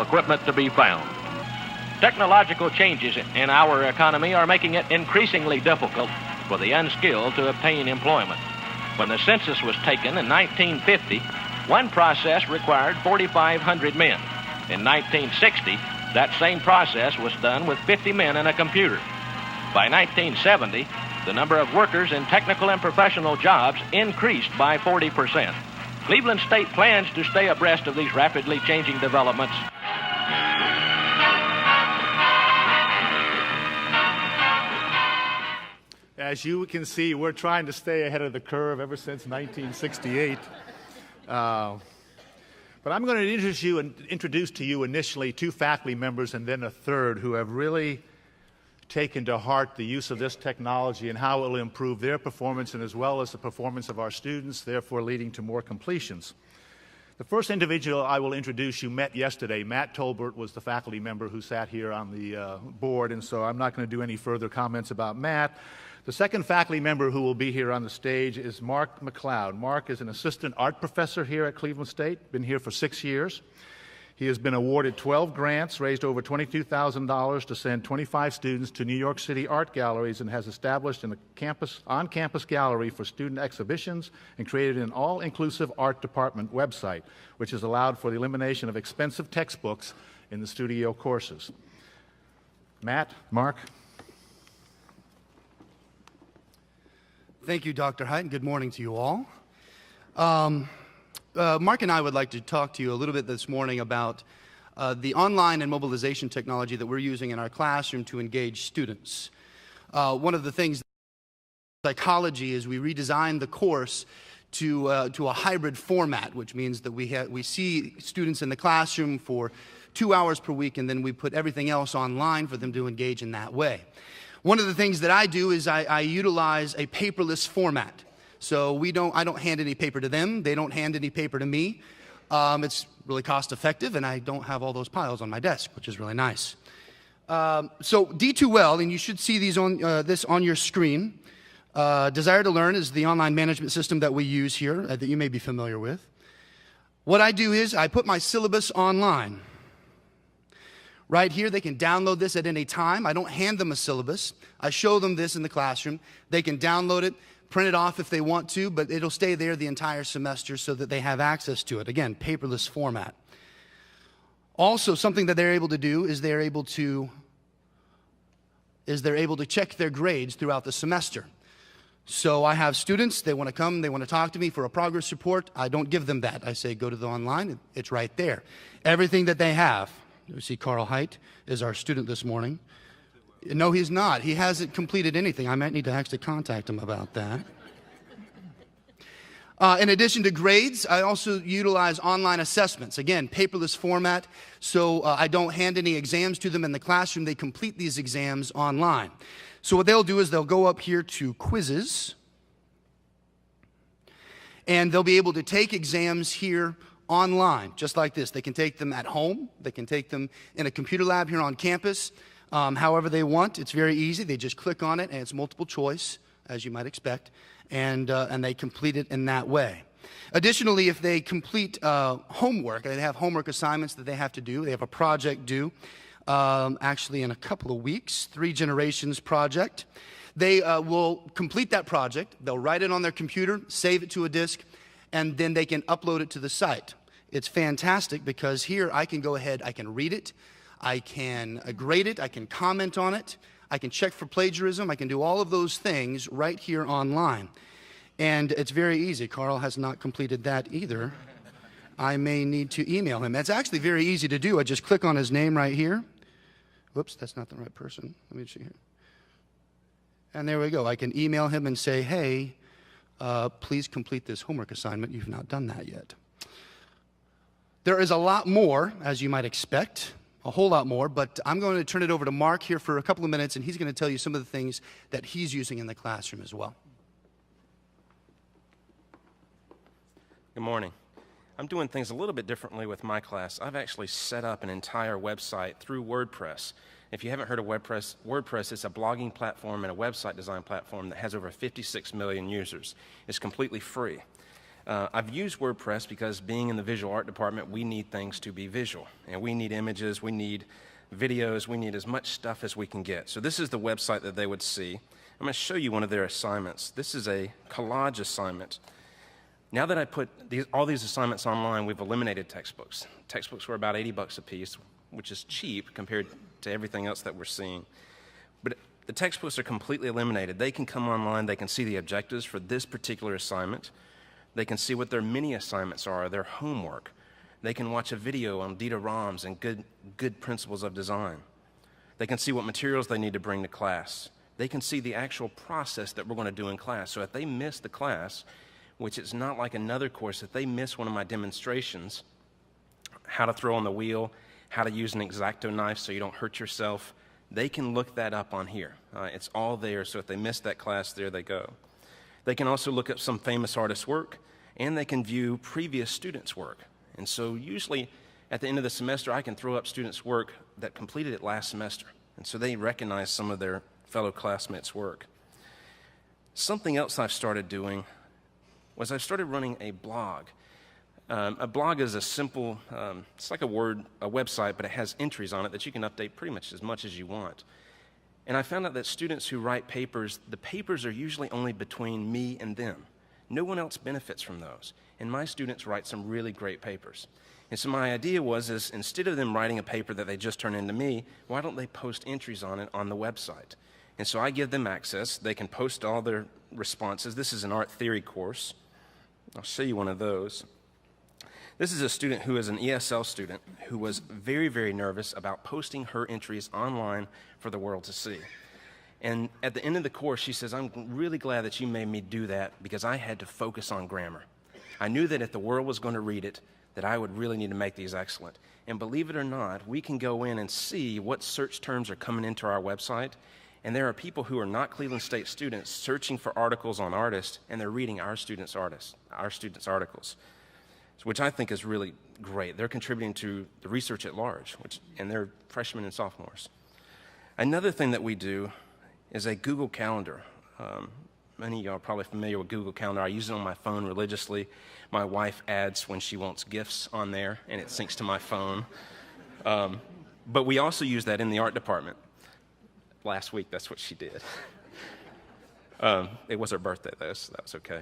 equipment to be found. Technological changes in our economy are making it increasingly difficult for the unskilled to obtain employment. When the census was taken in 1950, one process required 4,500 men. In 1960, that same process was done with 50 men and a computer. By 1970, the number of workers in technical and professional jobs increased by 40%. Cleveland State plans to stay abreast of these rapidly changing developments. As you can see, we're trying to stay ahead of the curve ever since 1968. But I'm going to introduce to you initially two faculty members and then a third who have really taken to heart the use of this technology and how it will improve their performance and as well as the performance of our students, therefore leading to more completions. The first individual I will introduce you met yesterday. Matt Tolbert was the faculty member who sat here on the board, and so I'm not going to do any further comments about Matt. The second faculty member who will be here on the stage is Mark McLeod. Mark is an assistant art professor here at Cleveland State, been here for 6 years. He has been awarded 12 grants, raised over $22,000 to send 25 students to New York City art galleries, and has established an on-campus gallery for student exhibitions and created an all-inclusive art department website, which has allowed for the elimination of expensive textbooks in the studio courses. Matt, Mark. Thank you, Dr. Height, and good morning to you all. Mark and I would like to talk to you a little bit this morning about the online and mobilization technology that we're using in our classroom to engage students. One of the things in psychology is we redesigned the course to a hybrid format, which means that we see students in the classroom for 2 hours per week, and then we put everything else online for them to engage in that way. One of the things that I do is I utilize a paperless format. So I don't hand any paper to them. They don't hand any paper to me. It's really cost effective, and I don't have all those piles on my desk, which is really nice. So D2L, and you should see these this on your screen. Desire to Learn is the online management system that we use here that you may be familiar with. What I do is I put my syllabus online. Right here, they can download this at any time. I don't hand them a syllabus. I show them this in the classroom. They can download it, print it off if they want to, but it'll stay there the entire semester so that they have access to it. Again, paperless format. Also, something that they're able to do is they're able to check their grades throughout the semester. So I have students, they want to come, they want to talk to me for a progress report. I don't give them that. I say, go to the online, it's right there. Everything that they have. You see Carl Height is our student this morning. No, he's not. He hasn't completed anything. I might need to actually contact him about that. In addition to grades, I also utilize online assessments. Again, paperless format, so I don't hand any exams to them in the classroom. They complete these exams online. So what they'll do is they'll go up here to quizzes, and they'll be able to take exams here online, just like this. They can take them at home. They can take them in a computer lab here on campus, however they want. It's very easy. They just click on it, and it's multiple choice, as you might expect, and they complete it in that way. Additionally, if they complete homework, they have homework assignments that they have to do. They have a project due, actually in a couple of weeks, 3 Generations project. They will complete that project. They'll write it on their computer, save it to a disk, and then they can upload it to the site. It's fantastic because here I can go ahead, I can read it, I can grade it, I can comment on it, I can check for plagiarism, I can do all of those things right here online. And it's very easy. Carl has not completed that either. I may need to email him. It's actually very easy to do. I just click on his name right here. Whoops, that's not the right person. Let me see here. And there we go. I can email him and say, hey, please complete this homework assignment. You've not done that yet. There is a lot more, as you might expect, a whole lot more, but I'm going to turn it over to Mark here for a couple of minutes, and he's going to tell you some of the things that he's using in the classroom as well. Good morning. I'm doing things a little bit differently with my class. I've actually set up an entire website through WordPress. If you haven't heard of WordPress is a blogging platform and a website design platform that has over 56 million users. It's completely free. I've used WordPress because being in the visual art department, we need things to be visual. And we need images, we need videos, we need as much stuff as we can get. So this is the website that they would see. I'm going to show you one of their assignments. This is a collage assignment. Now that I put all these assignments online, we've eliminated textbooks. Textbooks were about $80 a piece, which is cheap compared to everything else that we're seeing. But the textbooks are completely eliminated. They can come online, they can see the objectives for this particular assignment. They can see what their mini assignments are, their homework. They can watch a video on data-ROMs and good principles of design. They can see what materials they need to bring to class. They can see the actual process that we're going to do in class. So if they miss the class, which is not like another course, if they miss one of my demonstrations, how to throw on the wheel, how to use an X-Acto knife so you don't hurt yourself, they can look that up on here. It's all there, so if they miss that class, there they go. They can also look at some famous artists' work, and they can view previous students' work. And so usually at the end of the semester, I can throw up students' work that completed it last semester. And so they recognize some of their fellow classmates' work. Something else I've started doing was I've started running a blog. A blog is a simple, it's like a website, but it has entries on it that you can update pretty much as you want. And I found out that students who write papers, the papers are usually only between me and them. No one else benefits from those. And my students write some really great papers. And so my idea was, instead of them writing a paper that they just turn into me, why don't they post entries on it on the website? And so I give them access. They can post all their responses. This is an art theory course. I'll show you one of those. This is a student who is an ESL student who was very, very nervous about posting her entries online for the world to see. And at the end of the course, she says, I'm really glad that you made me do that because I had to focus on grammar. I knew that if the world was going to read it, that I would really need to make these excellent. And believe it or not, we can go in and see what search terms are coming into our website. And there are people who are not Cleveland State students searching for articles on artists, and they're reading our students' articles, which I think is really great. They're contributing to the research at large, and they're freshmen and sophomores. Another thing that we do is a Google Calendar. Many of y'all are probably familiar with Google Calendar. I use it on my phone religiously. My wife adds when she wants gifts on there, and it syncs to my phone. But we also use that in the art department. Last week, that's what she did. It was her birthday, though, so that was okay.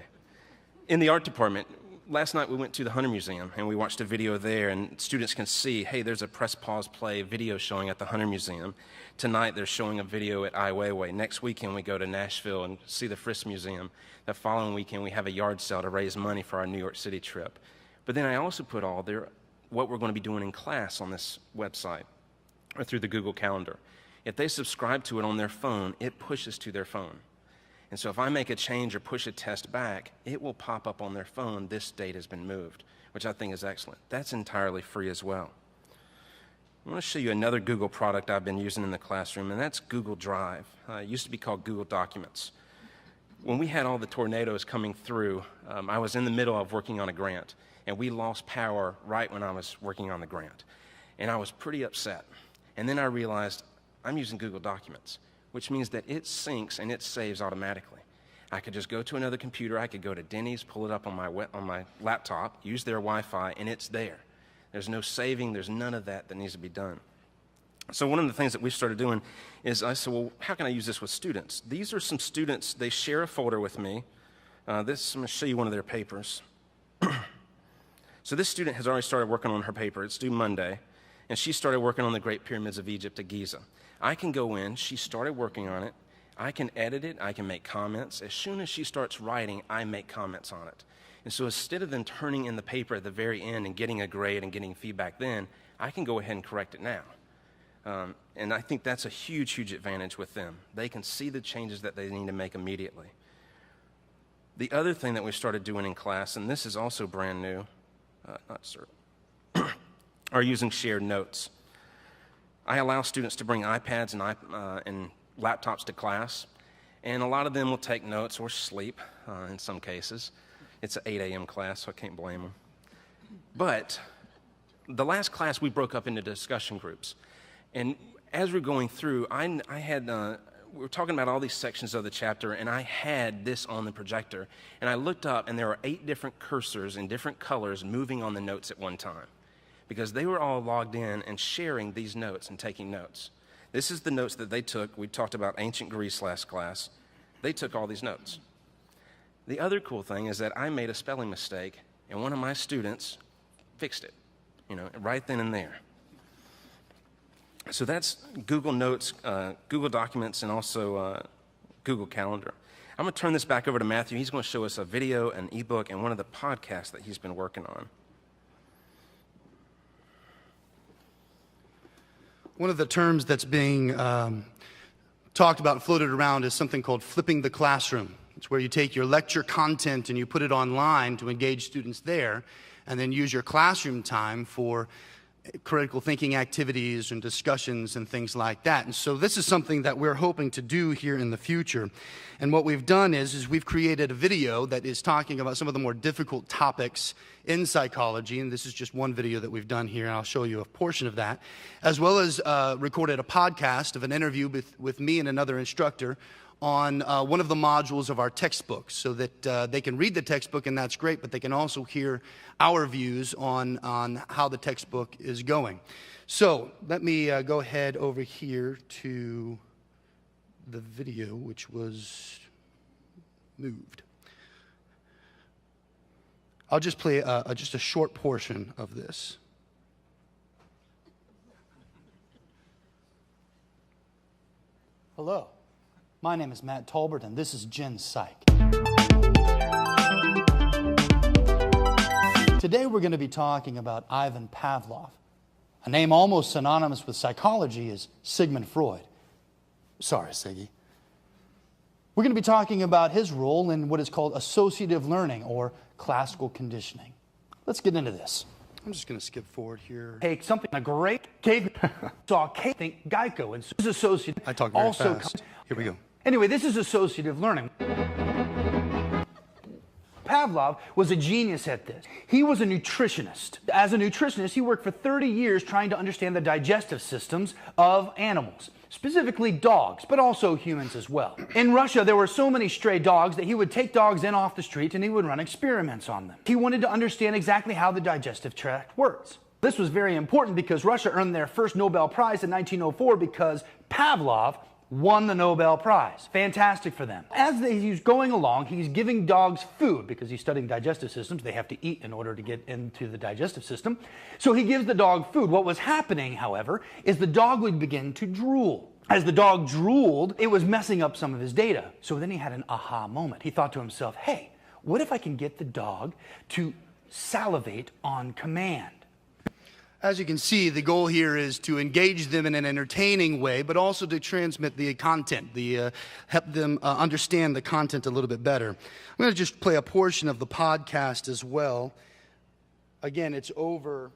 In the art department, last night we went to the Hunter Museum, and we watched a video there, and students can see, hey, there's a press, pause, play video showing at the Hunter Museum. Tonight, they're showing a video at Ai Weiwei. Next weekend, we go to Nashville and see the Frisk Museum. The following weekend, we have a yard sale to raise money for our New York City trip. But then I also put all what we're going to be doing in class on this website or through the Google Calendar. If they subscribe to it on their phone, it pushes to their phone. And so if I make a change or push a test back, it will pop up on their phone, this date has been moved, which I think is excellent. That's entirely free as well. I want to show you another Google product I've been using in the classroom, and that's Google Drive. It used to be called Google Documents. When we had all the tornadoes coming through, I was in the middle of working on a grant, and we lost power right when I was working on the grant. And I was pretty upset. And then I realized I'm using Google Documents, which means that it syncs and it saves automatically. I could just go to another computer. I could go to Denny's, pull it up on my laptop, use their Wi-Fi, and it's there. There's no saving. There's none of that needs to be done. So one of the things that we started doing is I said, well, how can I use this with students? These are some students. They share a folder with me. I'm going to show you one of their papers. So this student has already started working on her paper. It's due Monday. And she started working on the Great Pyramids of Egypt at Giza. I can go in. She started working on it. I can edit it. I can make comments. As soon as she starts writing, I make comments on it. And so instead of them turning in the paper at the very end and getting a grade and getting feedback then, I can go ahead and correct it now. And I think that's a huge, huge advantage with them. They can see the changes that they need to make immediately. The other thing that we started doing in class, and this is also brand new, are using shared notes. I allow students to bring iPads and laptops to class, and a lot of them will take notes or sleep in some cases. It's an 8 a.m. class, so I can't blame them. But the last class, we broke up into discussion groups. And as we're going through, we were talking about all these sections of the chapter, and I had this on the projector, and I looked up, and there were 8 different cursors in different colors moving on the notes at one time, because they were all logged in and sharing these notes and taking notes. This is the notes that they took. We talked about ancient Greece last class. They took all these notes. The other cool thing is that I made a spelling mistake, and one of my students fixed it, right then and there. So that's Google Notes, Google Documents, and also Google Calendar. I'm going to turn this back over to Matthew. He's going to show us a video, an ebook, and one of the podcasts that he's been working on. One of the terms that's being talked about and floated around is something called flipping the classroom. It's where you take your lecture content and you put it online to engage students there, and then use your classroom time for critical thinking activities and discussions and things like that. And so this is something that we're hoping to do here in the future. And what we've done is we've created a video that is talking about some of the more difficult topics in psychology, and this is just one video that we've done here, and I'll show you a portion of that, as well as recorded a podcast of an interview with me and another instructor on one of the modules of our textbook, so that they can read the textbook, and that's great, but they can also hear our views on how the textbook is going. So let me go ahead over here to the video, which was moved. I'll just play just a short portion of this. Hello. My name is Matt Tolbert, and this is Gen Psych. Today we're going to be talking about Ivan Pavlov. A name almost synonymous with psychology is Sigmund Freud. Sorry, Siggy. We're going to be talking about his role in what is called associative learning or classical conditioning. Let's get into this. I'm just going to skip forward here. Take something, a great cave, saw cave, think Geico, and this is associative. I talk very fast. Here we go. Anyway, this is associative learning. Pavlov was a genius at this. He was a nutritionist. As a nutritionist, he worked for 30 years trying to understand the digestive systems of animals, specifically dogs, but also humans as well. In Russia, there were so many stray dogs that he would take dogs in off the street and he would run experiments on them. He wanted to understand exactly how the digestive tract works. This was very important because Russia earned their first Nobel Prize in 1904 because Pavlov won the Nobel Prize. Fantastic for them. As he's going along, he's giving dogs food because he's studying digestive systems. They have to eat in order to get into the digestive system. So he gives the dog food. What was happening, however, is the dog would begin to drool. As the dog drooled, it was messing up some of his data. So then he had an aha moment. He thought to himself, hey, what if I can get the dog to salivate on command? As you can see, the goal here is to engage them in an entertaining way, but also to transmit the content, help them understand the content a little bit better. I'm going to just play a portion of the podcast as well. Again, it's over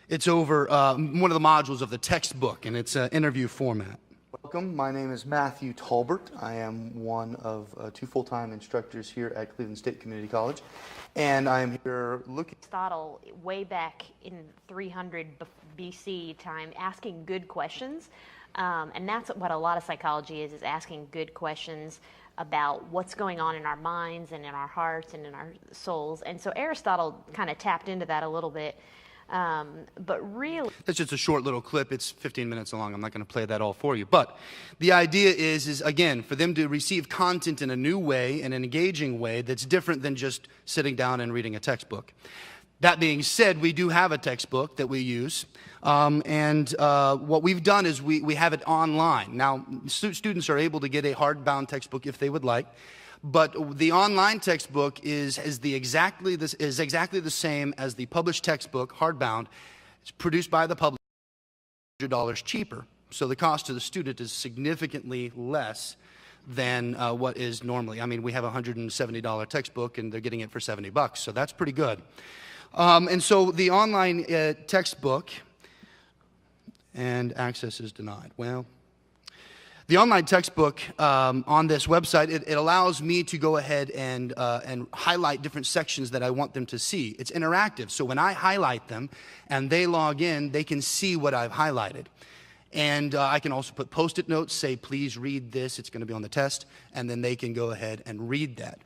one of the modules of the textbook, and it's an interview format. Welcome. My name is Matthew Tolbert. I am one of 2 full-time instructors here at Cleveland State Community College, and I am here looking. Aristotle, way back in 300 BC time, asking good questions, and that's what a lot of psychology is asking good questions about what's going on in our minds and in our hearts and in our souls. And so Aristotle kind of tapped into that a little bit. But really, that's just a short little clip. It's 15 minutes long. I'm not going to play that all for you. But the idea is again, for them to receive content in a new way, in an engaging way that's different than just sitting down and reading a textbook. That being said, we do have a textbook that we use. What we've done is we have it online. Now, students are able to get a hardbound textbook if they would like. But the online textbook is exactly the same as the published textbook, hardbound. It's produced by the publisher, $100 cheaper. So the cost to the student is significantly less than what is normally. I mean, we have a $170 textbook, and they're getting it for $70, so that's pretty good. And so the online textbook, and access is denied. Well, The online textbook on this website, it allows me to go ahead and highlight different sections that I want them to see. It's interactive, so when I highlight them and they log in, they can see what I've highlighted. And I can also put Post-it notes, say, please read this, it's going to be on the test, and then they can go ahead and read that.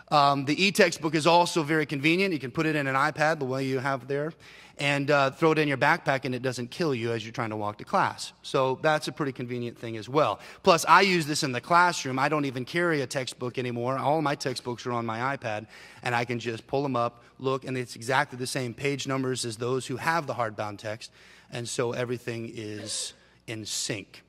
The e-textbook is also very convenient. You can put it in an iPad the way you have there, and throw it in your backpack, and it doesn't kill you as you're trying to walk to class. So that's a pretty convenient thing as well. Plus, I use this in the classroom. I don't even carry a textbook anymore. All my textbooks are on my iPad, and I can just pull them up, look, and it's exactly the same page numbers as those who have the hardbound text, and so everything is in sync.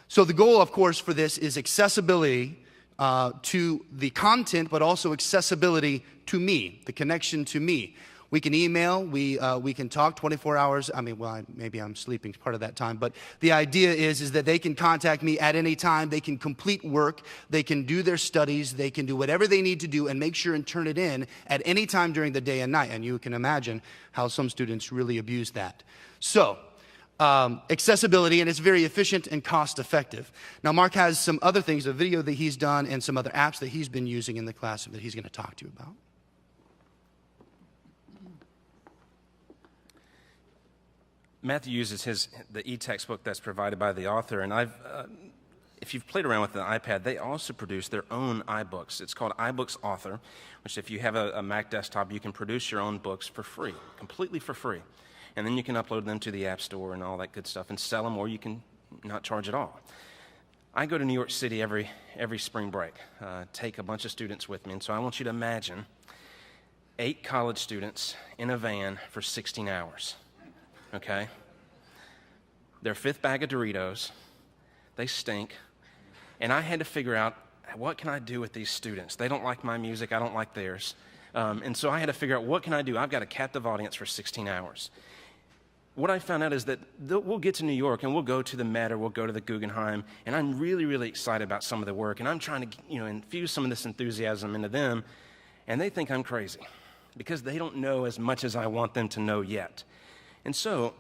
So the goal, of course, for this is accessibility to the content, but also accessibility to me, the connection to me. We can email, we can talk 24 hours. I mean, well, maybe I'm sleeping part of that time, but the idea is that they can contact me at any time. They can complete work. They can do their studies. They can do whatever they need to do and make sure and turn it in at any time during the day and night. And you can imagine how some students really abuse that. So, accessibility, and it's very efficient and cost effective. Now, Mark has some other things, a video that he's done and some other apps that he's been using in the classroom that he's going to talk to you about. Matthew uses the e-textbook that's provided by the author, and if you've played around with the iPad, they also produce their own iBooks. It's called iBooks Author, which if you have a Mac desktop, you can produce your own books for free, completely for free. And then you can upload them to the App Store and all that good stuff and sell them, or you can not charge at all. I go to New York City every spring break, take a bunch of students with me, and so I want you to imagine 8 college students in a van for 16 hours. Okay? Their 5th bag of Doritos, they stink, and I had to figure out, what can I do with these students? They don't like my music, I don't like theirs. And so I had to figure out, what can I do? I've got a captive audience for 16 hours. What I found out is that we'll get to New York and we'll go to the Met or we'll go to the Guggenheim, and I'm really, really excited about some of the work, and I'm trying to infuse some of this enthusiasm into them, and they think I'm crazy because they don't know as much as I want them to know yet. And so,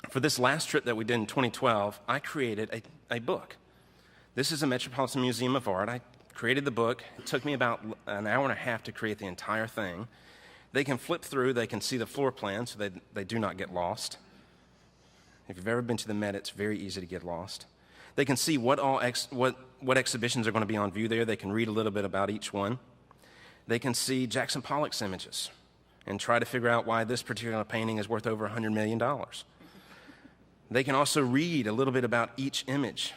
for this last trip that we did in 2012, I created a book. This is a Metropolitan Museum of Art. I created the book. It took me about an hour and a half to create the entire thing. They can flip through. They can see the floor plan so they do not get lost. If you've ever been to the Met, it's very easy to get lost. They can see what exhibitions are going to be on view there. They can read a little bit about each one. They can see Jackson Pollock's images and try to figure out why this particular painting is worth over $100 million. They can also read a little bit about each image.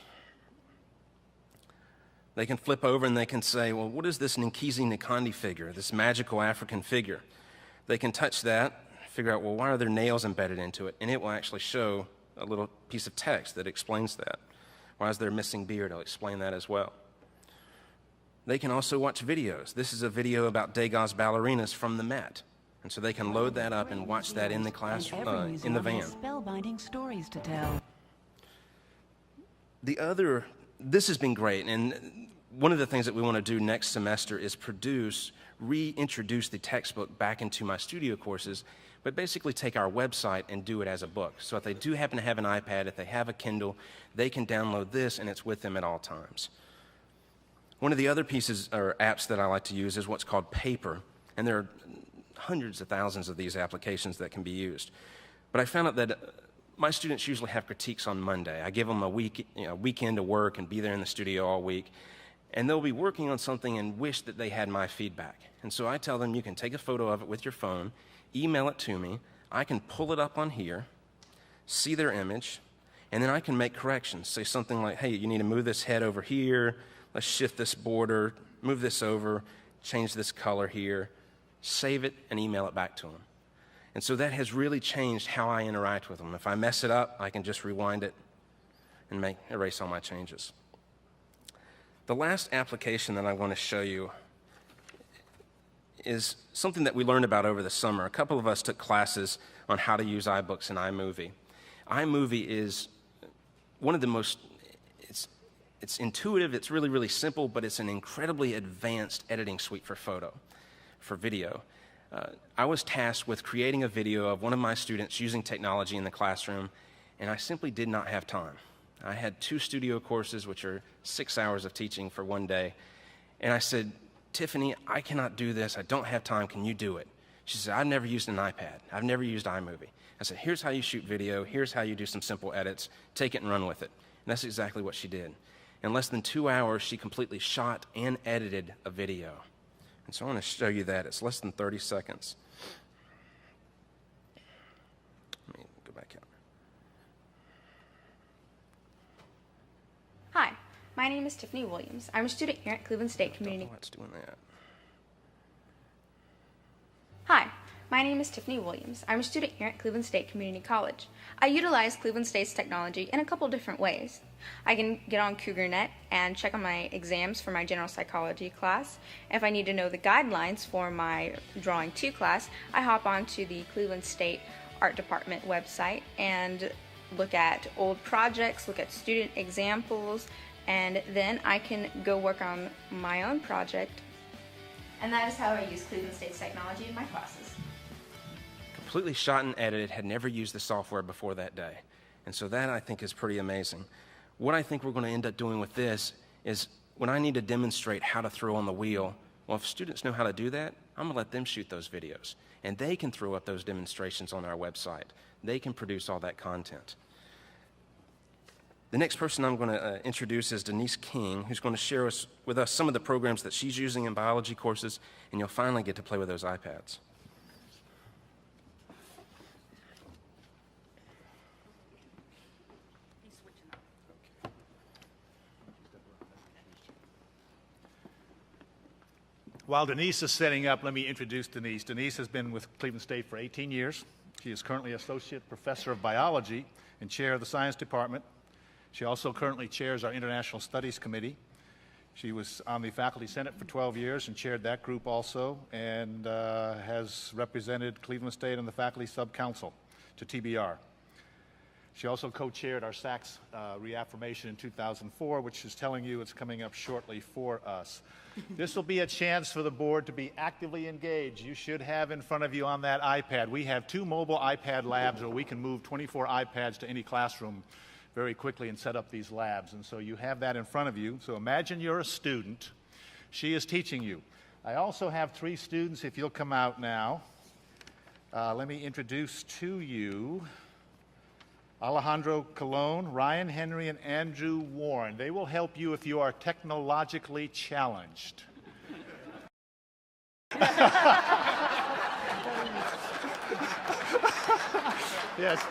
They can flip over and they can say, well, what is this Nkizi Nkondi figure, this magical African figure? They can touch that, figure out, well, why are there nails embedded into it? And it will actually show a little piece of text that explains that. Why is there a missing beard? I'll explain that as well. They can also watch videos. This is a video about Degas ballerinas from the Met. And so they can load that up and watch that in the classroom, in the van. Spellbinding stories to tell. This has been great, and one of the things that we want to do next semester is reintroduce the textbook back into my studio courses, but basically take our website and do it as a book. So if they do happen to have an iPad, if they have a Kindle, they can download this and it's with them at all times. One of the other pieces or apps that I like to use is what's called Paper, and there are hundreds of thousands of these applications that can be used. But I found out that my students usually have critiques on Monday. I give them a weekend to work and be there in the studio all week, and they'll be working on something and wish that they had my feedback. And so I tell them, you can take a photo of it with your phone, email it to me, I can pull it up on here, see their image, and then I can make corrections. Say something like, hey, you need to move this head over here, let's shift this border, move this over, change this color here, save it, and email it back to them. And so that has really changed how I interact with them. If I mess it up, I can just rewind it and erase all my changes. The last application that I want to show you is something that we learned about over the summer. A couple of us took classes on how to use iBooks and iMovie. iMovie is one of the most, it's intuitive, it's really, really simple, but it's an incredibly advanced editing suite for video. I was tasked with creating a video of one of my students using technology in the classroom, and I simply did not have time. I had 2 studio courses, which are 6 hours of teaching for one day. And I said, Tiffany, I cannot do this. I don't have time. Can you do it? She said, I've never used an iPad. I've never used iMovie. I said, here's how you shoot video. Here's how you do some simple edits. Take it and run with it. And that's exactly what she did. In less than 2 hours, she completely shot and edited a video. And so I want to show you that. It's less than 30 seconds. Let me go back out. Hi, my name is Tiffany Williams. I'm a student here at Cleveland State Community. Oh, it's doing that. Hi, my name is Tiffany Williams. I'm a student here at Cleveland State Community College. I utilize Cleveland State's technology in a couple different ways. I can get on CougarNet and check on my exams for my general psychology class. If I need to know the guidelines for my Drawing 2 class, I hop onto the Cleveland State Art Department website and look at old projects, look at student examples, and then I can go work on my own project. And that is how I use Cleveland State's technology in my classes. Completely shot and edited, had never used the software before that day. And so that, I think, is pretty amazing. What I think we're going to end up doing with this is when I need to demonstrate how to throw on the wheel, well, if students know how to do that, I'm going to let them shoot those videos. And they can throw up those demonstrations on our website. They can produce all that content. The next person I'm going to introduce is Denise King, who's going to share with us some of the programs that she's using in biology courses, and you'll finally get to play with those iPads. While Denise is setting up, let me introduce Denise. Denise has been with Cleveland State for 18 years. She is currently Associate Professor of Biology and Chair of the Science Department. She also currently chairs our International Studies Committee. She was on the Faculty Senate for 12 years and chaired that group also, and has represented Cleveland State on the Faculty Sub-Council to TBR. She also co-chaired our SACS reaffirmation in 2004, which is telling you it's coming up shortly for us. This will be a chance for the board to be actively engaged. You should have in front of you on that iPad. We have 2 mobile iPad labs where we can move 24 iPads to any classroom very quickly and set up these labs. And so you have that in front of you. So imagine you're a student. She is teaching you. I also have 3 students, if you'll come out now. Let me introduce to you Alejandro Colon, Ryan Henry, and Andrew Warren. They will help you if you are technologically challenged. Yes.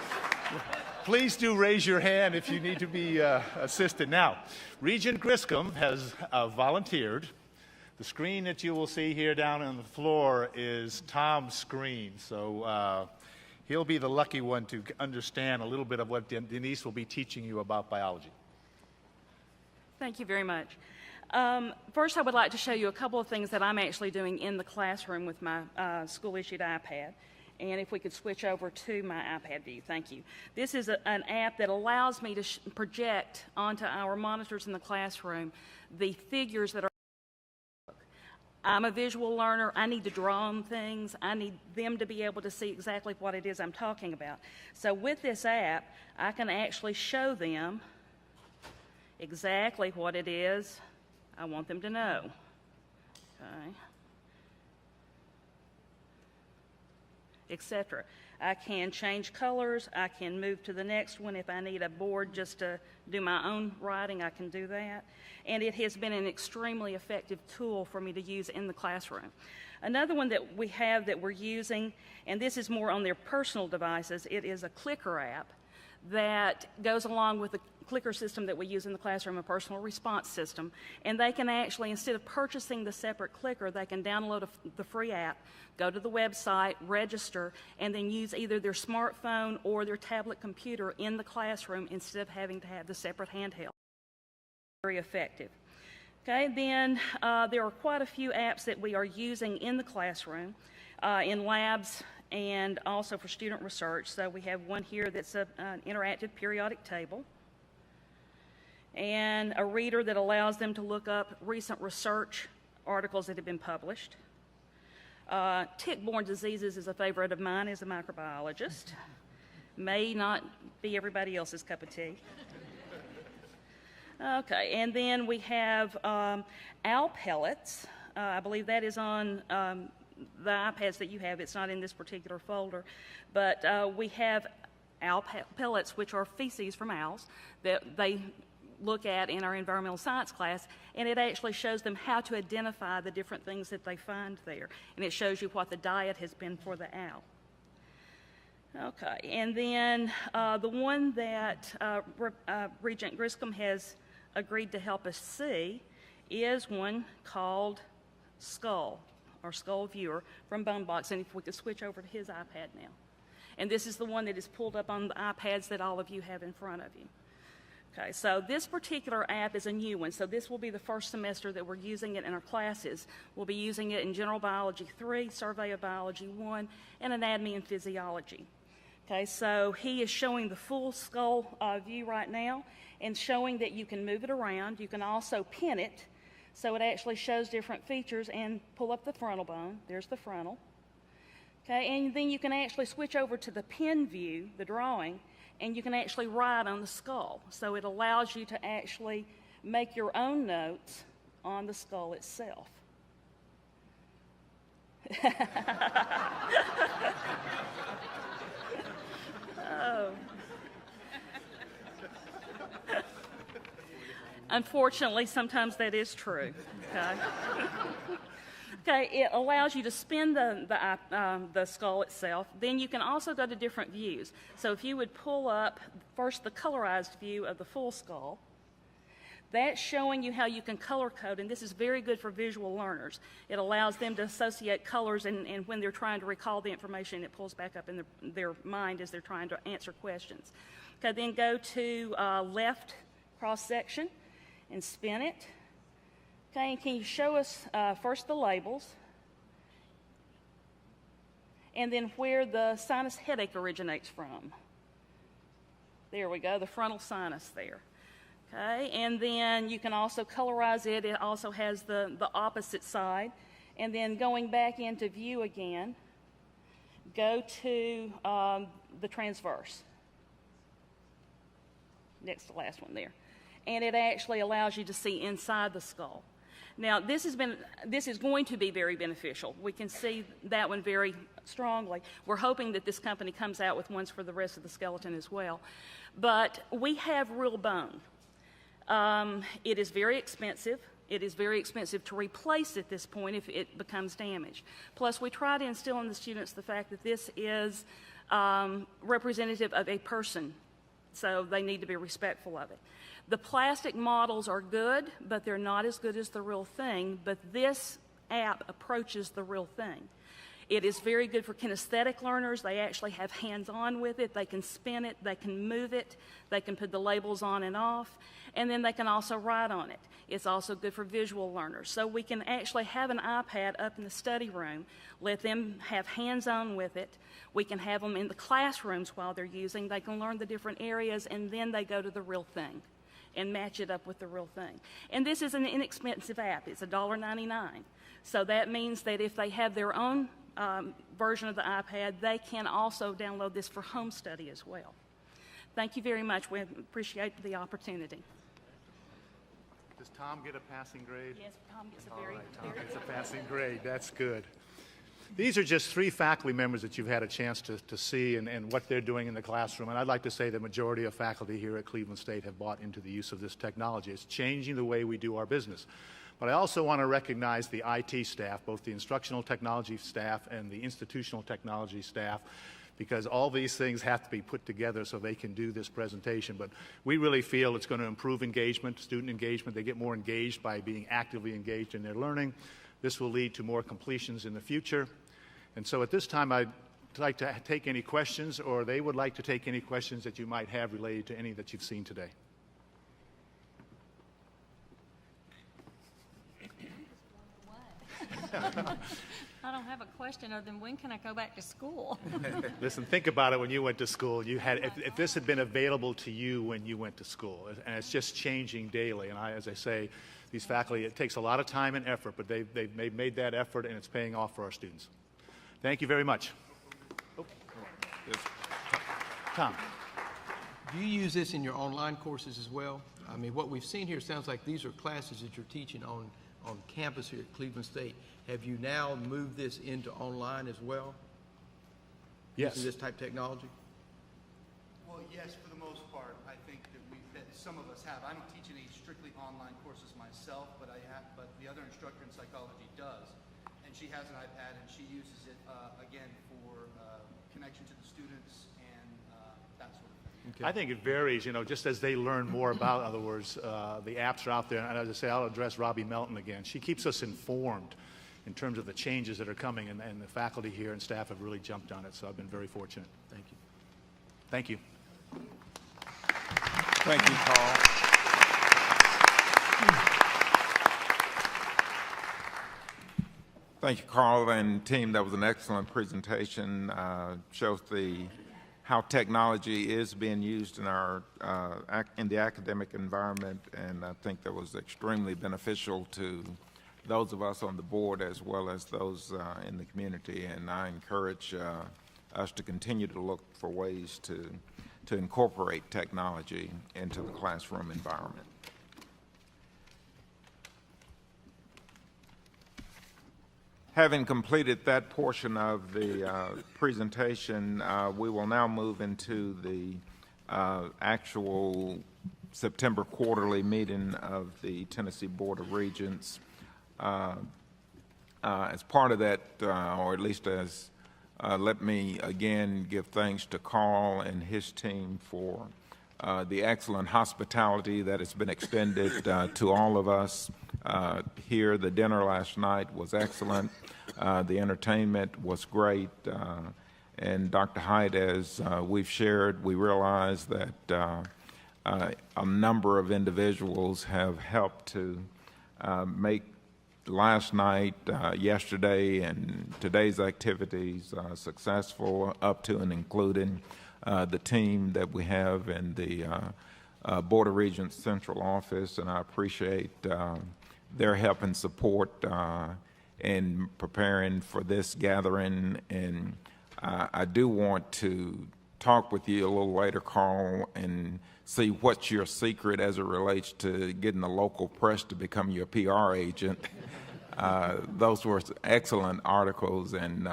Please do raise your hand if you need to be assisted. Now, Regent Griscom has volunteered. The screen that you will see here down on the floor is Tom's screen. So he'll be the lucky one to understand a little bit of what Denise will be teaching you about biology. Thank you very much. First, I would like to show you a couple of things that I'm actually doing in the classroom with my school-issued iPad. And if we could switch over to my iPad view, thank you. This is an app that allows me to project onto our monitors in the classroom the figures that are. I'm a visual learner. I need to draw on things. I need them to be able to see exactly what it is I'm talking about. So with this app, I can actually show them exactly what it is I want them to know. Okay. Etc. I can change colors. I can move to the next one. If I need a board just to do my own writing, I can do that. And it has been an extremely effective tool for me to use in the classroom. Another one that we have that we're using, and this is more on their personal devices, it is a clicker app that goes along with the clicker system that we use in the classroom, a personal response system. And they can actually, instead of purchasing the separate clicker, they can download the free app, go to the website, register, and then use either their smartphone or their tablet computer in the classroom instead of having to have the separate handheld. Very effective. Okay, then there are quite a few apps that we are using in the classroom, in labs, and also for student research. So we have one here that's an interactive periodic table, and a reader that allows them to look up recent research articles that have been published. Tick-borne diseases is a favorite of mine as a microbiologist. May not be everybody else's cup of tea. Okay, and then we have owl pellets. I believe that is on the iPads that you have. It's not in this particular folder, but we have owl pellets, which are feces from owls that they look at in our environmental science class, and it actually shows them how to identify the different things that they find there, and it shows you what the diet has been for the owl. Okay, and then the one that Regent Griscom has agreed to help us see is one called Skull, or Skull Viewer from BoneBox, and if we could switch over to his iPad now. And this is the one that is pulled up on the iPads that all of you have in front of you. Okay, so this particular app is a new one, so this will be the first semester that we're using it in our classes. We'll be using it in General Biology 3, Survey of Biology 1, and Anatomy and Physiology. Okay, so he is showing the full skull view right now and showing that you can move it around. You can also pin it, so it actually shows different features, and pull up the frontal bone. There's the frontal. Okay, and then you can actually switch over to the pin view, the drawing, and you can actually write on the skull. So it allows you to actually make your own notes on the skull itself. Oh. Unfortunately, sometimes that is true. Okay. Okay, it allows you to spin the skull itself. Then you can also go to different views. So if you would pull up first the colorized view of the full skull, that's showing you how you can color code, and this is very good for visual learners. It allows them to associate colors, and when they're trying to recall the information, it pulls back up in their mind as they're trying to answer questions. Okay, then go to left cross section and spin it. Okay, and can you show us first the labels, and then where the sinus headache originates from? There we go, the frontal sinus there. Okay, and then you can also colorize it. It also has the opposite side. And then going back into view again, go to the transverse. Next to the last one there. And it actually allows you to see inside the skull. Now, this is going to be very beneficial. We can see that one very strongly. We're hoping that this company comes out with ones for the rest of the skeleton as well. But we have real bone. It is very expensive. It is very expensive to replace at this point if it becomes damaged. Plus, we try to instill in the students the fact that this is representative of a person, so they need to be respectful of it. The plastic models are good, but they're not as good as the real thing, but this app approaches the real thing. It is very good for kinesthetic learners. They actually have hands-on with it. They can spin it. They can move it. They can put the labels on and off. And then they can also write on it. It's also good for visual learners. So we can actually have an iPad up in the study room, let them have hands-on with it. We can have them in the classrooms while they're using. They can learn the different areas, and then they go to the real thing and match it up with the real thing. And this is an inexpensive app. It's $1.99. So that means that if they have their own version of the iPad, they can also download this for home study as well. Thank you very much. We appreciate the opportunity. Does Tom get a passing grade? Yes, Tom gets a All very, right, Tom very gets a passing grade. That's good. These are just 3 faculty members that you've had a chance to see and what they're doing in the classroom. And I'd like to say the majority of faculty here at Cleveland State have bought into the use of this technology. It's changing the way we do our business. But I also want to recognize the IT staff, both the instructional technology staff and the institutional technology staff, because all these things have to be put together so they can do this presentation. But we really feel it's going to improve engagement, student engagement. They get more engaged by being actively engaged in their learning. This will lead to more completions in the future. And so at this time, I'd like to take any questions, or they would like to take any questions that you might have related to any that you've seen today. I don't have a question other than when can I go back to school? Listen, think about it when you went to school. You had, if this had been available to you when you went to school, and it's just changing daily. And as I say, these faculty, it takes a lot of time and effort, but they've made that effort, and it's paying off for our students. Thank you very much. Oh. Tom. Do you use this in your online courses as well? I mean, what we've seen here sounds like these are classes that you're teaching on campus here at Cleveland State. Have you now moved this into online as well? Yes. Using this type of technology? Well, yes, for the most part. I think that some of us have. I don't teach any strictly online courses myself, but the other instructor in psychology does. And she has an iPad, and she uses it, again, for connection to the students and that sort of thing. Okay. I think it varies, just as they learn more about, in other words, the apps are out there. And as I say, I'll address Robbie Melton again. She keeps us informed in terms of the changes that are coming, and the faculty here and staff have really jumped on it, so I've been very fortunate. Thank you. Thank you. Thank you, Carl. Thank you, Carl and team. That was an excellent presentation. Shows how technology is being used in the academic environment, and I think that was extremely beneficial to those of us on the board as well as those in the community. And I encourage us to continue to look for ways to incorporate technology into the classroom environment. Having completed that portion of the presentation, we will now move into the actual September quarterly meeting of the Tennessee Board of Regents. As part of that, or at least let me again give thanks to Carl and his team for the excellent hospitality that has been extended to all of us here. The dinner last night was excellent. The entertainment was great. And Dr. Hyde, as we've shared, we realize that a number of individuals have helped to make last night, yesterday, and today's activities successful, up to and including the team that we have in the Board of Regents Central Office, and I appreciate their help and support in preparing for this gathering. And I do want to talk with you a little later, Carl, and see what's your secret as it relates to getting the local press to become your PR agent. Those were excellent articles and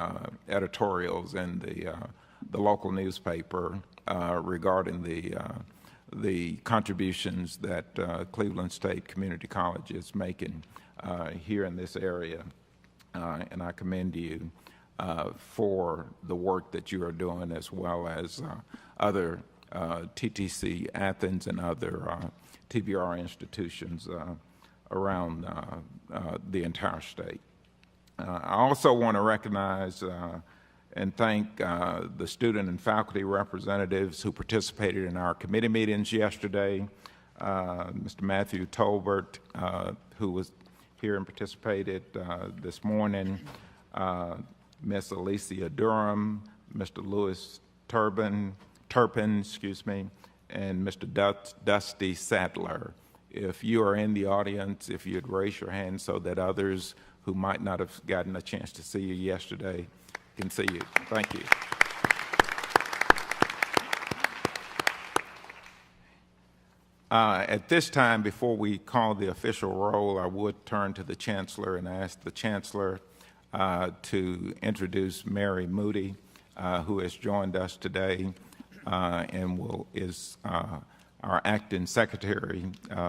editorials in the local newspaper regarding the contributions that Cleveland State Community College is making here in this area. And I commend you for the work that you are doing, as well as other TTC Athens and other TBR institutions around the entire state. I also want to recognize and thank the student and faculty representatives who participated in our committee meetings yesterday. Mr. Matthew Tolbert, who was here and participated this morning, Ms. Alicia Durham, Mr. Louis Turpin, and Mr. Dusty Sadler. If you are in the audience, if you'd raise your hand so that others who might not have gotten a chance to see you yesterday can see you. Thank you. At this time, before we call the official roll, I would turn to the Chancellor and ask the Chancellor to introduce Mary Moody, who has joined us today and is our acting secretary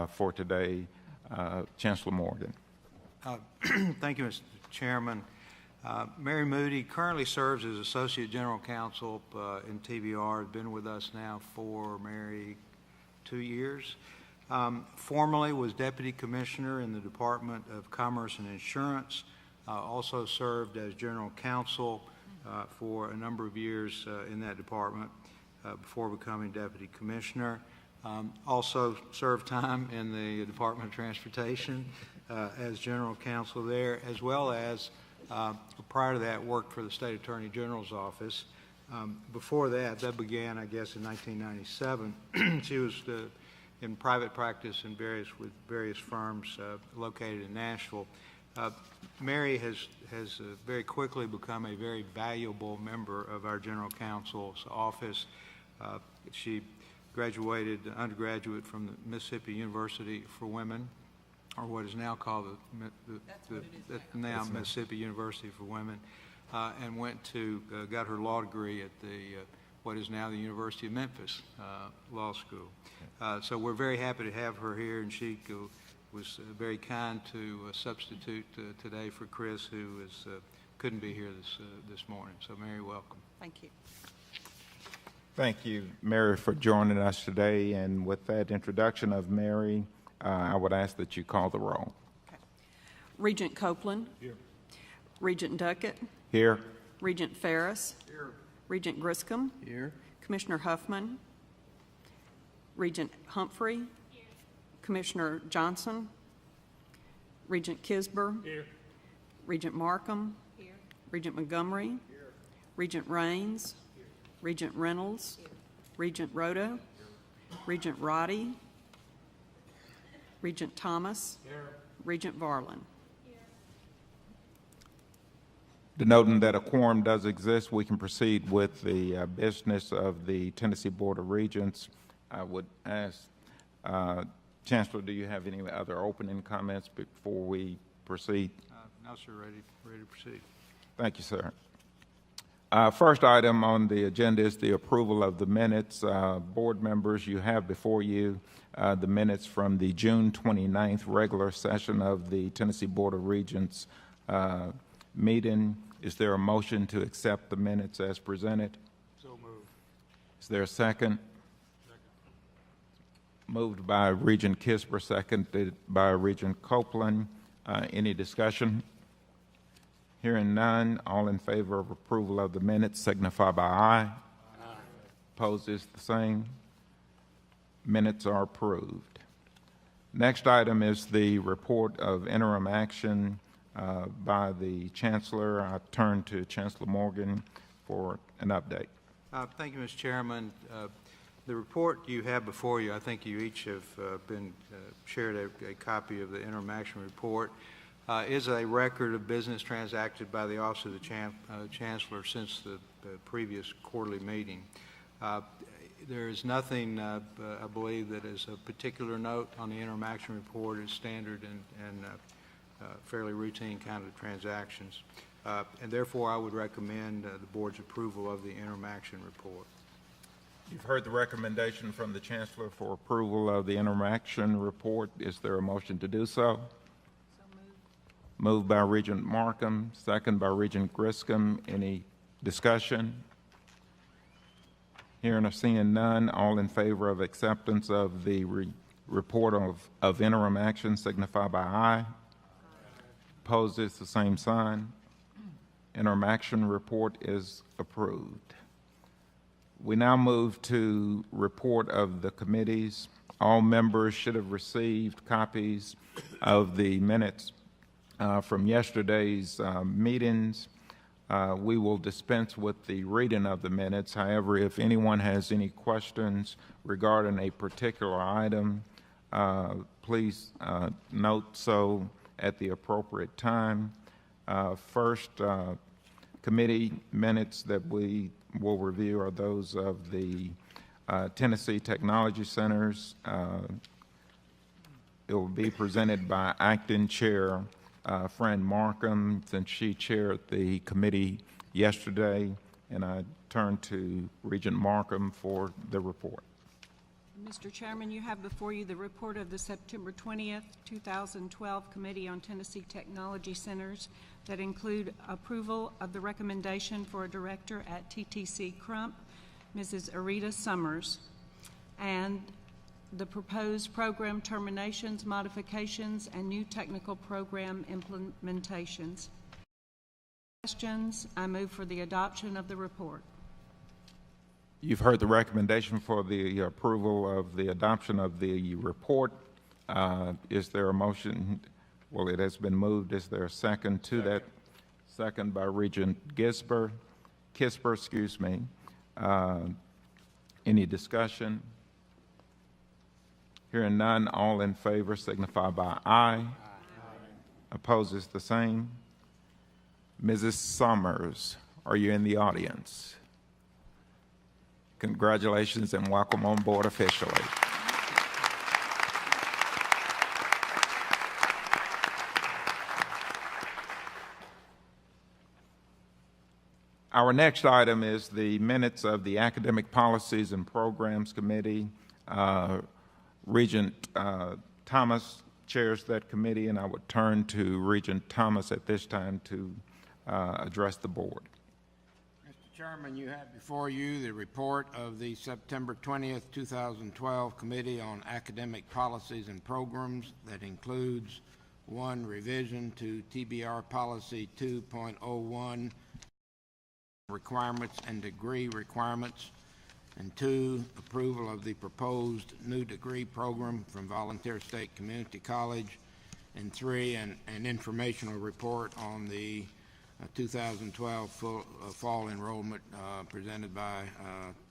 for today. Chancellor Morgan. Thank you, Mr. Chairman. Mary Moody currently serves as Associate General Counsel in TBR, has been with us now for, Mary, 2 years. Formerly was Deputy Commissioner in the Department of Commerce and Insurance, also served as General Counsel for a number of years in that department before becoming Deputy Commissioner. Also served time in the Department of Transportation as General Counsel there, as well as prior to that worked for the State Attorney General's office. Before that began, I guess, in 1997. She was in private practice with various firms located in Nashville. Mary has very quickly become a very valuable member of our General Counsel's office. She graduated undergraduate from the Mississippi University for Women, or what is now called Mississippi University for Women, and went to got her law degree at the what is now the University of Memphis Law School. So we're very happy to have her here, and she was very kind to substitute today for Chris, who couldn't be here this morning. So Mary, welcome. Thank you. Thank you, Mary, for joining us today. And with that introduction of Mary, I would ask that you call the roll. Okay. Regent Copeland. Here. Regent Duckett. Here. Regent Ferris. Here. Regent Griscom. Here. Commissioner Huffman. Regent Humphrey. Here. Commissioner Johnson. Regent Kisber. Here. Regent Markham. Here. Regent Montgomery. Here. Regent Raines. Here. Regent Reynolds. Here. Regent Rhoda. Here. Regent Roddy. Regent Thomas. Here. Regent Varlin. Denoting that a quorum does exist, we can proceed with the business of the Tennessee Board of Regents. I would ask, Chancellor, do you have any other opening comments before we proceed? No, sir. Ready to proceed. Thank you, sir. First item on the agenda is the approval of the minutes. Board members, you have before you the minutes from the June 29th regular session of the Tennessee Board of Regents meeting. Is there a motion to accept the minutes as presented? So moved. Is there a second? Moved by Regent Kisber, seconded by Regent Copeland. Any discussion? Hearing none, all in favor of approval of the minutes signify by aye. Aye. Opposed is the same. Minutes are approved. Next item is the report of interim action by the Chancellor. I turn to Chancellor Morgan for an update. Thank you, Mr. Chairman. The report you have before you, I think you each have been shared a copy of the interim action report, is a record of business transacted by the Office of the Chancellor since the previous quarterly meeting. There is nothing, I believe, that is a particular note on the interim action report. It's standard and fairly routine kind of transactions. And therefore, I would recommend the Board's approval of the interim action report. You've heard the recommendation from the Chancellor for approval of the interim action report. Is there a motion to do so? Moved by Regent Markham, second by Regent Griscom. Any discussion? Hearing or seeing none, all in favor of acceptance of the report of interim action signify by aye. Opposed is the same sign. Interim action report is approved. We now move to report of the committees. All members should have received copies of the minutes from yesterday's meetings. We will dispense with the reading of the minutes. However, if anyone has any questions regarding a particular item, please note so at the appropriate time. First, committee minutes that we will review are those of the Tennessee Technology Centers. It will be presented by Acting Chair Fran Markham, since she chaired the committee yesterday, and I turn to Regent Markham for the report. Mr. Chairman, you have before you the report of the September 20th, 2012 Committee on Tennessee Technology Centers that include approval of the recommendation for a director at TTC Crump, Mrs. Arita Summers, and the proposed program terminations, modifications, and new technical program implementations. Questions? I move for the adoption of the report. You've heard the recommendation for the approval of the adoption of the report. Is there a motion? Well, it has been moved. Is there a second to that? Second by Regent Kisber, excuse me. Any discussion? Hearing none, all in favor signify by aye. Aye. Opposes the same. Mrs. Summers, are you in the audience? Congratulations and welcome on board officially. Our next item is the minutes of the Academic Policies and Programs Committee. Regent Thomas chairs that committee, and I would turn to Regent Thomas at this time to address the board. Mr. Chairman, you have before you the report of the September 20th, 2012 Committee on Academic Policies and Programs that includes 1, revision to TBR Policy 2.01, requirements and degree requirements, and 2, approval of the proposed new degree program from Volunteer State Community College, and 3, an informational report on the 2012 fall enrollment presented by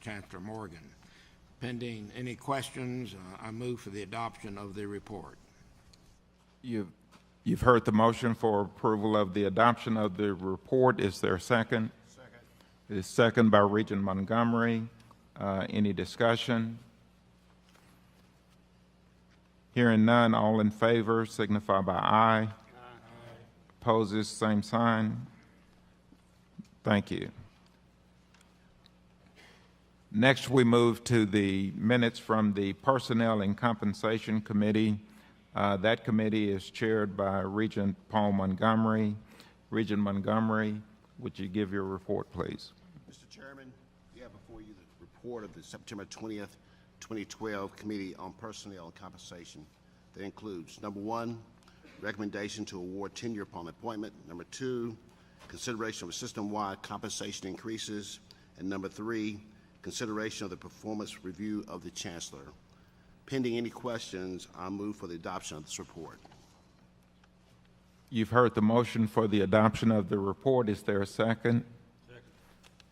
Chancellor Morgan. Pending any questions, I move for the adoption of the report. You've heard the motion for approval of the adoption of the report. Is there a second? Second. It is second by Regent Montgomery. Any discussion? Hearing none, all in favor signify by aye. Aye. Opposes, same sign. Thank you. Next, we move to the minutes from the Personnel and Compensation Committee. That committee is chaired by Regent Paul Montgomery. Regent Montgomery, would you give your report, please? Mr. Chairman, you have before you the report of the September 20th, 2012 Committee on Personnel and Compensation. That includes, number 1, recommendation to award tenure upon appointment. Number 2, consideration of system-wide compensation increases. And number 3, consideration of the performance review of the Chancellor. Pending any questions, I move for the adoption of this report. You've heard the motion for the adoption of the report. Is there a second? Second.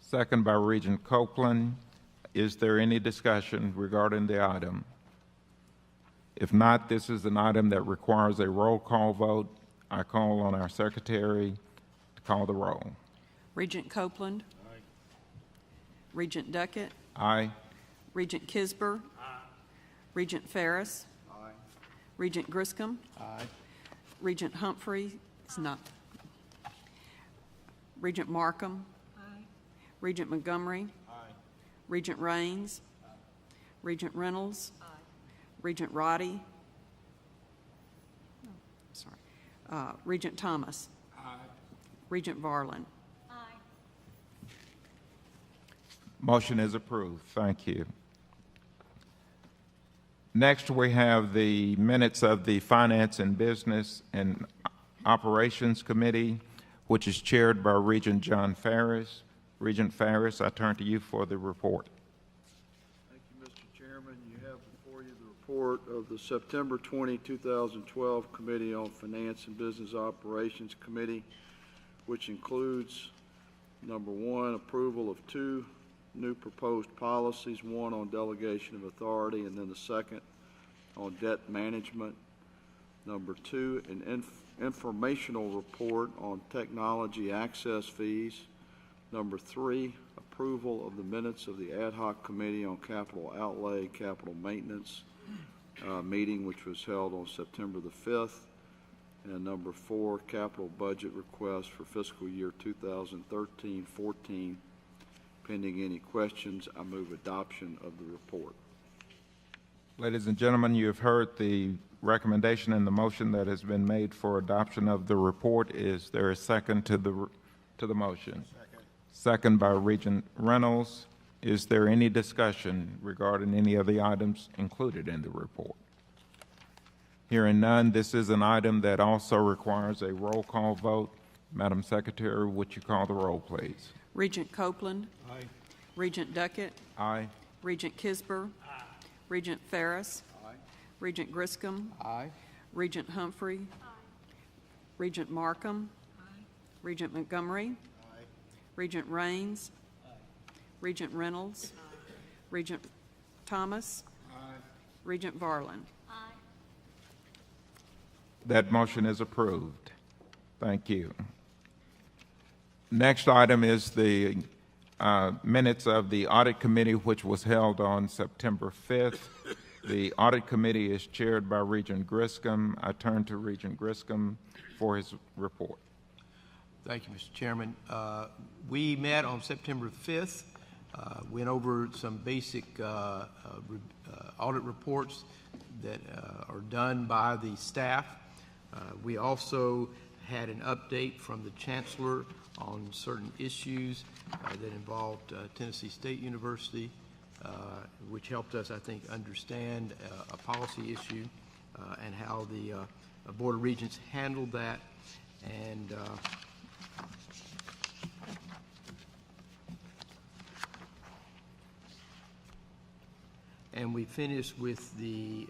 Second by Regent Copeland. Is there any discussion regarding the item? If not, this is an item that requires a roll call vote. I call on our secretary to call the roll. Regent Copeland. Aye. Regent Duckett. Aye. Regent Kisber. Aye. Regent Ferris. Aye. Regent Griscom. Aye. Regent Humphrey is not. Regent Markham. Aye. Regent Montgomery. Aye. Regent Raines. Aye. Regent Reynolds. Aye. Regent Roddy. Sorry. Regent Thomas. Aye. Regent Varlin. Aye. Motion is approved. Thank you. Next, we have the minutes of the Finance and Business and Operations Committee, which is chaired by Regent John Ferris. Regent Ferris, I turn to you for the report. Thank you, Mr. Chairman. You have before you the report of the September 20, 2012 Committee on Finance and Business Operations Committee, which includes, number 1, approval of 2 new proposed policies, 1 on delegation of authority, and then the second on debt management. Number 2, an informational report on technology access fees. Number 3, approval of the minutes of the Ad Hoc Committee on Capital Outlay, Capital Maintenance meeting, which was held on September the 5th. And number 4, capital budget request for fiscal year 2013-14. Pending any questions, I move adoption of the report. Ladies and gentlemen, you have heard the recommendation and the motion that has been made for adoption of the report. Is there a second to the motion? Second. Second by Regent Reynolds. Is there any discussion regarding any of the items included in the report? Hearing none, this is an item that also requires a roll call vote. Madam Secretary, would you call the roll, please? Regent Copeland. Aye. Regent Duckett. Aye. Regent Kisber. Aye. Regent Ferris. Aye. Regent Griscom. Aye. Regent Humphrey. Aye. Regent Markham. Aye. Regent Montgomery. Aye. Regent Raines. Aye. Regent Reynolds. Aye. Regent Thomas. Aye. Regent Varlin. Aye. That motion is approved. Thank you. Next item is the minutes of the Audit Committee, which was held on September 5th. The Audit Committee is chaired by Regent Griscom. I turn to Regent Griscom for his report. Thank you, Mr. Chairman. We met on September 5th, went over some basic audit reports that are done by the staff. We also had an update from the Chancellor on certain issues that involved Tennessee State University, which helped us, I think, understand a policy issue and how the Board of Regents handled that. And we finished with the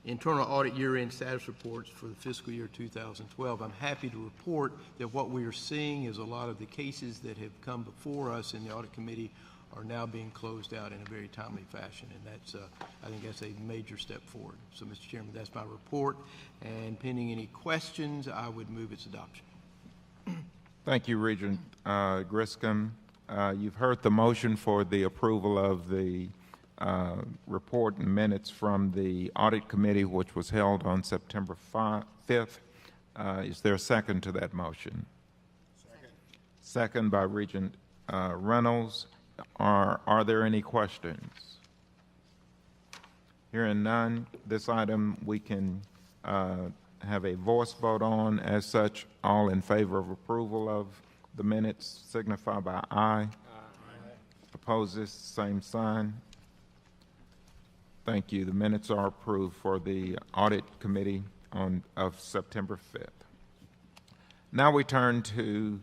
internal audit year-end status reports for the fiscal year 2012. I'm happy to report that what we are seeing is a lot of the cases that have come before us in the audit committee are now being closed out in a very timely fashion, and that's, I think that's a major step forward. So, Mr. Chairman, that's my report, and pending any questions, I would move its adoption. Thank you, Regent Griscom. You've heard the motion for the approval of the report and minutes from the Audit Committee, which was held on September 5th. Is there a second to that motion? Second. Second by Regent Reynolds. Are there any questions? Hearing none, this item we can have a voice vote on. As such, all in favor of approval of the minutes signify by aye. Aye. Opposes, same sign. Thank you. The minutes are approved for the Audit Committee of September 5th. Now we turn to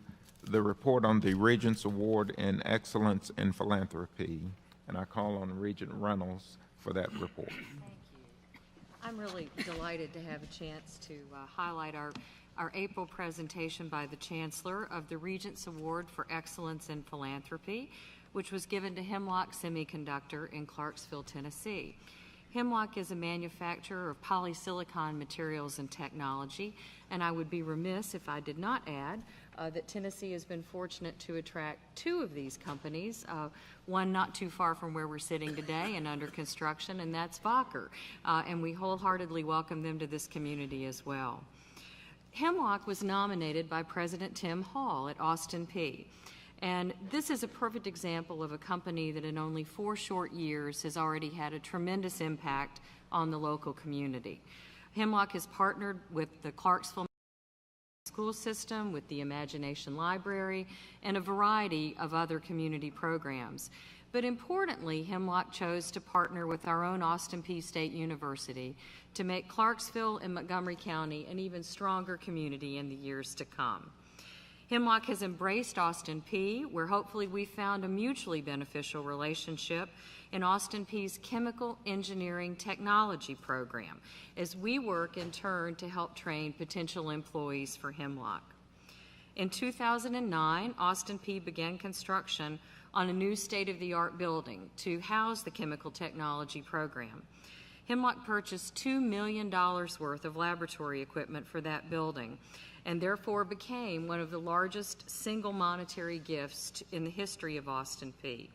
the report on the Regents Award in Excellence in Philanthropy, and I call on Regent Reynolds for that report. Thank you. I'm really delighted to have a chance to highlight our April presentation by the Chancellor of the Regents Award for Excellence in Philanthropy, which was given to Hemlock Semiconductor in Clarksville, Tennessee. Hemlock is a manufacturer of polysilicon materials and technology, and I would be remiss if I did not add that Tennessee has been fortunate to attract two of these companies, one not too far from where we're sitting today and under construction, and that's Fokker, and we wholeheartedly welcome them to this community as well. Hemlock was nominated by President Tim Hall at Austin Peay. And this is a perfect example of a company that in only 4 short years has already had a tremendous impact on the local community. Hemlock has partnered with the Clarksville school system, with the Imagination Library, and a variety of other community programs. But importantly, Hemlock chose to partner with our own Austin Peay State University to make Clarksville and Montgomery County an even stronger community in the years to come. Hemlock has embraced Austin Peay, where hopefully we found a mutually beneficial relationship in Austin Peay's Chemical Engineering Technology program, as we work in turn to help train potential employees for Hemlock. In 2009, Austin Peay began construction on a new state-of-the-art building to house the Chemical Technology program. Hemlock purchased $2 million worth of laboratory equipment for that building, and therefore became one of the largest single monetary gifts in the history of Austin Peay.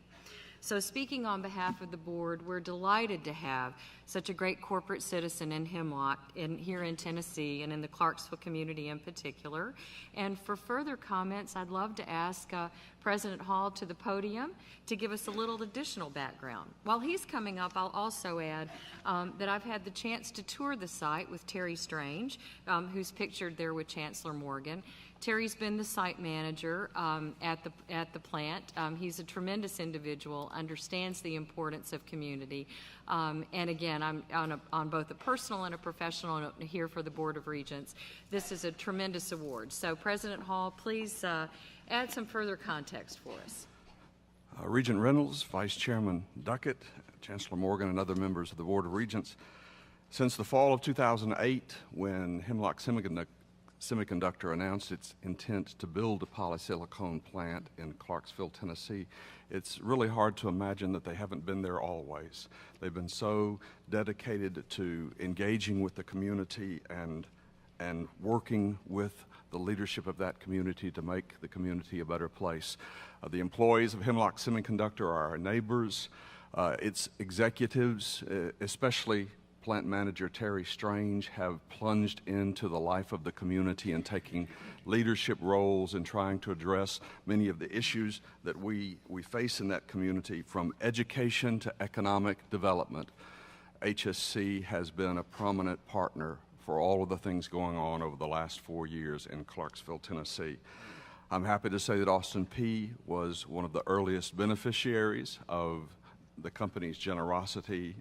So speaking on behalf of the board, we're delighted to have such a great corporate citizen in Hemlock here in Tennessee and in the Clarksville community in particular. And for further comments, I'd love to ask President Hall to the podium to give us a little additional background. While he's coming up, I'll also add that I've had the chance to tour the site with Terry Strange, who's pictured there with Chancellor Morgan. Terry's been the site manager at the plant. He's a tremendous individual, understands the importance of community, and again, I'm on both a personal and a professional note here for the Board of Regents. This is a tremendous award. So, President Hall, please add some further context for us. Regent Reynolds, Vice Chairman Duckett, Chancellor Morgan, and other members of the Board of Regents. Since the fall of 2008, when Hemlock Semiconductor announced its intent to build a polysilicon plant in Clarksville, Tennessee, it's really hard to imagine that they haven't been there always. They've been so dedicated to engaging with the community and and working with the leadership of that community to make the community a better place. The employees of Hemlock Semiconductor are our neighbors. Its executives, especially plant manager Terry Strange, have plunged into the life of the community and taking leadership roles in trying to address many of the issues that we face in that community, from education to economic development. HSC has been a prominent partner for all of the things going on over the last 4 years in Clarksville, Tennessee. I'm happy to say that Austin Peay was one of the earliest beneficiaries of the company's generosity.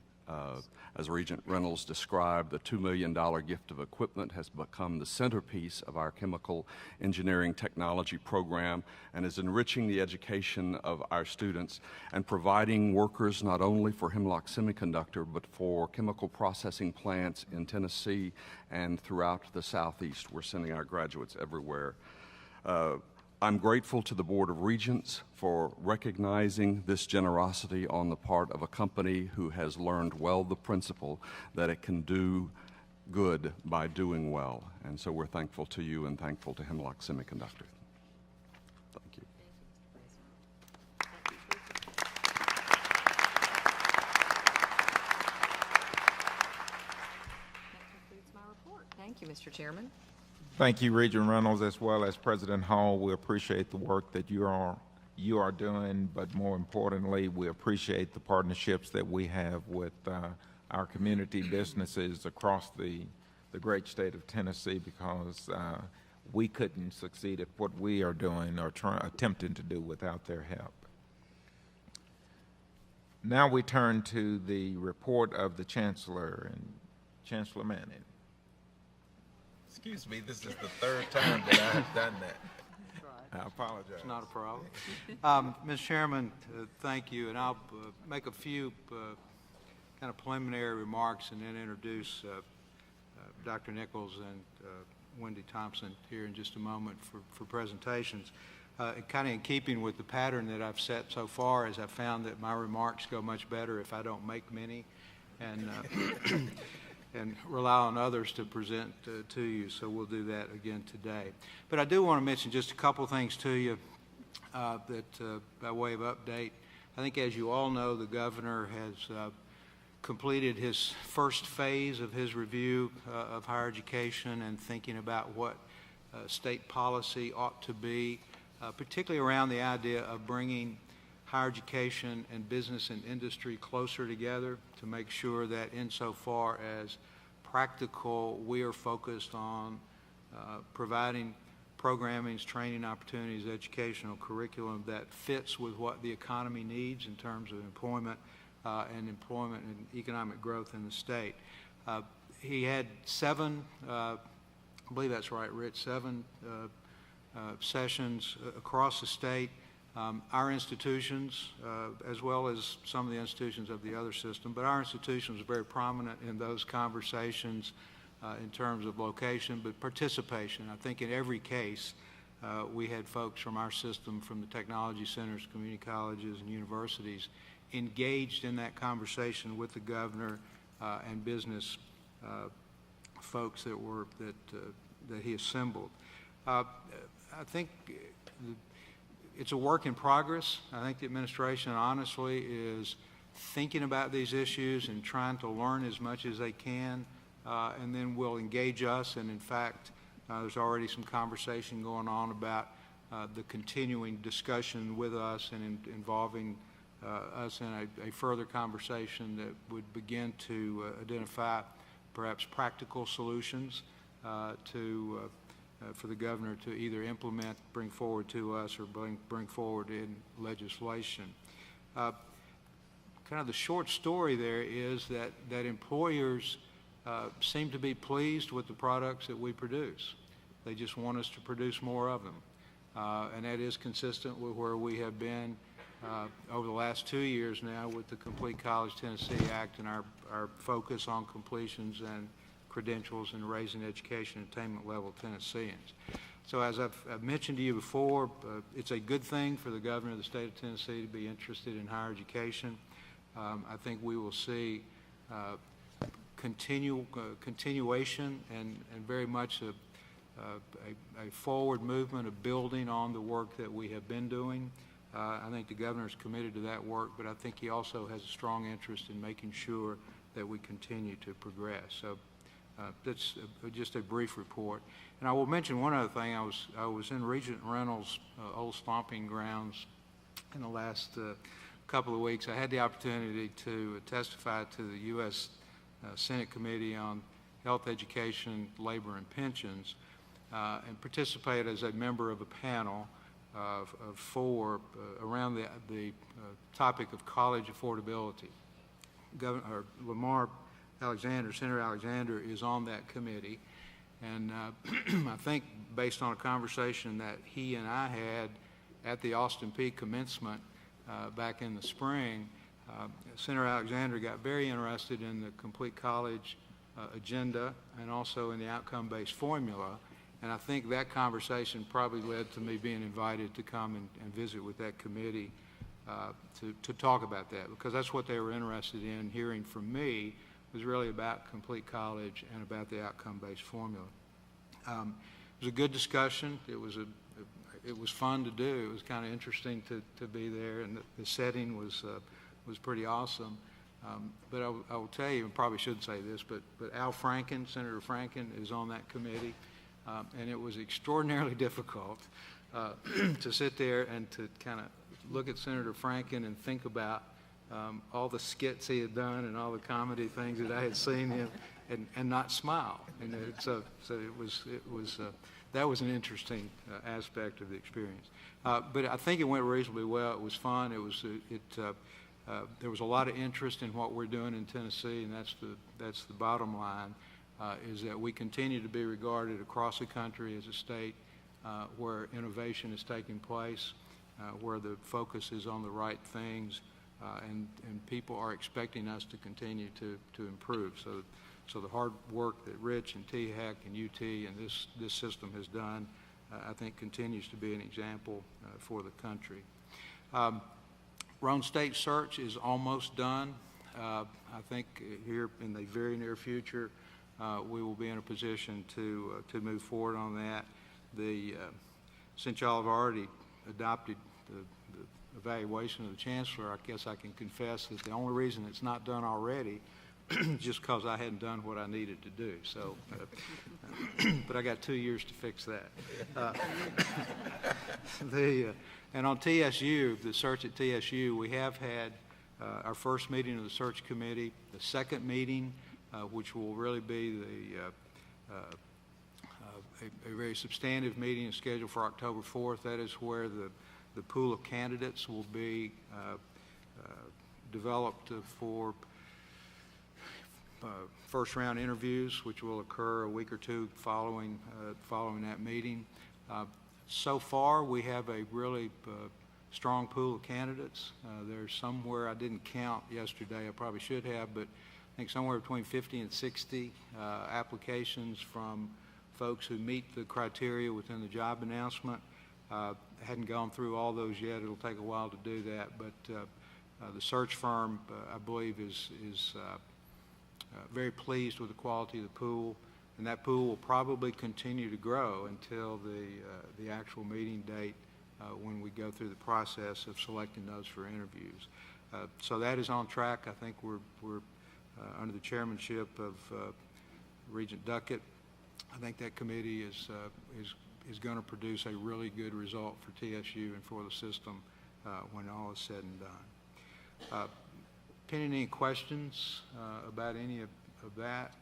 As Regent Reynolds described, the $2 million gift of equipment has become the centerpiece of our chemical engineering technology program and is enriching the education of our students and providing workers not only for Hemlock Semiconductor but for chemical processing plants in Tennessee and throughout the Southeast. We're sending our graduates everywhere. I'm grateful to the Board of Regents for recognizing this generosity on the part of a company who has learned well the principle that it can do good by doing well. And so we're thankful to you and thankful to Hemlock Semiconductor. Thank you. That concludes my report. Thank you, Mr. Chairman. Thank you, Regent Reynolds, as well as President Hall. We appreciate the work that you are doing, but more importantly, we appreciate the partnerships that we have with our community businesses across the great state of Tennessee, because we couldn't succeed at what we are doing or attempting to do without their help. Now we turn to the report of the Chancellor, and Chancellor Manning. Excuse me, this is the third time that I have done that. I apologize. It's not a problem. Mr. Chairman, thank you, and I'll make a few kind of preliminary remarks and then introduce Dr. Nichols and Wendy Thompson here in just a moment for presentations. Kind of in keeping with the pattern that I've set so far, as I've found that my remarks go much better if I don't make many and rely on others to present to you, so we'll do that again today. But I do want to mention just a couple things to you by way of update. I think, as you all know, the governor has completed his first phase of his review of higher education and thinking about what state policy ought to be, particularly around the idea of bringing higher education and business and industry closer together to make sure that insofar as practical, we are focused on providing programming, training opportunities, educational curriculum that fits with what the economy needs in terms of employment and economic growth in the state. He had seven, I believe that's right, Rich, seven sessions across the state. Our institutions, as well as some of the institutions of the other system, but our institutions are very prominent in those conversations in terms of location, but participation. I think in every case, we had folks from our system, from the technology centers, community colleges, and universities engaged in that conversation with the governor and business folks that he assembled. I think it's a work in progress. I think the administration honestly is thinking about these issues and trying to learn as much as they can, and then will engage us. And in fact, there's already some conversation going on about the continuing discussion with us and involving us in a further conversation that would begin to identify perhaps practical solutions for the governor to either implement, bring forward to us, or bring forward in legislation. Kind of the short story there is that employers seem to be pleased with the products that we produce. They just want us to produce more of them. And that is consistent with where we have been over the last 2 years now with the Complete College Tennessee Act and our focus on completions and credentials and raising education attainment level Tennesseans. So as I've mentioned to you before, it's a good thing for the governor of the state of Tennessee to be interested in higher education. I think we will see continuation and very much a forward movement of building on the work that we have been doing. I think the governor is committed to that work, but I think he also has a strong interest in making sure that we continue to progress. So that's just a brief report. And I will mention one other thing. I was in Regent Reynolds' old stomping grounds in the last couple of weeks. I had the opportunity to testify to the U.S. Senate Committee on Health, Education, Labor, and Pensions, and participate as a member of a panel of four around the topic of college affordability. Governor Lamar Alexander, Senator Alexander, is on that committee, and I think based on a conversation that he and I had at the Austin Peay commencement back in the spring, Senator Alexander got very interested in the complete college agenda and also in the outcome-based formula. And I think that conversation probably led to me being invited to come and visit with that committee to talk about that, because that's what they were interested in hearing from me, was really about complete college and about the outcome-based formula. It was a good discussion. It was fun to do. It was kind of interesting to be there, and the setting was pretty awesome. But I will tell you, and probably should say this, but Al Franken, Senator Franken, is on that committee. And it was extraordinarily difficult to sit there and to kind of look at Senator Franken and think about all the skits he had done and all the comedy things that I had seen him and not smile. And so it was that was an interesting aspect of the experience. But I think it went reasonably well. It was fun. There was a lot of interest in what we're doing in Tennessee, and that's the bottom line. Is that we continue to be regarded across the country as a state where innovation is taking place, where the focus is on the right things, and people are expecting us to continue to improve. So the hard work that Rich and THEC and UT and this system has done, I think continues to be an example for the country. Rhone State search is almost done. I think here in the very near future, we will be in a position to move forward on that. Since y'all have already adopted the evaluation of the chancellor, I guess I can confess that the only reason it's not done already is just because I hadn't done what I needed to do. So, but I got 2 years to fix that. And on TSU, the search at TSU, we have had our first meeting of the search committee, the second meeting, which will really be a very substantive meeting is scheduled for October 4th. That is where the pool of candidates will be developed for first round interviews, which will occur a week or two following that meeting. So far, we have a really strong pool of candidates. There's somewhere, I didn't count yesterday, I probably should have, but I think somewhere between 50 and 60 applications from folks who meet the criteria within the job announcement. Hadn't gone through all those yet. It'll take a while to do that, but the search firm, I believe, is very pleased with the quality of the pool, and that pool will probably continue to grow until the actual meeting date when we go through the process of selecting those for interviews. So that is on track. I think we're under the chairmanship of Regent Duckett. I think that committee is going to produce a really good result for TSU and for the system when all is said and done. Any questions about any of that?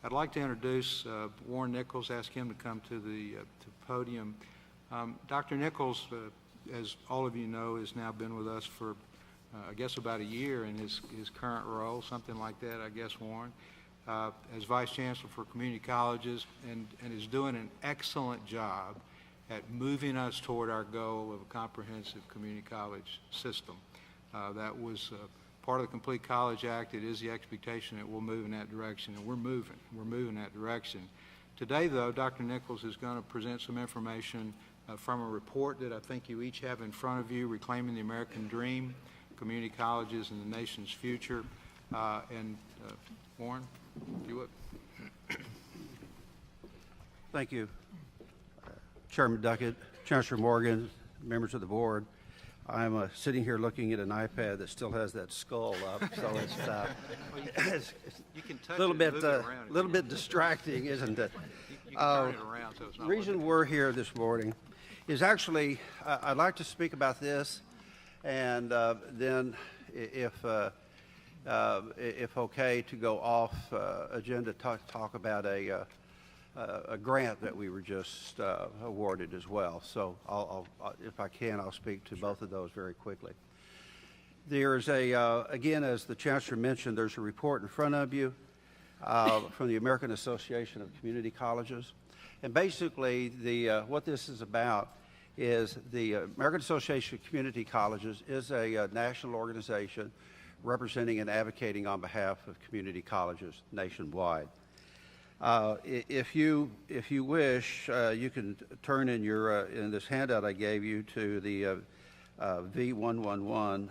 I'd like to introduce Warren Nichols, ask him to come to the podium. Dr. Nichols, as all of you know, has now been with us for I guess about a year in his current role, something like that, I guess, Warren, as Vice Chancellor for Community Colleges, and is doing an excellent job at moving us toward our goal of a comprehensive community college system. That was part of the Complete College Act. It is the expectation that we'll move in that direction, and we're moving in that direction. Today, though, Dr. Nichols is going to present some information from a report that I think you each have in front of you, Reclaiming the American Dream, Community Colleges and the Nation's Future. Warren, if you would. Thank you, Chairman Duckett, Chancellor Morgan, members of the board. I'm sitting here looking at an iPad that still has that skull up, so it's a little bit distracting, isn't it? You can turn it around so it's not. The reason we're here this morning is actually I'd like to speak about this, and then if okay, to go off agenda, talk about a grant that we were just awarded as well. So if I can, I'll speak to both of those very quickly. There's again, as the Chancellor mentioned, there's a report in front of you from the American Association of Community Colleges. And basically, what this is about is the American Association of Community Colleges is a national organization representing and advocating on behalf of community colleges nationwide. If you wish, you can turn in in this handout I gave you to the V111,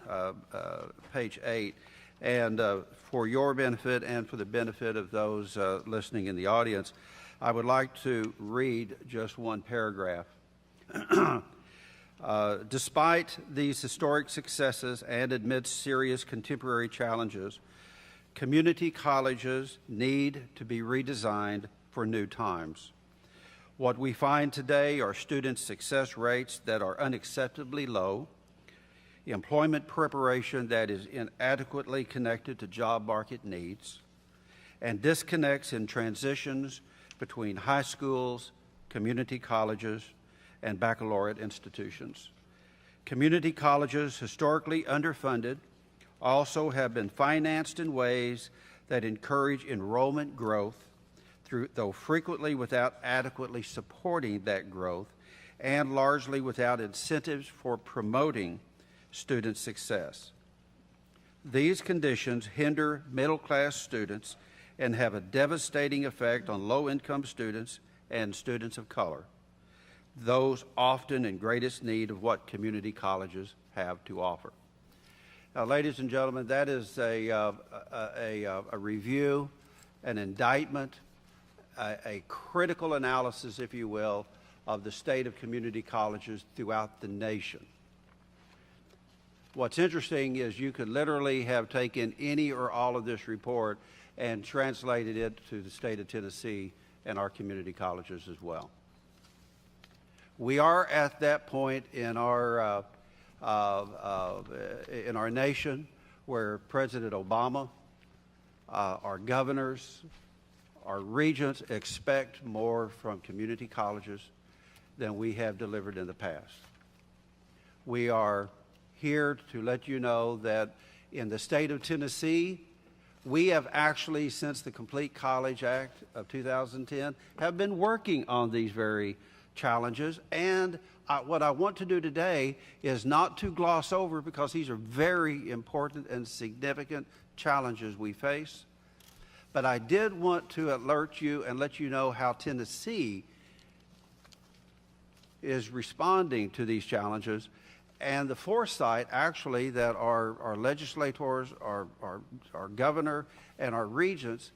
page 8, and for your benefit and for the benefit of those listening in the audience, I would like to read just one paragraph. Despite these historic successes and amidst serious contemporary challenges, community colleges need to be redesigned for new times. What we find today are student success rates that are unacceptably low, employment preparation that is inadequately connected to job market needs, and disconnects in transitions between high schools, community colleges, and baccalaureate institutions. Community colleges, historically underfunded, also have been financed in ways that encourage enrollment growth, though frequently without adequately supporting that growth and largely without incentives for promoting student success. These conditions hinder middle-class students and have a devastating effect on low-income students and students of color, those often in greatest need of what community colleges have to offer. Now, ladies and gentlemen, that is a review, an indictment, a critical analysis, if you will, of the state of community colleges throughout the nation. What's interesting is you could literally have taken any or all of this report and translated it to the state of Tennessee and our community colleges as well. We are at that point in our nation where President Obama, our governors, our regents expect more from community colleges than we have delivered in the past. We are here to let you know that in the state of Tennessee, we have actually, since the Complete College Act of 2010, have been working on these very challenges. And what I want to do today is not to gloss over, because these are very important and significant challenges we face. But I did want to alert you and let you know how Tennessee is responding to these challenges, and the foresight actually that our legislators, our governor, and our regents,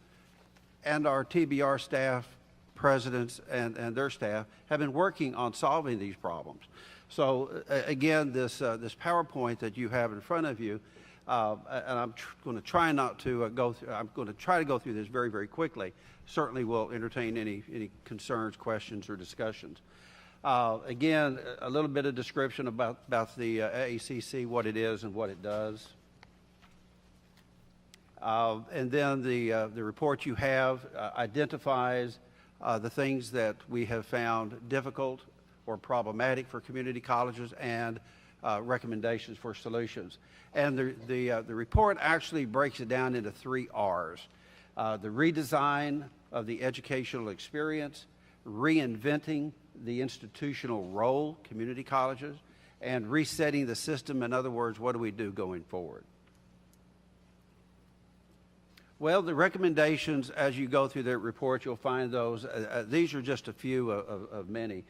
and our TBR staff, presidents, and their staff have been working on solving these problems. So again, this PowerPoint that you have in front of you, and I'm going to try not to go through, I'm going to try to go through this very, very quickly. Certainly will entertain any concerns, questions, or discussions. Again, a little bit of description about the AACC, what it is and what it does. And then the report you have identifies the things that we have found difficult or problematic for community colleges and recommendations for solutions. And the report actually breaks it down into 3 R's. The redesign of the educational experience, reinventing the institutional role, community colleges, and resetting the system. In other words, what do we do going forward? Well, the recommendations, as you go through that report, you'll find those. These are just a few of many.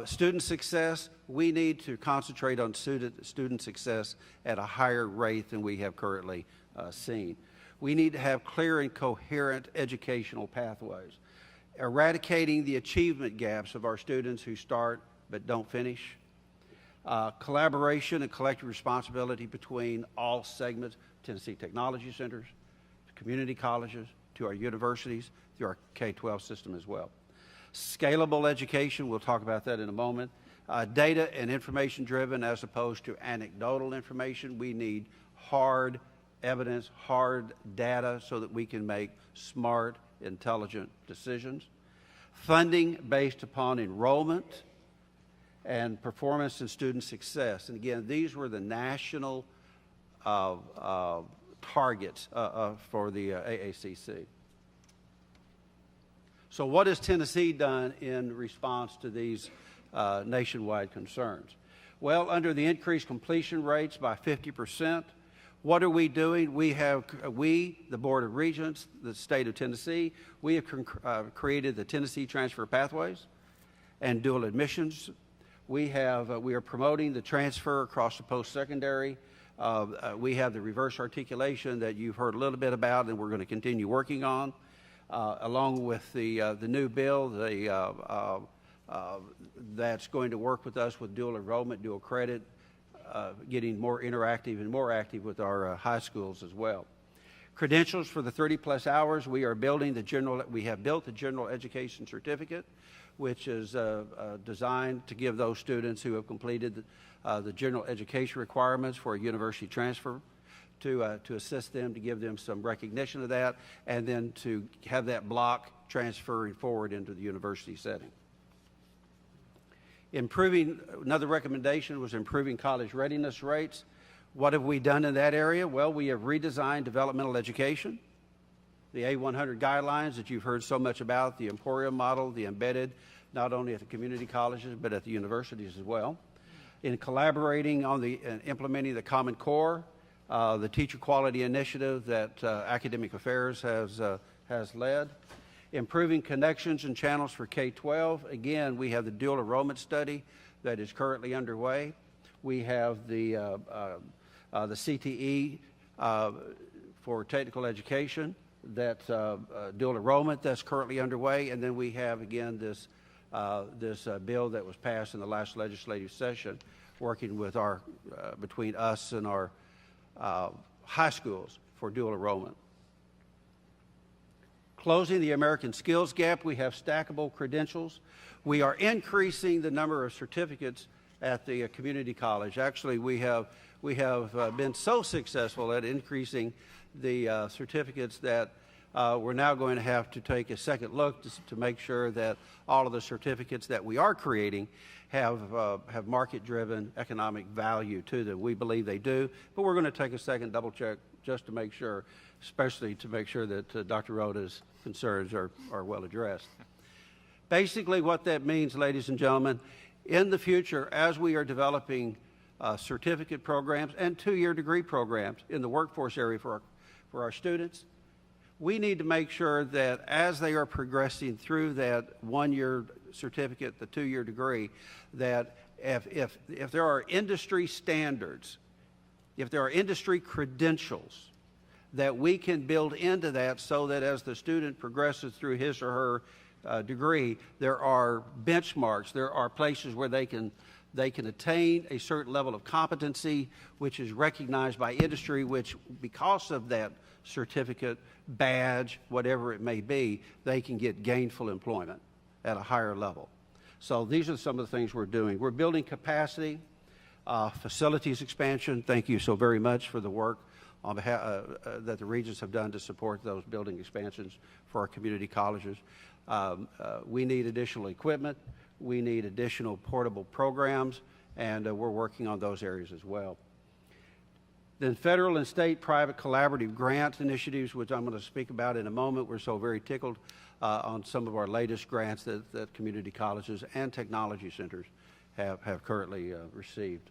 Student success, we need to concentrate on student success at a higher rate than we have currently seen. We need to have clear and coherent educational pathways. Eradicating the achievement gaps of our students who start but don't finish. Collaboration and collective responsibility between all segments, Tennessee Technology Centers, community colleges, to our universities, through our K-12 system as well. Scalable education, we'll talk about that in a moment. Data and information driven as opposed to anecdotal information. We need hard evidence, hard data so that we can make smart, intelligent decisions. Funding based upon enrollment and performance and student success. And again, these were the national targets for the AACC. So what has Tennessee done in response to these nationwide concerns? Well, under the increased completion rates by 50%, what are we doing? We, the Board of Regents, the state of Tennessee, we have created the Tennessee Transfer Pathways and dual admissions. We are promoting the transfer across the post-secondary. We have the reverse articulation that you've heard a little bit about and we're going to continue working on. Along with the new bill that's going to work with us with dual enrollment, dual credit, getting more interactive and more active with our high schools as well. Credentials for the 30-plus hours, we have built the General Education Certificate, which is designed to give those students who have completed the general education requirements for a university transfer to assist them, to give them some recognition of that, and then to have that block transferring forward into the university setting. Another recommendation was improving college readiness rates. What have we done in that area? Well, we have redesigned developmental education, the A100 guidelines that you've heard so much about, the Emporium model, the embedded, not only at the community colleges, but at the universities as well. In collaborating on and implementing the Common Core, the Teacher Quality Initiative that Academic Affairs has led. Improving connections and channels for K-12. Again, we have the dual enrollment study that is currently underway. We have the CTE for technical education, that dual enrollment that's currently underway. And then we have, again, this bill that was passed in the last legislative session, working with between us and our high schools for dual enrollment. Closing the American skills gap, we have stackable credentials. We are increasing the number of certificates at the community college. Actually, we have been so successful at increasing the certificates that we're now going to have to take a second look to make sure that all of the certificates that we are creating have market-driven economic value to them. We believe they do, but we're going to take a second double check just to make sure, especially to make sure that Dr. Rhoda's concerns are well addressed. Basically what that means, ladies and gentlemen, in the future, as we are developing certificate programs and two-year degree programs in the workforce area for our students, we need to make sure that as they are progressing through that one-year certificate, the two-year degree, that if there are industry standards, if there are industry credentials, that we can build into that so that as the student progresses through his or her degree, there are benchmarks, there are places where they can attain a certain level of competency, which is recognized by industry, which because of that certificate, badge, whatever it may be, they can get gainful employment at a higher level. So these are some of the things we're doing. We're building capacity, facilities expansion. Thank you so very much for the work on behalf, that the Regents have done to support those building expansions for our community colleges. We need additional equipment. We need additional portable programs, and we're working on those areas as well. Then federal and state private collaborative grant initiatives, which I'm going to speak about in a moment. We're so very tickled on some of our latest grants that community colleges and technology centers have currently received.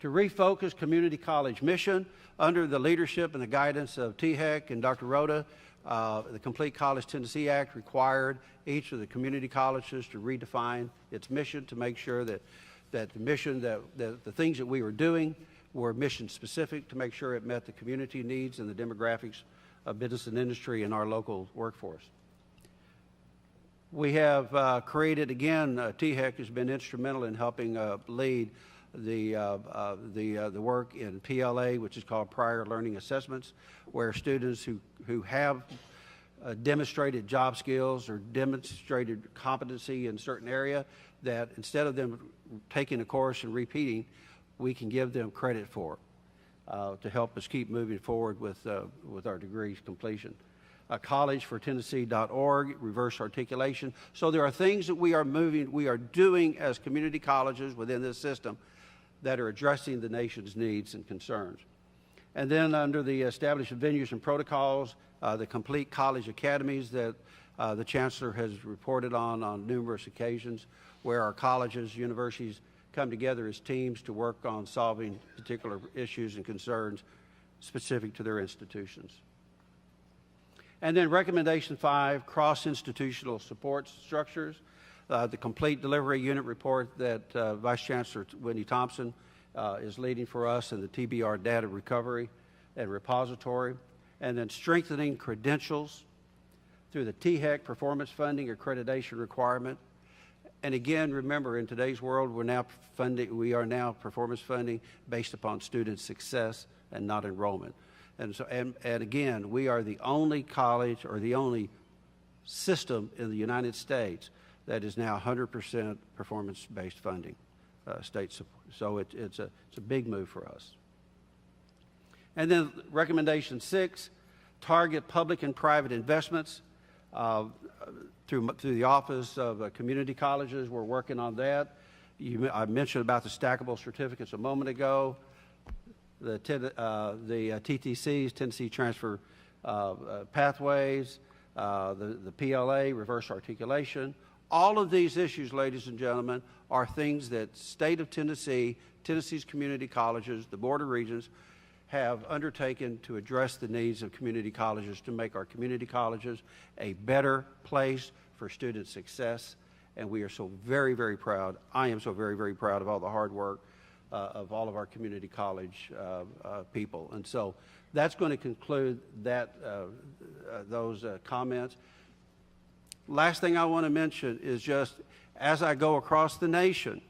To refocus community college mission under the leadership and the guidance of THEC and Dr. Rhoda, the Complete College Tennessee Act required each of the community colleges to redefine its mission to make sure that the mission, that the things that we were doing were mission specific to make sure it met the community needs and the demographics of business and industry in our local workforce. We have created, again, THEC has been instrumental in helping lead the work in PLA, which is called Prior Learning Assessments, where students who have demonstrated job skills or demonstrated competency in a certain area, that instead of them taking a course and repeating, we can give them credit for to help us keep moving forward with our degrees completion. collegefortennessee.org, reverse articulation. So there are things that we are doing as community colleges within this system that are addressing the nation's needs and concerns. And then under the established venues and protocols, the complete college academies that the Chancellor has reported on numerous occasions, where our colleges, universities come together as teams to work on solving particular issues and concerns specific to their institutions. And then recommendation 5, cross-institutional support structures. The complete delivery unit report that Vice Chancellor Whitney Thompson is leading for us, and the TBR data recovery and repository. And then strengthening credentials through the THEC performance funding accreditation requirement. And again, remember, in today's world, we are now performance funding based upon student success and not enrollment. And so, and again, we are the only college or the only system in the United States that is now 100% performance-based funding, state support. So it's a big move for us. And then recommendation 6, target public and private investments through the Office of Community Colleges. We're working on that. I mentioned about the stackable certificates a moment ago. The TTCs, Tennessee Transfer Pathways, the PLA, reverse articulation. All of these issues, ladies and gentlemen, are things that state of Tennessee, Tennessee's community colleges, the Board of Regents, have undertaken to address the needs of community colleges, to make our community colleges a better place for student success. And we are so very, very proud. I am so very, very proud of all the hard work of all of our community college people. And so that's going to conclude those comments. Last thing I want to mention is just as I go across the nation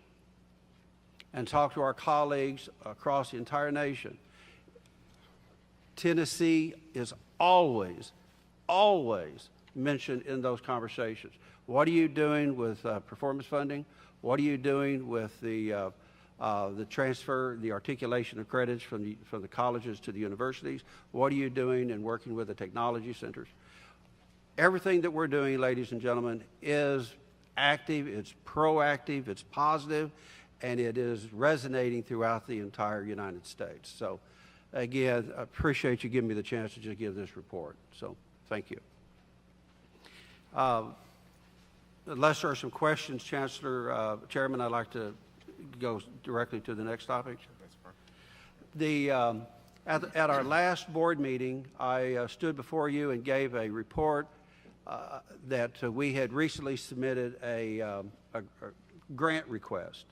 and talk to our colleagues across the entire nation, Tennessee is always, always mentioned in those conversations. What are you doing with performance funding? What are you doing with the transfer, the articulation of credits from the colleges to the universities? What are you doing in working with the technology centers? Everything that we're doing, ladies and gentlemen, is active, it's proactive, it's positive, and it is resonating throughout the entire United States. So, again, I appreciate you giving me the chance to just give this report. So, thank you. Unless there are some questions, Chancellor, Chairman, I'd like to go directly to the next topic. At our last board meeting, I stood before you and gave a report that we had recently submitted a grant request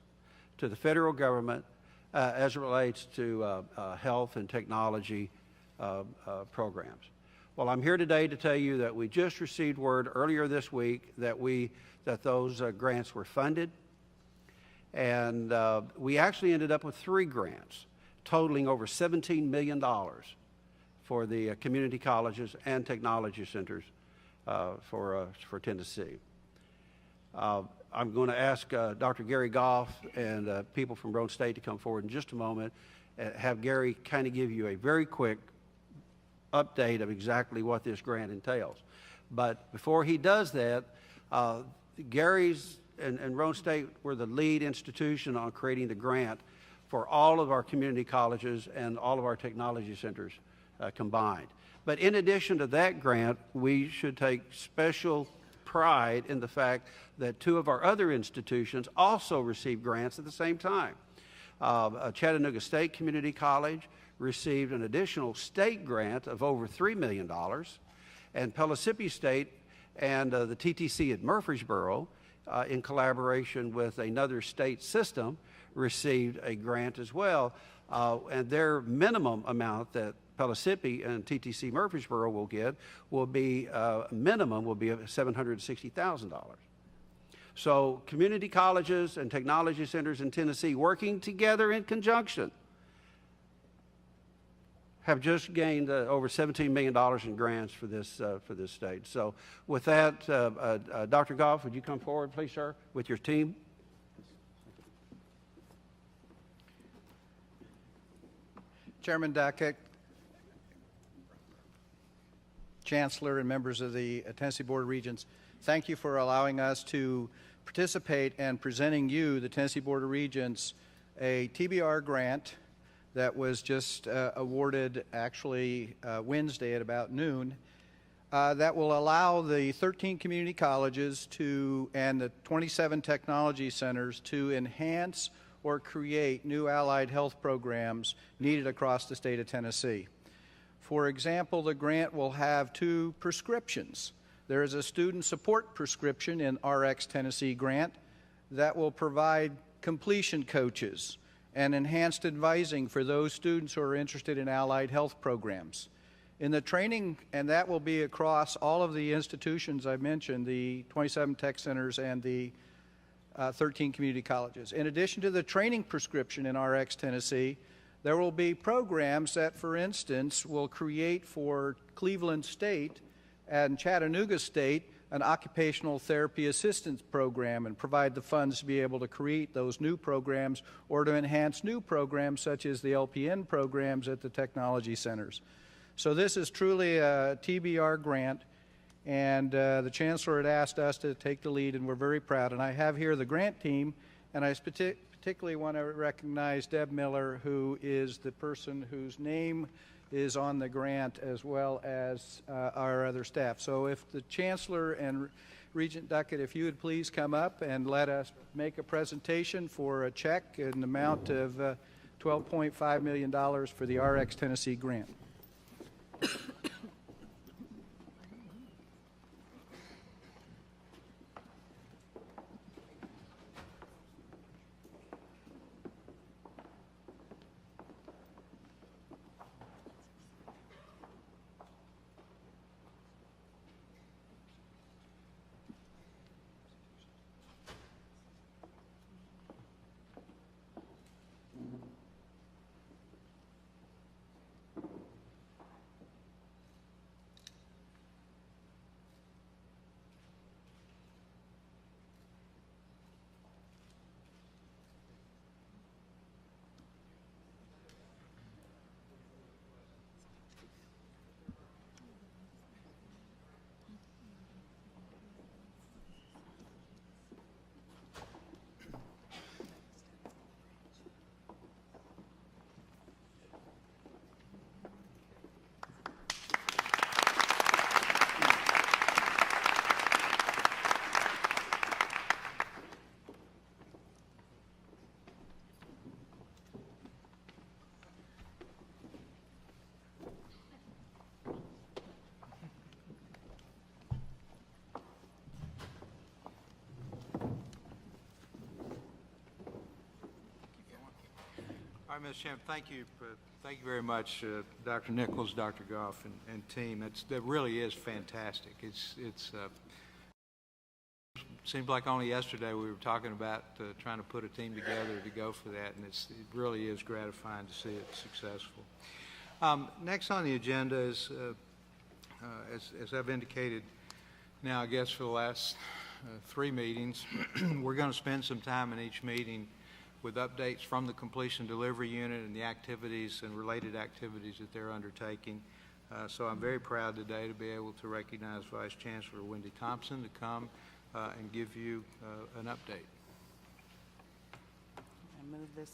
to the federal government as it relates to health and technology programs. Well, I'm here today to tell you that we just received word earlier this week that those grants were funded, and we actually ended up with 3 grants totaling over $17 million for the community colleges and technology centers for Tennessee. I'm going to ask Dr. Gary Goff and people from Roane State to come forward in just a moment and have Gary kind of give you a very quick update of exactly what this grant entails. But before he does that, Gary's and Roane State were the lead institution on creating the grant for all of our community colleges and all of our technology centers combined. But in addition to that grant, we should take special pride in the fact that 2 of our other institutions also received grants at the same time. Chattanooga State Community College received an additional state grant of over $3 million, and Pellissippi State and the TTC at Murfreesboro, in collaboration with another state system, received a grant as well And their minimum amount that Pellissippi and TTC Murfreesboro will get will be, minimum will be $760,000. So community colleges and technology centers in Tennessee working together in conjunction have just gained over $17 million in grants for this state. So with that, Dr. Goff, would you come forward, please, sir, with your team? Chairman Duckett, Chancellor, and members of the Tennessee Board of Regents, thank you for allowing us to participate and presenting you, the Tennessee Board of Regents, a TBR grant that was just awarded actually Wednesday at about noon that will allow the 13 community colleges and the 27 technology centers to enhance or create new allied health programs needed across the state of Tennessee. For example, the grant will have 2 prescriptions. There is a student support prescription in RX Tennessee grant that will provide completion coaches and enhanced advising for those students who are interested in allied health programs. In the training, and that will be across all of the institutions I mentioned, the 27 tech centers and the 13 community colleges. In addition to the training prescription in RX Tennessee, there will be programs that, for instance, will create for Cleveland State and Chattanooga State an occupational therapy assistance program and provide the funds to be able to create those new programs or to enhance new programs such as the LPN programs at the technology centers. So this is truly a TBR grant, and the Chancellor had asked us to take the lead, and we're very proud. And I have here the grant team, and I particularly want to recognize Deb Miller, who is the person whose name is on the grant, as well as our other staff. So if the Chancellor and Regent Duckett, if you would please come up and let us make a presentation for a check in the amount of $12.5 million for the RX Tennessee grant. All right, Mr. Chairman, thank you very much, Dr. Nichols, Dr. Goff, and team. That really is fantastic. Seems like only yesterday we were talking about trying to put a team together to go for that, and it really is gratifying to see it successful. Next on the agenda is, as I've indicated now, I guess for the last 3 meetings, we're going to spend some time in each meeting with updates from the completion delivery unit and the activities and related activities that they're undertaking. So I'm very proud today to be able to recognize Vice Chancellor Wendy Thompson to come and give you an update. I move this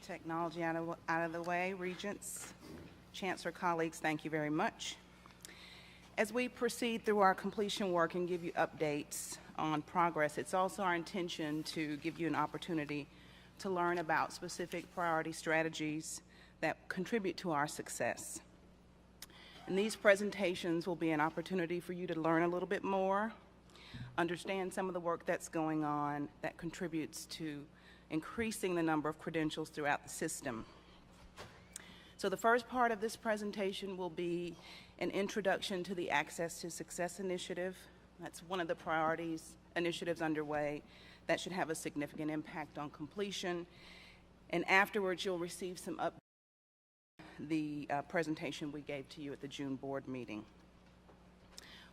technology out of the way. Regents, Chancellor, colleagues, thank you very much. As we proceed through our completion work and give you updates on progress, it's also our intention to give you an opportunity to learn about specific priority strategies that contribute to our success. And these presentations will be an opportunity for you to learn a little bit more, understand some of the work that's going on that contributes to increasing the number of credentials throughout the system. So the first part of this presentation will be an introduction to the Access to Success initiative. That's one of the initiatives underway that should have a significant impact on completion. And afterwards, you'll receive some updates on the presentation we gave to you at the June board meeting.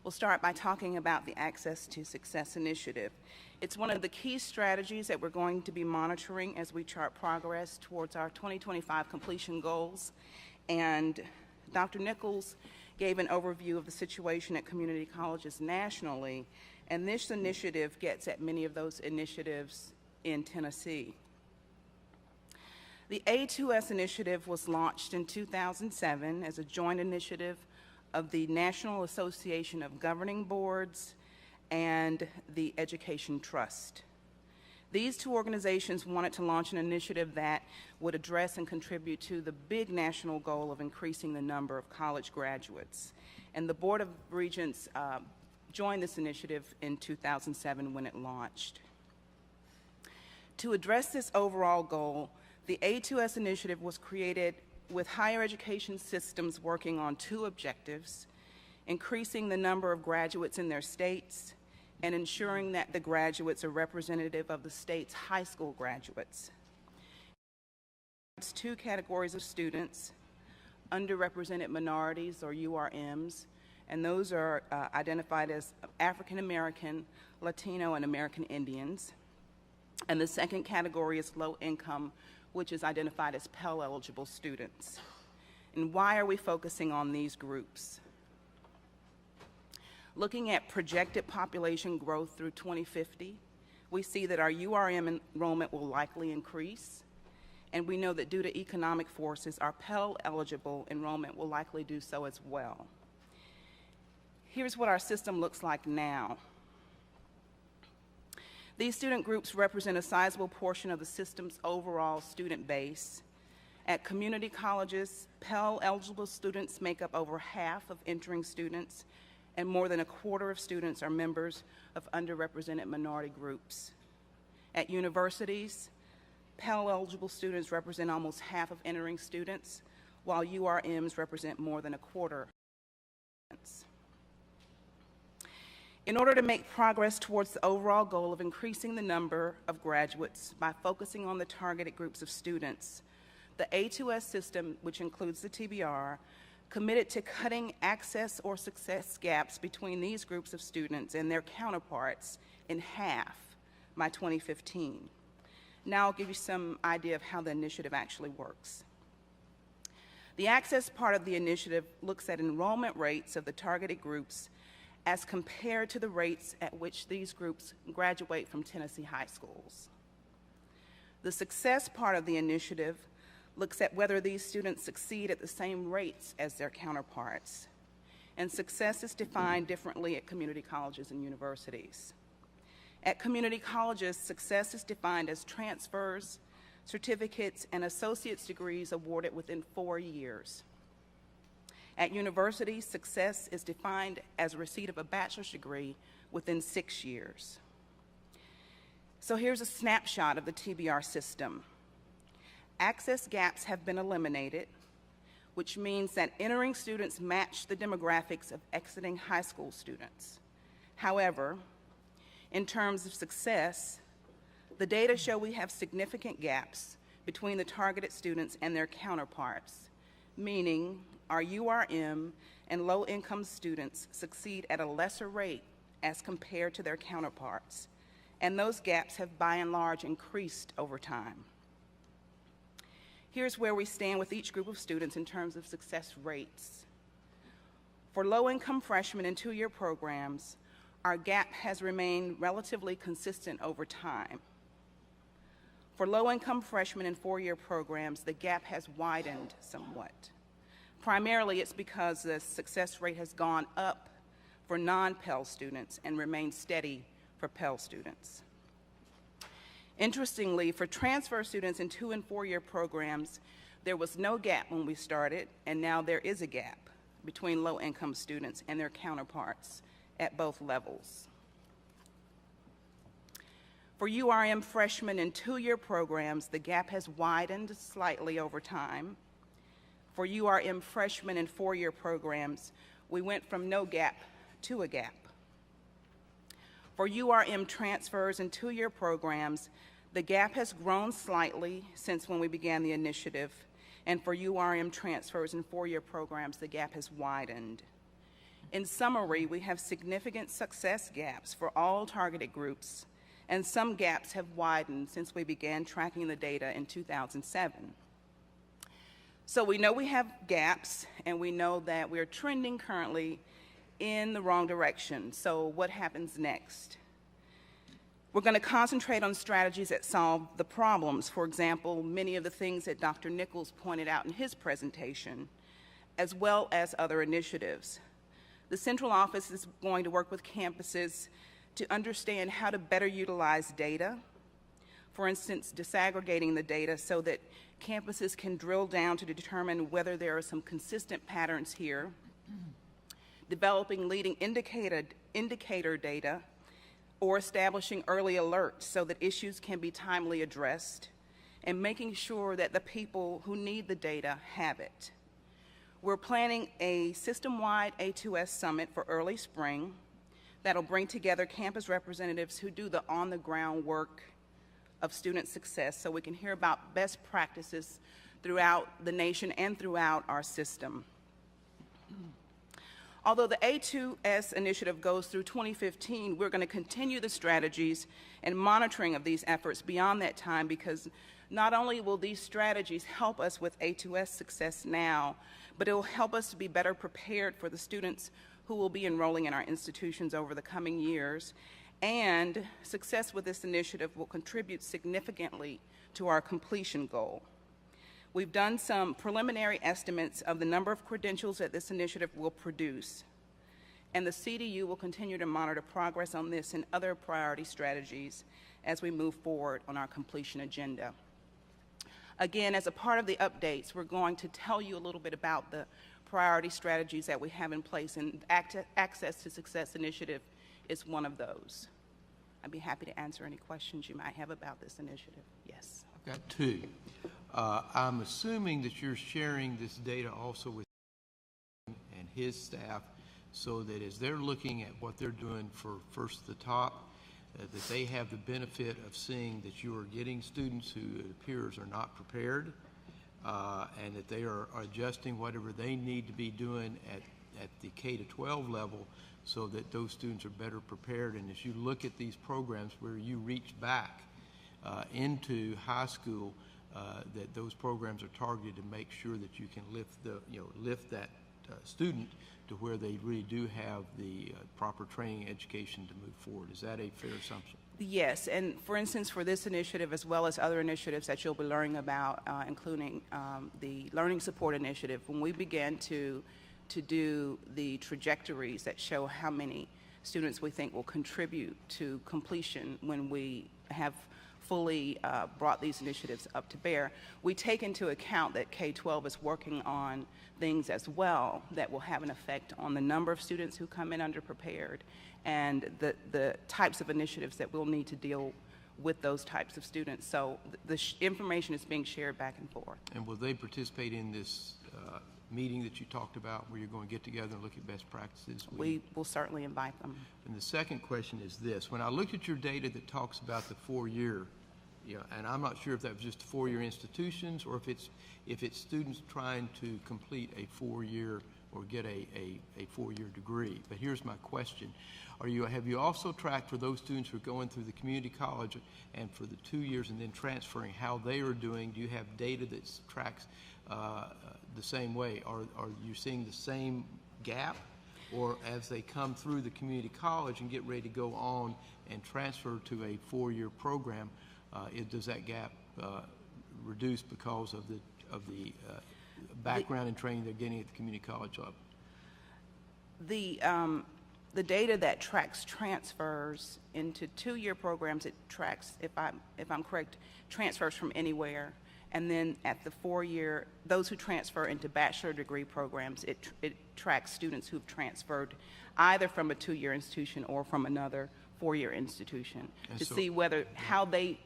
We'll start by talking about the Access to Success initiative. It's one of the key strategies that we're going to be monitoring as we chart progress towards our 2025 completion goals. And Dr. Nichols gave an overview of the situation at community colleges nationally, and this initiative gets at many of those initiatives in Tennessee. The A2S initiative was launched in 2007 as a joint initiative of the National Association of Governing Boards and the Education Trust. These two organizations wanted to launch an initiative that would address and contribute to the big national goal of increasing the number of college graduates. And the Board of Regents joined this initiative in 2007 when it launched. To address this overall goal, the A2S initiative was created with higher education systems working on two objectives: increasing the number of graduates in their states and ensuring that the graduates are representative of the state's high school graduates. It's two categories of students: underrepresented minorities, or URMs, and those are identified as African American, Latino, and American Indians. And the second category is low income, which is identified as Pell eligible students. And why are we focusing on these groups? Looking at projected population growth through 2050, we see that our URM enrollment will likely increase, and we know that due to economic forces, our Pell eligible enrollment will likely do so as well. Here's what our system looks like now. These student groups represent a sizable portion of the system's overall student base. At community colleges, Pell eligible students make up over half of entering students, and more than a quarter of students are members of underrepresented minority groups. At universities, Pell eligible students represent almost half of entering students, while URMs represent more than a quarter of students. In order to make progress towards the overall goal of increasing the number of graduates by focusing on the targeted groups of students, the A2S system, which includes the TBR, committed to cutting access or success gaps between these groups of students and their counterparts in half by 2015. Now I'll give you some idea of how the initiative actually works. The access part of the initiative looks at enrollment rates of the targeted groups as compared to the rates at which these groups graduate from Tennessee high schools. The success part of the initiative looks at whether these students succeed at the same rates as their counterparts. And success is defined differently at community colleges and universities. At community colleges, success is defined as transfers, certificates, and associate's degrees awarded within 4 years. At universities, success is defined as receipt of a bachelor's degree within 6 years. So here's a snapshot of the TBR system. Access gaps have been eliminated, which means that entering students match the demographics of exiting high school students. However, in terms of success, the data show we have significant gaps between the targeted students and their counterparts, meaning our URM and low-income students succeed at a lesser rate as compared to their counterparts, and those gaps have by and large increased over time. Here's where we stand with each group of students in terms of success rates. For low-income freshmen in 2-year programs, our gap has remained relatively consistent over time. For low-income freshmen in 4-year programs, the gap has widened somewhat. Primarily, it's because the success rate has gone up for non-Pell students and remained steady for Pell students. Interestingly, for transfer students in 2- and 4-year programs, there was no gap when we started, and now there is a gap between low-income students and their counterparts at both levels. For URM freshmen in two-year programs, the gap has widened slightly over time. For URM freshmen in four-year programs, we went from no gap to a gap. For URM transfers in two-year programs, the gap has grown slightly since when we began the initiative, and for URM transfers in four-year programs, the gap has widened. In summary, we have significant success gaps for all targeted groups, and some gaps have widened since we began tracking the data in 2007. So we know we have gaps, and we know that we're trending currently in the wrong direction. So what happens next? We're going to concentrate on strategies that solve the problems. For example, many of the things that Dr. Nichols pointed out in his presentation, as well as other initiatives. The central office is going to work with campuses to understand how to better utilize data. For instance, disaggregating the data so that campuses can drill down to determine whether there are some consistent patterns here, developing leading indicator data, or establishing early alerts so that issues can be timely addressed, and making sure that the people who need the data have it. We're planning a system-wide A2S summit for early spring that'll bring together campus representatives who do the on-the-ground work of student success so we can hear about best practices throughout the nation and throughout our system. Although the A2S initiative goes through 2015, we're going to continue the strategies and monitoring of these efforts beyond that time, because not only will these strategies help us with A2S success now, but it will help us to be better prepared for the students who will be enrolling in our institutions over the coming years. And success with this initiative will contribute significantly to our completion goal. We've done some preliminary estimates of the number of credentials that this initiative will produce, and the CDU will continue to monitor progress on this and other priority strategies as we move forward on our completion agenda. Again, as a part of the updates, we're going to tell you a little bit about the priority strategies that we have in place, and Access to Success initiative is one of those. I'd be happy to answer any questions you might have about this initiative. Yes. I've got two. I'm assuming that you're sharing this data also with him and his staff, so that as they're looking at what they're doing for First to the Top, that they have the benefit of seeing that you are getting students who it appears are not prepared, and that they are adjusting whatever they need to be doing at the K-12 level so that those students are better prepared. And as you look at these programs where you reach back into high school, that those programs are targeted to make sure that you can lift that student to where they really do have the proper training education to move forward. Is that a fair assumption? Yes, and for instance, for this initiative, as well as other initiatives that you'll be learning about, including the Learning Support Initiative, when we began to do the trajectories that show how many students we think will contribute to completion when we have fully brought these initiatives up to bear, we take into account that K-12 is working on things as well that will have an effect on the number of students who come in underprepared and the types of initiatives that we'll need to deal with those types of students. So the information is being shared back and forth. And will they participate in this meeting that you talked about where you're going to get together and look at best practices? We will certainly invite them. And the second question is this. When I looked at your data that talks about the 4-year, and I'm not sure if that was just 4-year institutions or if it's students trying to complete a 4-year or get a 4-year degree. But here's my question. Have you also tracked for those students who are going through the community college and for the 2 years and then transferring, how they are doing? Do you have data that tracks the same way? Are you seeing the same gap? Or as they come through the community college and get ready to go on and transfer to a 4-year program, does that gap reduce because of the background and training they're getting at the community college level? The data that tracks transfers into 2-year programs, it tracks, if I'm correct, transfers from anywhere. And then at the 4-year, those who transfer into bachelor degree programs, it tracks students who've transferred either from a 2-year institution or from another four-year institution And to so- see whether, how they,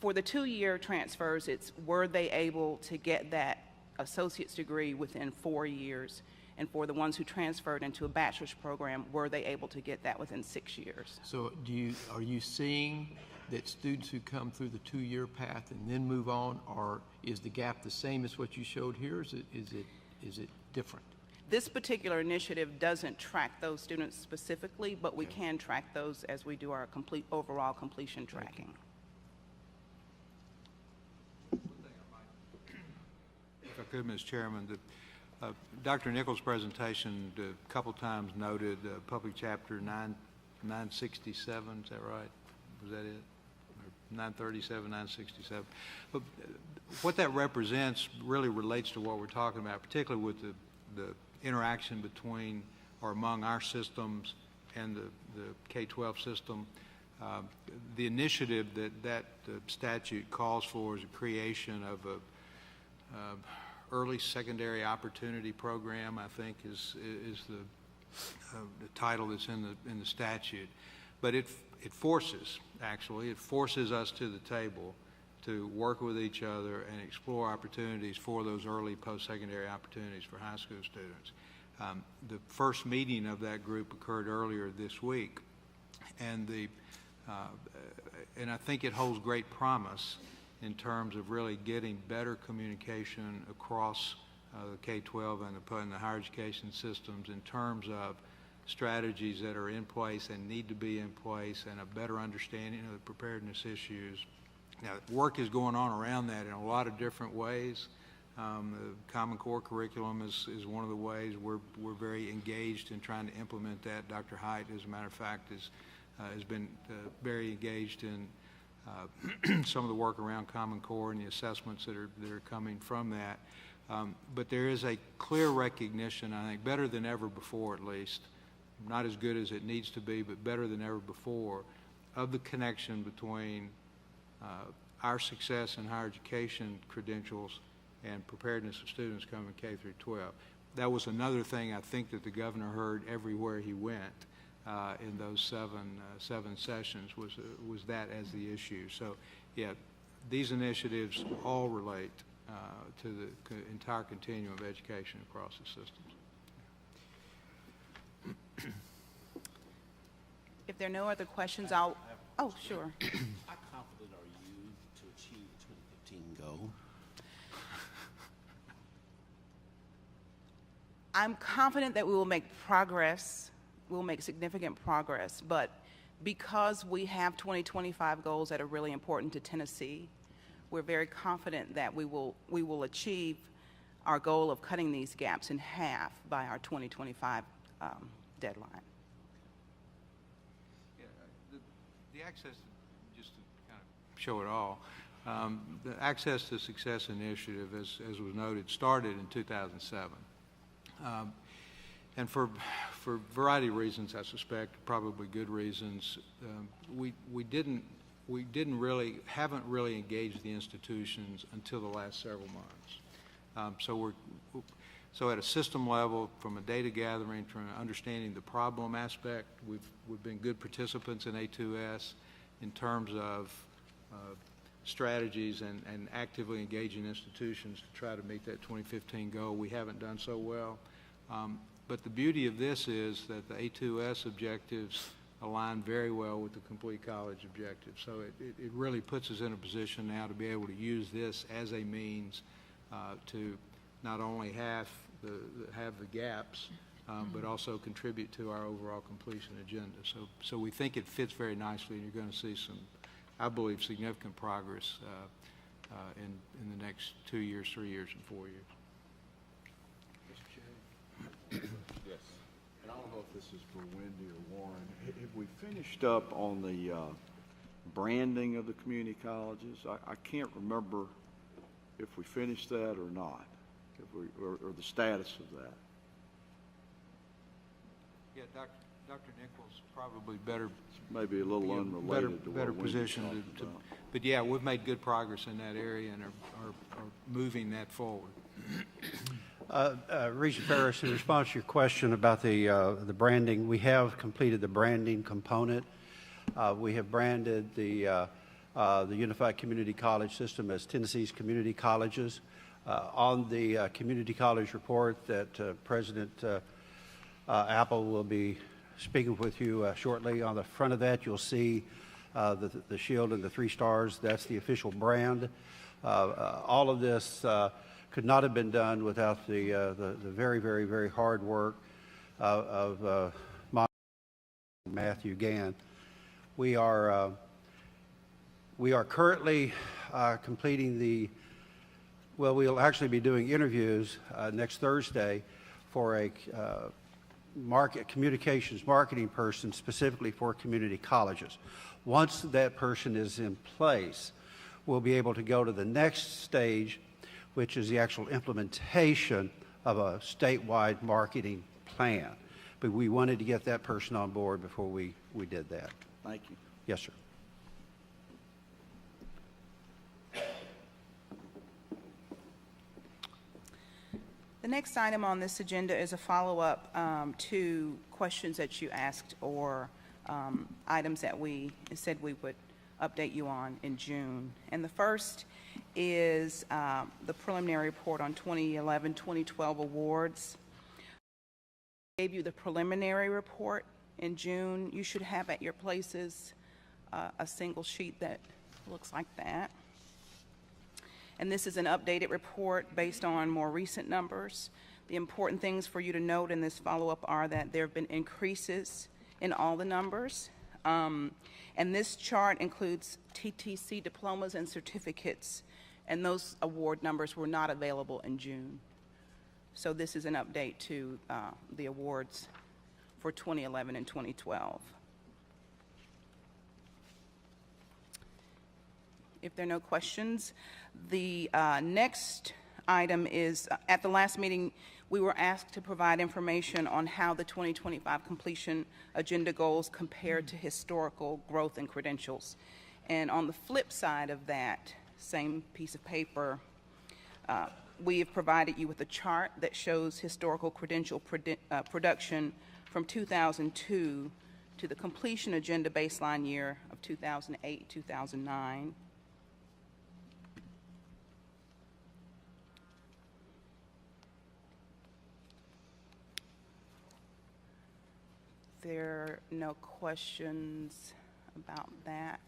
for the two-year transfers, it's were they able to get that associate's degree within 4 years? And for the ones who transferred into a bachelor's program, were they able to get that within 6 years? So are you seeing that students who come through the two-year path and then move on, or is the gap the same as what you showed here? Is it different? This particular initiative doesn't track those students specifically, but we can track those as we do our overall completion tracking. If I could, Ms. Chairman, Dr. Nichols' presentation a couple times noted Public Chapter 967, is that right? Was that it? Or 937, 967. But what that represents really relates to what we're talking about, particularly with the interaction between or among our systems and the K-12 system. The initiative that statute calls for is a creation of a early secondary opportunity program, I think is the title that's in the statute. But it forces us to the table to work with each other and explore opportunities for those early post-secondary opportunities for high school students. The first meeting of that group occurred earlier this week, and I think it holds great promise in terms of really getting better communication across the K-12 and the higher education systems in terms of strategies that are in place and need to be in place, and a better understanding of the preparedness issues. Now, work is going on around that in a lot of different ways. The Common Core curriculum is one of the ways we're very engaged in trying to implement that. Dr. Height, as a matter of fact, has been very engaged in some of the work around Common Core and the assessments that are coming from that. But there is a clear recognition, I think, better than ever before at least, not as good as it needs to be, but better than ever before, of the connection between our success in higher education credentials and preparedness of students coming K through 12. That was another thing I think that the governor heard everywhere he went in those seven sessions was that as the issue. So, yeah, these initiatives all relate to the entire continuum of education across the systems. If there are no other questions, oh, sure. How confident are you to achieve the 2015 goal? I'm confident that we will make progress. We'll make significant progress, but because we have 2025 goals that are really important to Tennessee, we're very confident that we will achieve our goal of cutting these gaps in half by our 2025 deadline. Yeah, the access, just to kind of show it all, the Access to Success initiative, as was noted, started in 2007. And for a variety of reasons, I suspect, probably good reasons, we haven't really engaged the institutions until the last several months. So at a system level, from a data gathering, from understanding the problem aspect, we've been good participants in A2S in terms of strategies and actively engaging institutions to try to meet that 2015 goal. We haven't done so well. But the beauty of this is that the A2S objectives align very well with the complete college objectives. So it really puts us in a position now to be able to use this as a means to not only have the gaps, but also contribute to our overall completion agenda. So we think it fits very nicely, and you're going to see some, I believe, significant progress in the next 2 years, 3 years, and 4 years. Yes. And I don't know if this is for Wendy or Warren. Have we finished up on the branding of the community colleges? I can't remember if we finished that or not, or the status of that. Yeah, Dr. Nichols probably better, maybe a little unrelated to better what position to, but yeah, we've made good progress in that area and are moving that forward. Regent Ferris, in response to your question about the branding, we have completed the branding component. We have branded the Unified Community College System as Tennessee's community colleges. On the community college report that President Apple will be speaking with you shortly, on the front of that you'll see the shield and the 3 stars. That's the official brand. All of this could not have been done without the very, very, very hard work of Matthew Gann. We are currently completing we'll actually be doing interviews next Thursday for a communications marketing person specifically for community colleges. Once that person is in place, we'll be able to go to the next stage, which is the actual implementation of a statewide marketing plan. But we wanted to get that person on board before we did that. Thank you. Yes, sir. The next item on this agenda is a follow-up to questions that you asked or items that we said we would update you on in June. And the first is the preliminary report on 2011-2012 awards. I gave you the preliminary report in June. You should have at your places a single sheet that looks like that. And this is an updated report based on more recent numbers. The important things for you to note in this follow-up are that there have been increases in all the numbers. And this chart includes TTC diplomas and certificates, and those award numbers were not available in June. So this is an update to the awards for 2011 and 2012. If there are no questions, the next item is, at the last meeting, we were asked to provide information on how the 2025 completion agenda goals compared to historical growth and credentials. And on the flip side of that same piece of paper, we have provided you with a chart that shows historical credential production from 2002 to the completion agenda baseline year of 2008-2009. There are no questions about that.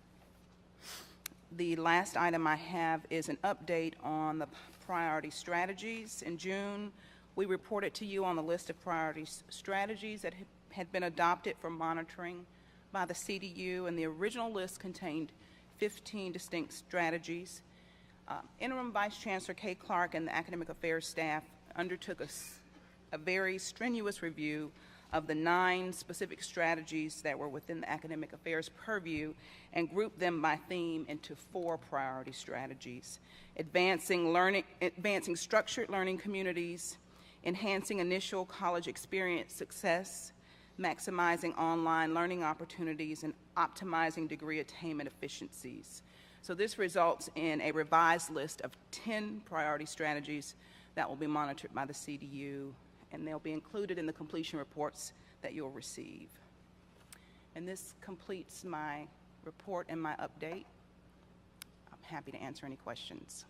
The last item I have is an update on the priority strategies. In June, we reported to you on the list of priority strategies that had been adopted for monitoring by the CDU, and the original list contained 15 distinct strategies. Interim Vice Chancellor Kay Clark and the Academic Affairs staff undertook a very strenuous review of the 9 specific strategies that were within the academic affairs purview and grouped them by theme into 4 priority strategies: advancing structured learning communities, enhancing initial college experience success, maximizing online learning opportunities, and optimizing degree attainment efficiencies. So this results in a revised list of 10 priority strategies that will be monitored by the CDU, and they'll be included in the completion reports that you'll receive. And this completes my report and my update. I'm happy to answer any questions.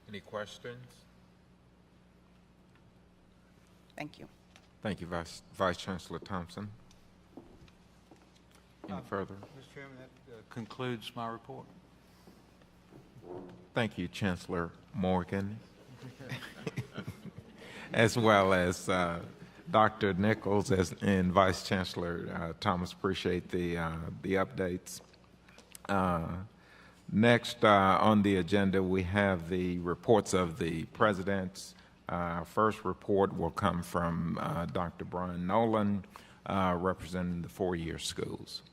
Any questions? Thank you. Thank you, Vice Chancellor Thompson. Any further? Mr. Chairman, that concludes my report. Thank you, Chancellor Morgan, as well as Dr. Nichols and Vice Chancellor Thomas. Appreciate the updates. Next on the agenda, we have the reports of the presidents. Our first report will come from Dr. Brian Nolan, representing the 4-year schools.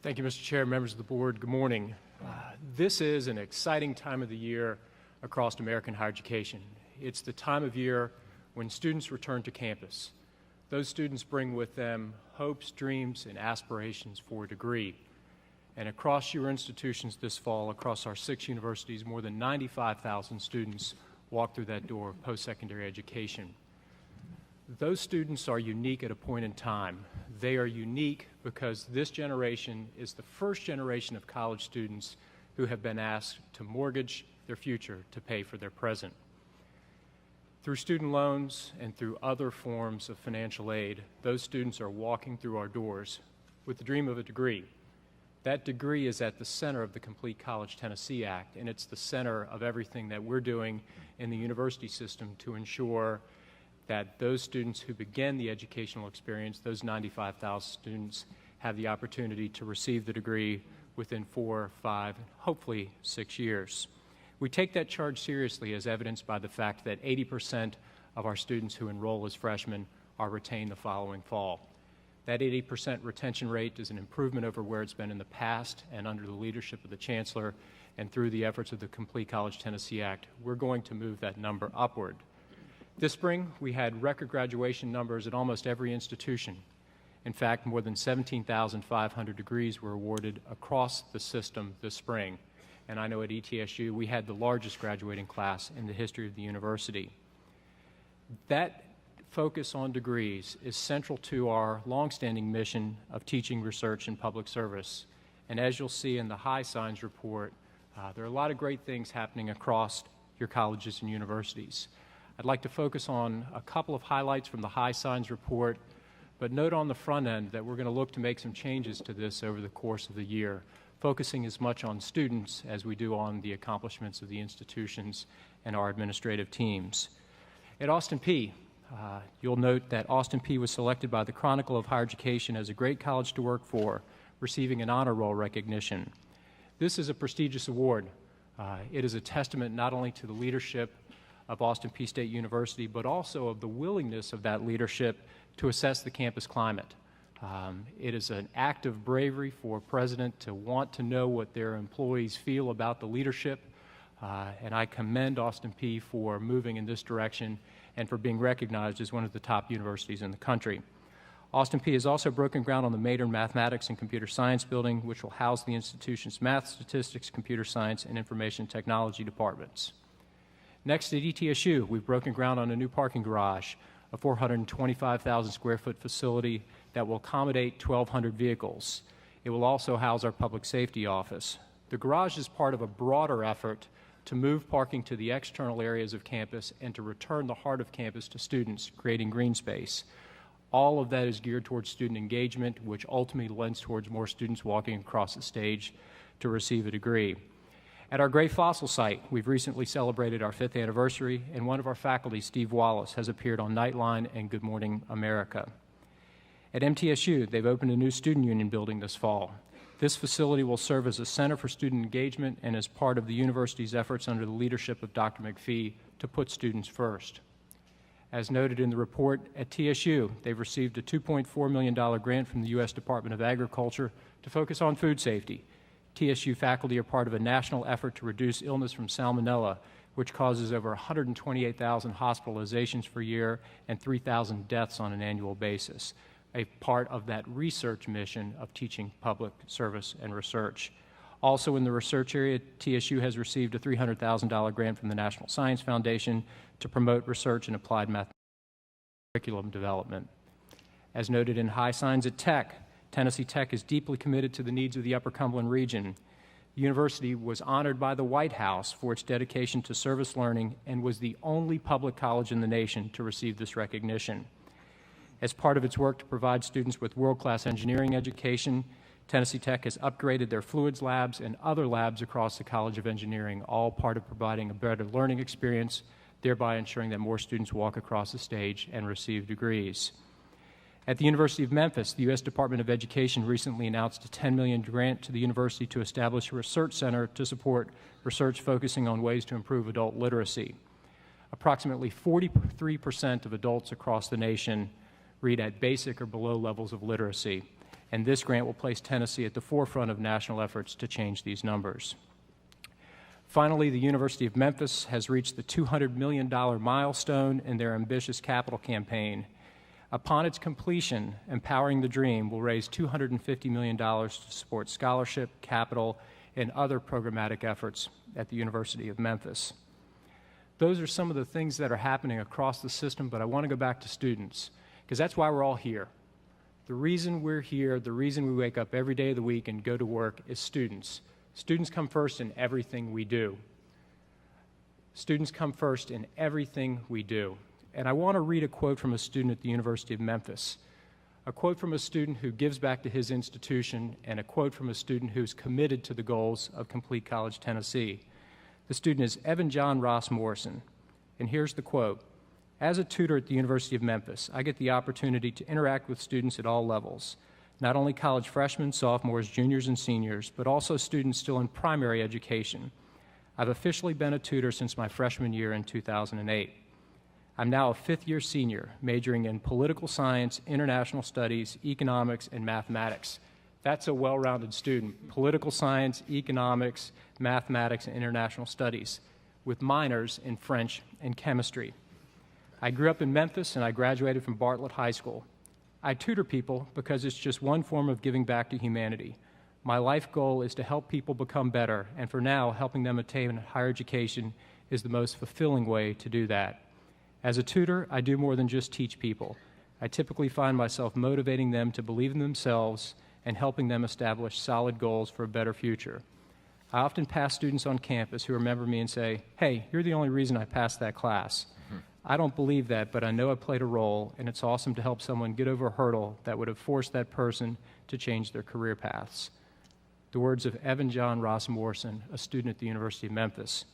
Thank you, Mr. Chair, members of the board. Good morning. This is an exciting time of the year across American higher education. It's the time of year when students return to campus. Those students bring with them hopes, dreams, and aspirations for a degree. And across your institutions this fall, across our 6 universities, more than 95,000 students walk through that door of post-secondary education. Those students are unique at a point in time. They are unique because this generation is the first generation of college students who have been asked to mortgage their future to pay for their present. Through student loans and through other forms of financial aid, those students are walking through our doors with the dream of a degree. That degree is at the center of the Complete College Tennessee Act, and it's the center of everything that we're doing in the university system to ensure that those students who begin the educational experience, those 95,000 students, have the opportunity to receive the degree within 4, 5, and hopefully 6 years. We take that charge seriously, as evidenced by the fact that 80% of our students who enroll as freshmen are retained the following fall. That 80% retention rate is an improvement over where it's been in the past, and under the leadership of the Chancellor and through the efforts of the Complete College Tennessee Act, we're going to move that number upward. This spring, we had record graduation numbers at almost every institution. In fact, more than 17,500 degrees were awarded across the system this spring. And I know at ETSU, we had the largest graduating class in the history of the university. That focus on degrees is central to our longstanding mission of teaching, research, and public service. And as you'll see in the High Signs report, there are a lot of great things happening across your colleges and universities. I'd like to focus on a couple of highlights from the High Signs report, but note on the front end that we're going to look to make some changes to this over the course of the year, focusing as much on students as we do on the accomplishments of the institutions and our administrative teams. At Austin Peay, you'll note that Austin Peay was selected by the Chronicle of Higher Education as a great college to work for, receiving an honor roll recognition. This is a prestigious award. It is a testament not only to the leadership of Austin Peay State University, but also of the willingness of that leadership to assess the campus climate. It is an act of bravery for a president to want to know what their employees feel about the leadership, and I commend Austin Peay for moving in this direction and for being recognized as one of the top universities in the country. Austin Peay has also broken ground on the Mater Mathematics and Computer Science building, which will house the institution's math, statistics, computer science, and information technology departments. Next at ETSU, we've broken ground on a new parking garage, a 425,000 square foot facility that will accommodate 1,200 vehicles. It will also house our public safety office. The garage is part of a broader effort to move parking to the external areas of campus and to return the heart of campus to students, creating green space. All of that is geared towards student engagement, which ultimately lends towards more students walking across the stage to receive a degree. At our Gray Fossil site, we've recently celebrated our 5th anniversary, and one of our faculty, Steve Wallace, has appeared on Nightline and Good Morning America. At MTSU, they've opened a new student union building this fall. This facility will serve as a center for student engagement and as part of the university's efforts under the leadership of Dr. McPhee to put students first. As noted in the report, at TSU, they've received a $2.4 million grant from the U.S. Department of Agriculture to focus on food safety. TSU faculty are part of a national effort to reduce illness from salmonella, which causes over 128,000 hospitalizations per year and 3,000 deaths on an annual basis, a part of that research mission of teaching public service and research. Also in the research area, TSU has received a $300,000 grant from the National Science Foundation to promote research and applied mathematics curriculum development. As noted in High Signs at Tech, Tennessee Tech is deeply committed to the needs of the Upper Cumberland region. The university was honored by the White House for its dedication to service learning and was the only public college in the nation to receive this recognition. As part of its work to provide students with world-class engineering education, Tennessee Tech has upgraded their fluids labs and other labs across the College of Engineering, all part of providing a better learning experience, thereby ensuring that more students walk across the stage and receive degrees. At the University of Memphis, the U.S. Department of Education recently announced a $10 million grant to the university to establish a research center to support research focusing on ways to improve adult literacy. Approximately 43% of adults across the nation read at basic or below levels of literacy, and this grant will place Tennessee at the forefront of national efforts to change these numbers. Finally, the University of Memphis has reached the $200 million milestone in their ambitious capital campaign. Upon its completion, Empowering the Dream will raise $250 million to support scholarship, capital, and other programmatic efforts at the University of Memphis. Those are some of the things that are happening across the system, but I want to go back to students, because that's why we're all here. The reason we're here, the reason we wake up every day of the week and go to work is students. Students come first in everything we do. Students come first in everything we do. And I want to read a quote from a student at the University of Memphis, a quote from a student who gives back to his institution, and a quote from a student who's committed to the goals of Complete College Tennessee. The student is Evan John Ross Morrison, and here's the quote. As a tutor at the University of Memphis, I get the opportunity to interact with students at all levels, not only college freshmen, sophomores, juniors, and seniors, but also students still in primary education. I've officially been a tutor since my freshman year in 2008. I'm now a fifth-year senior, majoring in political science, international studies, economics, and mathematics. That's a well-rounded student, political science, economics, mathematics, and international studies, with minors in French and chemistry. I grew up in Memphis, and I graduated from Bartlett High School. I tutor people because it's just one form of giving back to humanity. My life goal is to help people become better, and for now, helping them attain higher education is the most fulfilling way to do that. As a tutor, I do more than just teach people. I typically find myself motivating them to believe in themselves and helping them establish solid goals for a better future. I often pass students on campus who remember me and say, "Hey, you're the only reason I passed that class." I don't believe that, but I know I played a role, and it's awesome to help someone get over a hurdle that would have forced that person to change their career paths. The words of Evan John Ross Morrison, a student at the University of Memphis.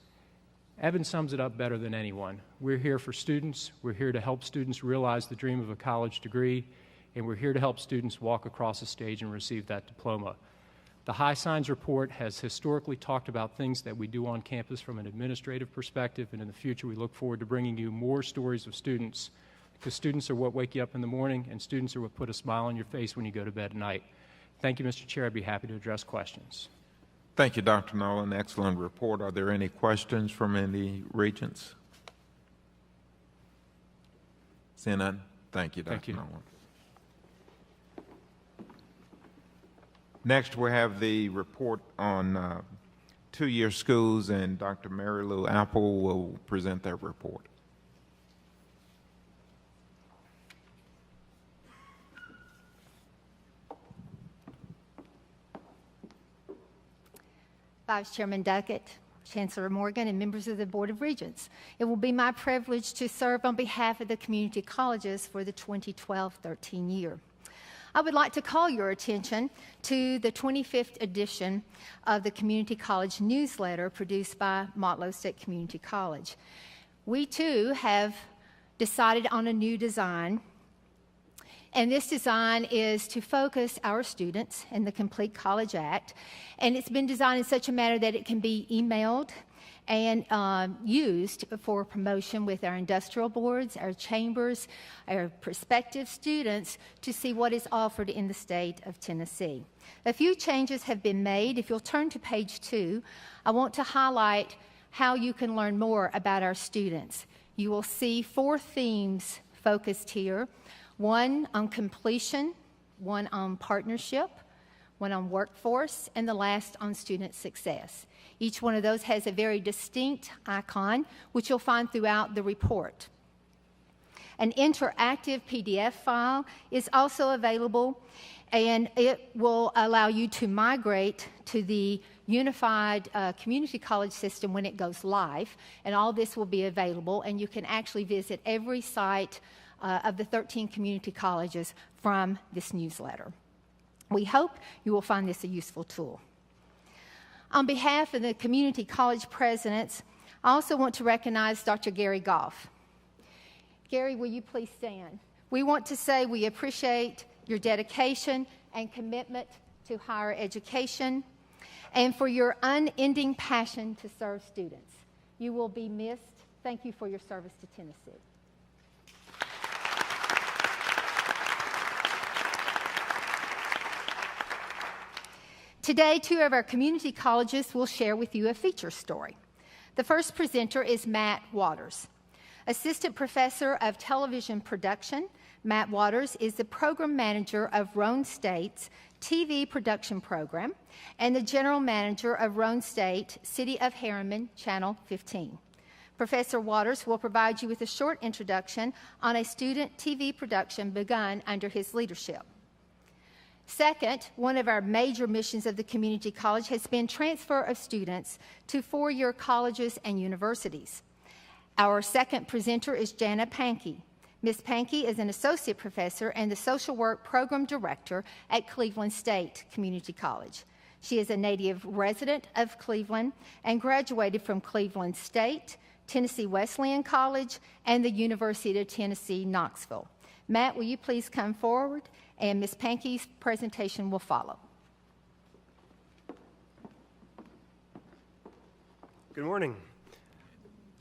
Evan sums it up better than anyone. We're here for students. We're here to help students realize the dream of a college degree, and we're here to help students walk across the stage and receive that diploma. The High Signs Report has historically talked about things that we do on campus from an administrative perspective, and in the future we look forward to bringing you more stories of students, because students are what wake you up in the morning, and students are what put a smile on your face when you go to bed at night. Thank you, Mr. Chair. I'd be happy to address questions. Thank you, Dr. Nolan. Excellent report. Are there any questions from any regents? Seeing none? Thank you, Dr. Nolan. Next, we have the report on two-year schools, and Dr. Mary Lou Apple will present that report. Vice Chairman Duckett, Chancellor Morgan, and members of the Board of Regents. It will be my privilege to serve on behalf of the community colleges for the 2012-13 year. I would like to call your attention to the 25th edition of the Community College newsletter produced by Motlow State Community College. We too have decided on a new design, and this design is to focus our students in the Complete College Act, and it's been designed in such a manner that it can be emailed and used for promotion with our industrial boards, our chambers, our prospective students to see what is offered in the state of Tennessee. A few changes have been made. If you'll turn to page 2, I want to highlight how you can learn more about our students. You will see 4 themes focused here. 1 on completion, 1 on partnership, 1 on workforce, and the last on student success. Each one of those has a very distinct icon, which you'll find throughout the report. An interactive PDF file is also available, and it will allow you to migrate to the unified community college system when it goes live, and all this will be available, and you can actually visit every site of the 13 community colleges from this newsletter. We hope you will find this a useful tool. On behalf of the community college presidents, I also want to recognize Dr. Gary Goff. Gary, will you please stand? We want to say we appreciate your dedication and commitment to higher education and for your unending passion to serve students. You will be missed. Thank you for your service to Tennessee. Today, 2 of our community colleges will share with you a feature story. The first presenter is Matt Waters. Assistant Professor of Television Production, Matt Waters is the Program Manager of Roane State's TV Production Program and the General Manager of Roane State, City of Harriman, Channel 15. Professor Waters will provide you with a short introduction on a student TV production begun under his leadership. Second, one of our major missions of the community college has been transfer of students to four-year colleges and universities. Our second presenter is Jana Pankey. Ms. Pankey is an associate professor and the social work program director at Cleveland State Community College. She is a native resident of Cleveland and graduated from Cleveland State, Tennessee Wesleyan College, and the University of Tennessee, Knoxville. Matt, will you please come forward, and Ms. Pankey's presentation will follow. Good morning.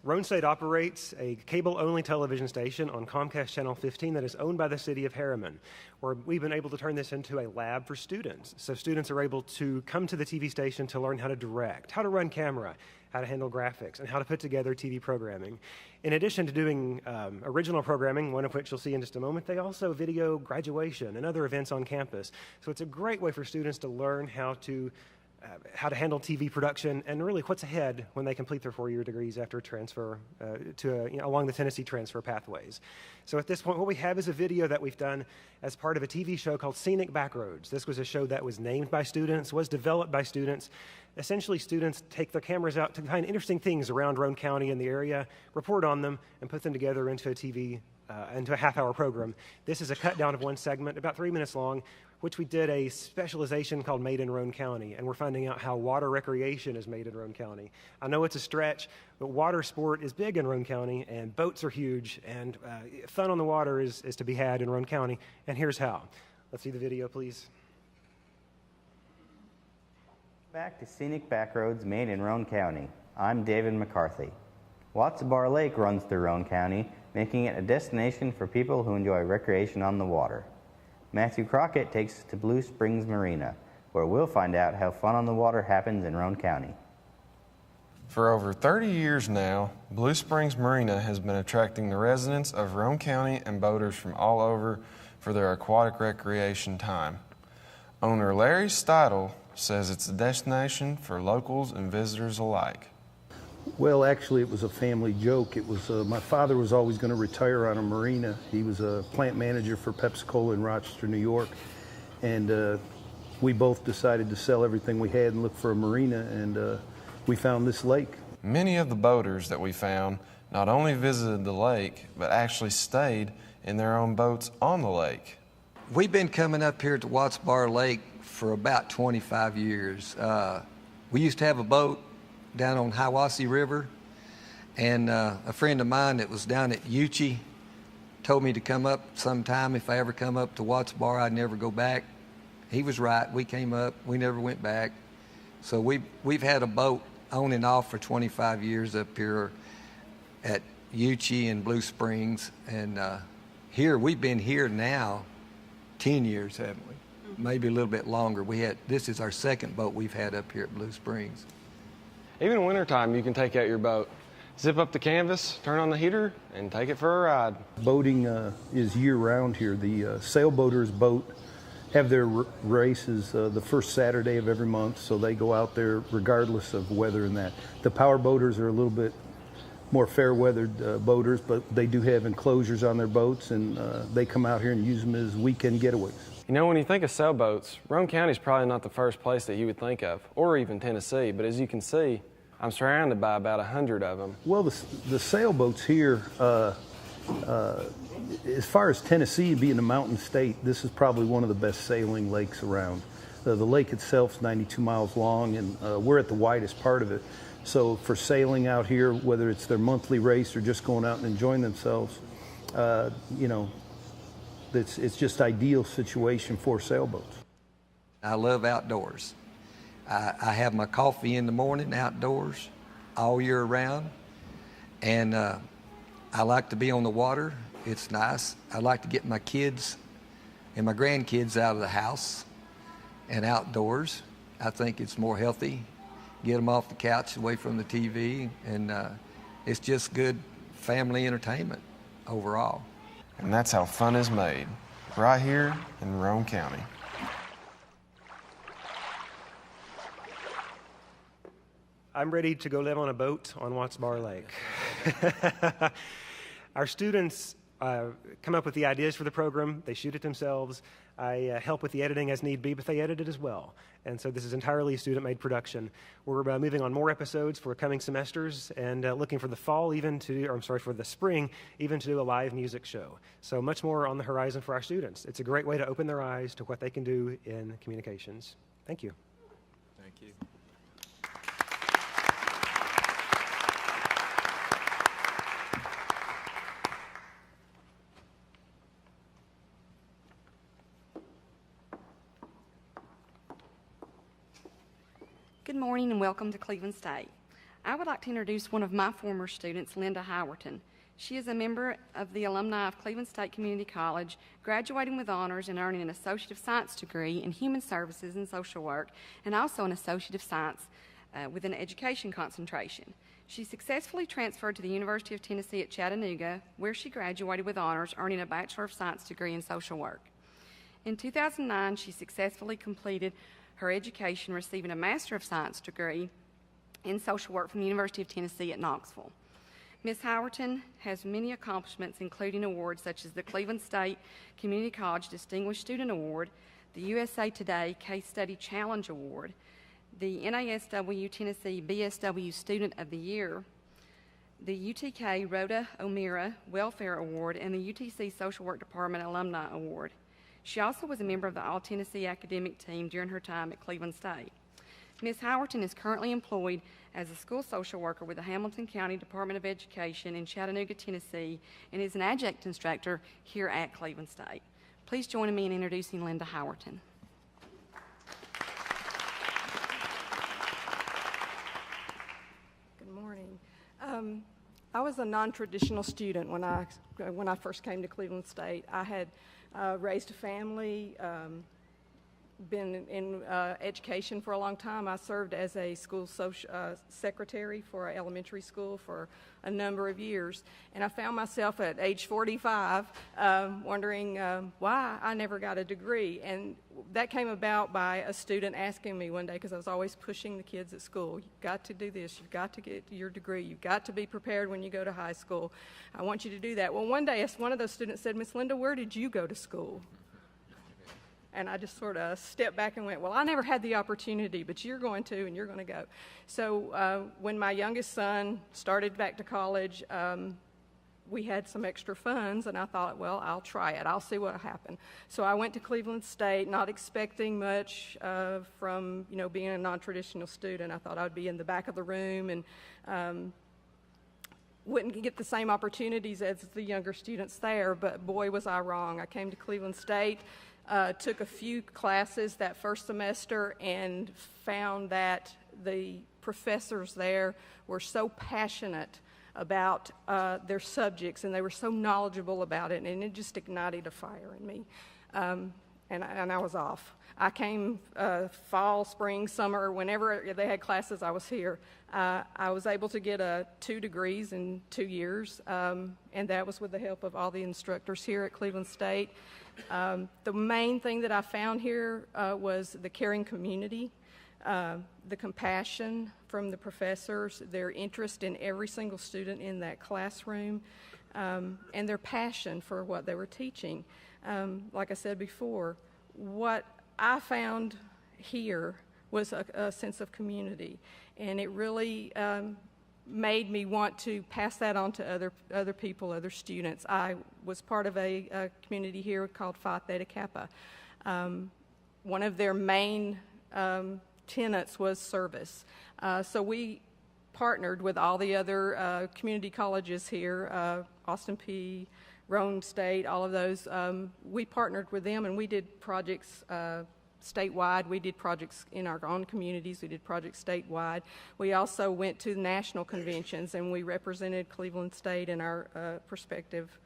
Roane State operates a cable-only television station on Comcast Channel 15 that is owned by the City of Harriman, where we've been able to turn this into a lab for students. So students are able to come to the TV station to learn how to direct, how to run camera, how to handle graphics, and how to put together TV programming. In addition to doing original programming, one of which you'll see in just a moment, they also video graduation and other events on campus. So it's a great way for students to learn how to handle TV production and really what's ahead when they complete their four-year degrees after transfer along the Tennessee transfer pathways. So at this point, what we have is a video that we've done as part of a TV show called Scenic Backroads. This was a show that was named by students, was developed by students. Essentially, students take their cameras out to find interesting things around Roane County and the area, report on them, and put them together into a half-hour program. This is a cut down of one segment, about 3 minutes long, which we did a specialization called Made in Roane County, and we're finding out how water recreation is made in Roane County. I know it's a stretch, but water sport is big in Roane County, and boats are huge, and fun on the water is to be had in Roane County, and here's how. Let's see the video, please. Back to Scenic Backroads Made in Roane County. I'm David McCarthy. Watts Bar Lake runs through Roane County, making it a destination for people who enjoy recreation on the water. Matthew Crockett takes us to Blue Springs Marina, where we'll find out how fun on the water happens in Roane County. For over 30 years now, Blue Springs Marina has been attracting the residents of Roane County and boaters from all over for their aquatic recreation time. Owner Larry Steidle says it's a destination for locals and visitors alike. Well, actually, it was a family joke. It was my father was always going to retire on a marina. He was a plant manager for Pepsi-Cola in Rochester, New York, and we both decided to sell everything we had and look for a marina, and we found this lake. Many of the boaters that we found not only visited the lake, but actually stayed in their own boats on the lake. We've been coming up here to Watts Bar Lake for about 25 years. We used to have a boat down on Hiwassee River, and a friend of mine that was down at Uchee told me to come up sometime. If I ever come up to Watts Bar, I'd never go back. He was right. We came up. We never went back. So we've had a boat on and off for 25 years up here at Uchee and Blue Springs, and here we've been here now 10 years, haven't we? Maybe a little bit longer. This is our second boat we've had up here at Blue Springs. Even in wintertime, you can take out your boat, zip up the canvas, turn on the heater, and take it for a ride. Boating is year-round here. The sailboaters boat have their races the first Saturday of every month, so they go out there regardless of weather and that. The power boaters are a little bit more fair-weathered boaters, but they do have enclosures on their boats, and they come out here and use them as weekend getaways. You know, when you think of sailboats, Roane County is probably not the first place that you would think of, or even Tennessee, but as you can see, I'm surrounded by about 100 of them. Well, the sailboats here, as far as Tennessee being a mountain state, this is probably one of the best sailing lakes around. The lake itself is 92 miles long, and we're at the widest part of it. So for sailing out here, whether it's their monthly race or just going out and enjoying themselves, you know, it's just ideal situation for sailboats. I love outdoors. I have my coffee in the morning outdoors all year round, and I like to be on the water. It's nice. I like to get my kids and my grandkids out of the house and outdoors. I think it's more healthy get them off the couch, away from the TV, and it's just good family entertainment overall. And that's how fun is made, right here in Roane County. I'm ready to go live on a boat on Watts Bar Lake. Our students come up with the ideas for the program. They shoot it themselves. I help with the editing as need be, but they edit it as well. And so this is entirely a student-made production. We're moving on more episodes for coming semesters and looking for the fall for the spring, even to do a live music show. So much more on the horizon for our students. It's a great way to open their eyes to what they can do in communications. Thank you. Thank you. Good morning and welcome to Cleveland State. I would like to introduce one of my former students, Linda Howerton. She is a member of the alumni of Cleveland State Community College, graduating with honors and earning an Associate of Science degree in Human Services and Social Work, and also an Associate of Science with an education concentration. She successfully transferred to the University of Tennessee at Chattanooga, where she graduated with honors, earning a Bachelor of Science degree in Social Work. In 2009, she successfully completed her education, receiving a Master of Science degree in Social Work from the University of Tennessee at Knoxville. Ms. Howerton has many accomplishments, including awards such as the Cleveland State Community College Distinguished Student Award, the USA Today Case Study Challenge Award, the NASW Tennessee BSW Student of the Year, the UTK Rhoda O'Meara Welfare Award, and the UTC Social Work Department Alumni Award. She also was a member of the All-Tennessee academic team during her time at Cleveland State. Ms. Howerton is currently employed as a school social worker with the Hamilton County Department of Education in Chattanooga, Tennessee, and is an adjunct instructor here at Cleveland State. Please join me in introducing Linda Howerton. Good morning. I was a non-traditional student when I first came to Cleveland State. I had raised a family, been in education for a long time. I served as a school secretary for an elementary school for a number of years. And I found myself at age 45 wondering why I never got a degree. And that came about by a student asking me one day, because I was always pushing the kids at school, you've got to do this, you've got to get your degree, you've got to be prepared when you go to high school. I want you to do that. Well, one day one of those students said, Miss Linda, where did you go to school? And I just sort of stepped back and went, well, I never had the opportunity, but you're going to, and you're going to go. So when my youngest son started back to college, we had some extra funds, and I thought, well, I'll try it. I'll see what happens. So I went to Cleveland State, not expecting much from, being a non-traditional student. I thought I'd be in the back of the room and wouldn't get the same opportunities as the younger students there, but boy, was I wrong. I came to Cleveland State, took a few classes that first semester, and found that the professors there were so passionate about their subjects, and they were so knowledgeable about it, and it just ignited a fire in me. And I was off. I came fall, spring, summer, whenever they had classes, I was here. I was able to get 2 degrees in 2 years, and that was with the help of all the instructors here at Cleveland State. The main thing that I found here was the caring community, the compassion from the professors, their interest in every single student in that classroom, and their passion for what they were teaching. Like I said before, what I found here was a sense of community, and it really made me want to pass that on to other people, other students. I was part of a community here called Phi Theta Kappa. One of their main tenets was service. So we partnered with all the other community colleges here, Austin Peay, Roane State, all of those. We partnered with them, and we did projects statewide. We did projects in our own communities. We did projects statewide. We also went to national conventions, and we represented Cleveland State and our prospective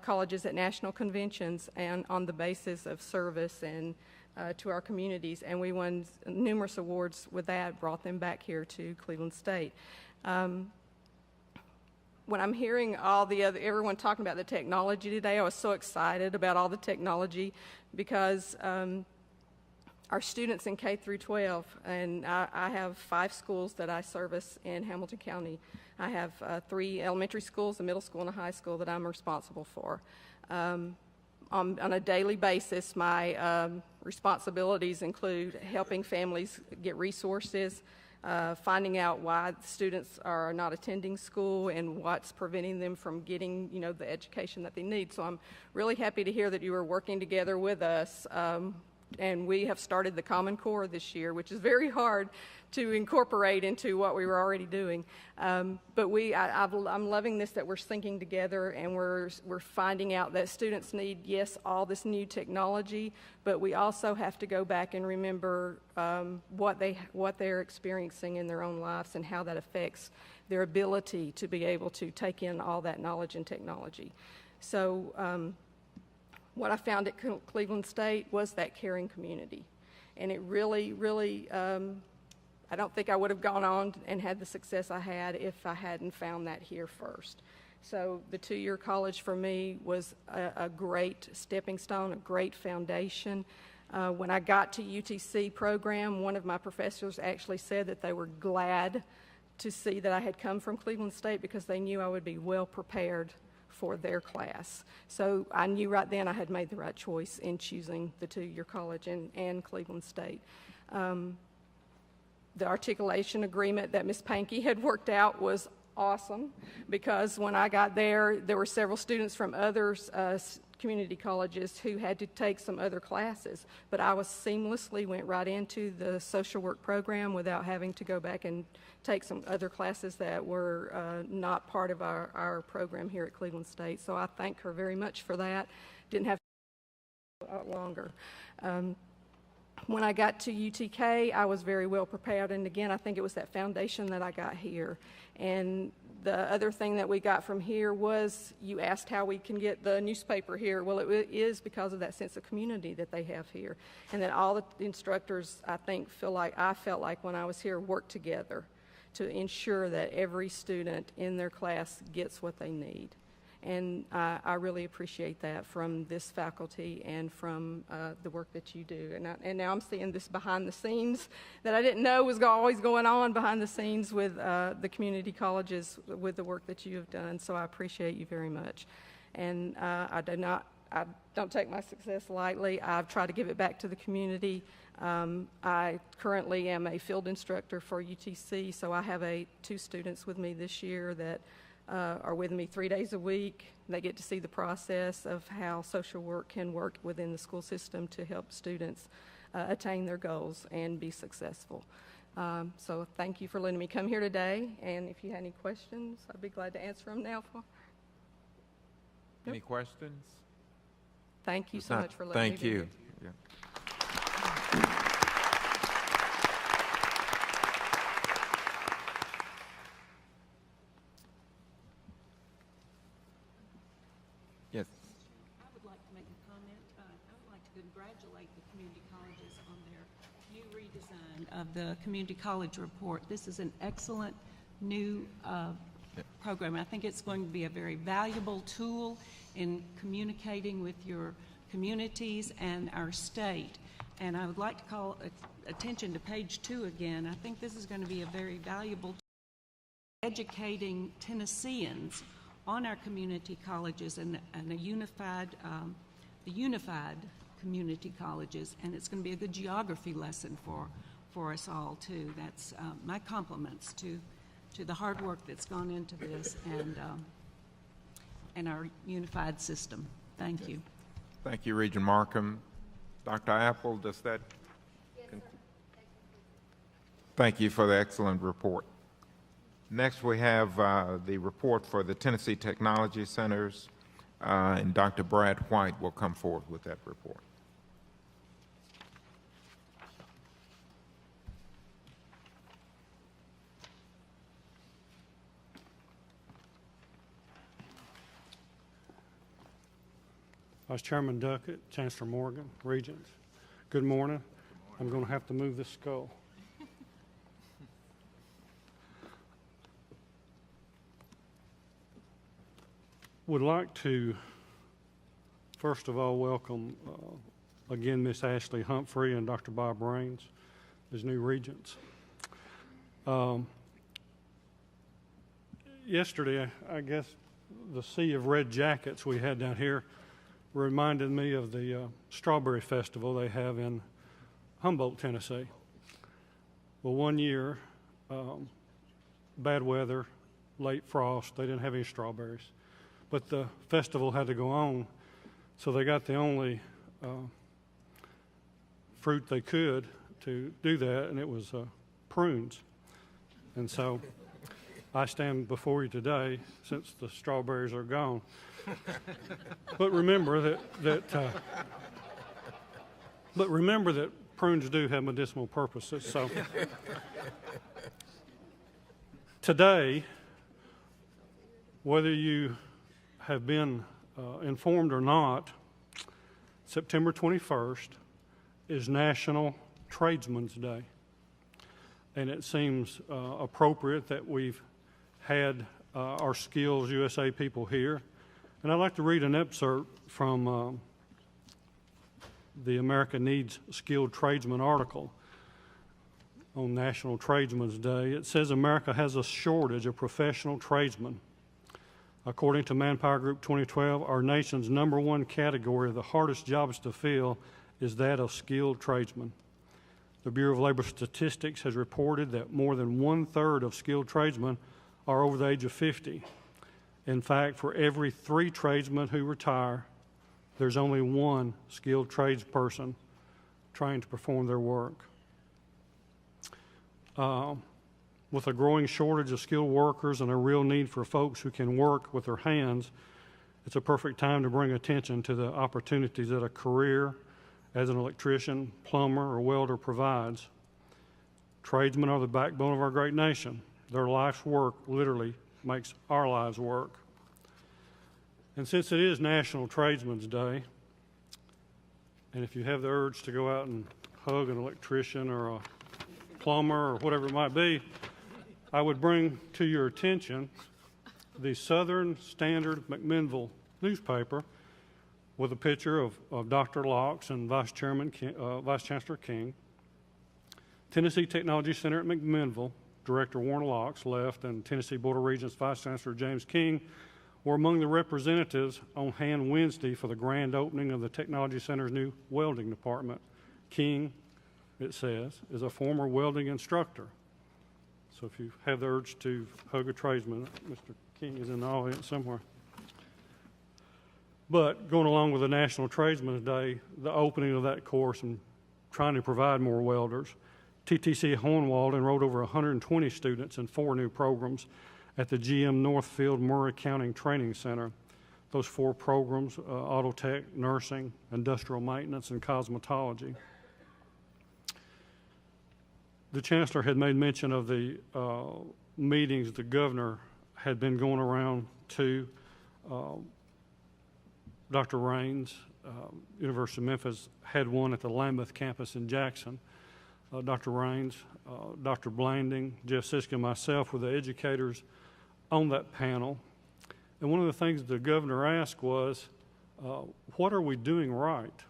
colleges at national conventions, and on the basis of service and to our communities, and we won numerous awards with that, brought them back here to Cleveland State. When I'm hearing everyone talking about the technology today, I was so excited about all the technology because our students in K through 12, and I have 5 schools that I service in Hamilton County. I have 3 elementary schools, a middle school, and a high school that I'm responsible for. On a daily basis, my responsibilities include helping families get resources, finding out why students are not attending school and what's preventing them from getting, the education that they need. So I'm really happy to hear that you are working together with us. And we have started the Common Core this year, which is very hard to incorporate into what we were already doing. But I'm loving this, that we're syncing together, and we're finding out that students need, yes, all this new technology, but we also have to go back and remember what they're experiencing in their own lives and how that affects their ability to be able to take in all that knowledge and technology. So what I found at Cleveland State was that caring community. And it really, really, I don't think I would have gone on and had the success I had if I hadn't found that here first. So the 2-year college for me was a great stepping stone, a great foundation. When I got to UTC program, one of my professors actually said that they were glad to see that I had come from Cleveland State because they knew I would be well prepared for their class. So I knew right then I had made the right choice in choosing the 2-year college and Cleveland State. The articulation agreement that Ms. Pankey had worked out was awesome because when I got there, there were several students from other community colleges who had to take some other classes, but I seamlessly went right into the social work program without having to go back and take some other classes that were not part of our program here at Cleveland State. So I thank her very much for that. Didn't have to longer. When I got to UTK, I was very well prepared, and again, I think it was that foundation that I got here. And the other thing that we got from here was, you asked how we can get the newspaper here. Well, it is because of that sense of community that they have here, and that all the instructors, I think, I felt like when I was here, worked together to ensure that every student in their class gets what they need. And I really appreciate that from this faculty and from the work that you do. And now I'm seeing this behind the scenes that I didn't know was always going on behind the scenes with the community colleges with the work that you have done. So I appreciate you very much. And I don't take my success lightly. I've tried to give it back to the community. I currently am a field instructor for UTC, so I have 2 students with me this year that are with me 3 days a week. They get to see the process of how social work can work within the school system to help students attain their goals and be successful. So thank you for letting me come here today, and if you have any questions, I'd be glad to answer them now. Any questions? Thank you so much for letting me Thank be you. here. Yeah. Yes. I would like to make a comment. I would like to congratulate the community colleges on their new redesign of the community college report. This is an excellent new program. I think it's going to be a very valuable tool in communicating with your communities and our state. And I would like to call attention to page 2 again. I think this is going to be a very valuable tool in educating Tennesseans on our community colleges and a unified, the unified community colleges, and it's going to be a good geography lesson for us all too. That's my compliments to the hard work that's gone into this and our unified system. Thank you. Thank you, Regent Markham. Dr. Apple, does that? Yes, sir. Thank you for the excellent report. Next, we have the report for the Tennessee Technology Centers, and Dr. Brad White will come forward with that report. Vice Chairman Duckett, Chancellor Morgan, Regents, Good morning. I'm going to have to move this skull. Would like to, first of all, welcome again Miss Ashley Humphrey and Dr. Bob Raines as new regents. Yesterday, I guess the sea of red jackets we had down here reminded me of the Strawberry Festival they have in Humboldt, Tennessee. Well, one year, bad weather, late frost, they didn't have any strawberries. But the festival had to go on, so they got the only fruit they could to do that, and it was prunes. And so I stand before you today, since the strawberries are gone. But remember that prunes do have medicinal purposes. So today, whether you have been informed or not, September 21st is National Tradesman's Day. And it seems appropriate that we've had our Skills USA people here. And I'd like to read an excerpt from the America Needs Skilled Tradesmen article on National Tradesman's Day. It says America has a shortage of professional tradesmen. According to Manpower Group 2012, our nation's #1 category of the hardest jobs to fill is that of skilled tradesmen. The Bureau of Labor Statistics has reported that more than 1/3 of skilled tradesmen are over the age of 50. In fact, for every 3 tradesmen who retire, there's only 1 skilled tradesperson trying to perform their work. With a growing shortage of skilled workers and a real need for folks who can work with their hands, it's a perfect time to bring attention to the opportunities that a career as an electrician, plumber, or welder provides. Tradesmen are the backbone of our great nation. Their life's work literally makes our lives work. And since it is National Tradesman's Day, and if you have the urge to go out and hug an electrician or a plumber or whatever it might be, I would bring to your attention the Southern Standard McMinnville newspaper with a picture of Dr. Locks and Vice Chancellor King. Tennessee Technology Center at McMinnville, Director Warren Locks left, and Tennessee Board of Regents Vice Chancellor James King were among the representatives on hand Wednesday for the grand opening of the Technology Center's new welding department. King, it says, is a former welding instructor. So if you have the urge to hug a tradesman, Mr. King is in the audience somewhere. But going along with the National Tradesman's Day, the opening of that course and trying to provide more welders, TTC Hornwald enrolled over 120 students in 4 new programs at the GM Northfield Murray County Training Center. Those 4 programs, auto tech, nursing, industrial maintenance, and cosmetology. The Chancellor had made mention of the meetings the Governor had been going around to. Dr. Raines, University of Memphis, had one at the Lambeth campus in Jackson. Dr. Raines, Dr. Blanding, Jeff Siska, and myself were the educators on that panel. And one of the things the Governor asked was, what are we doing right?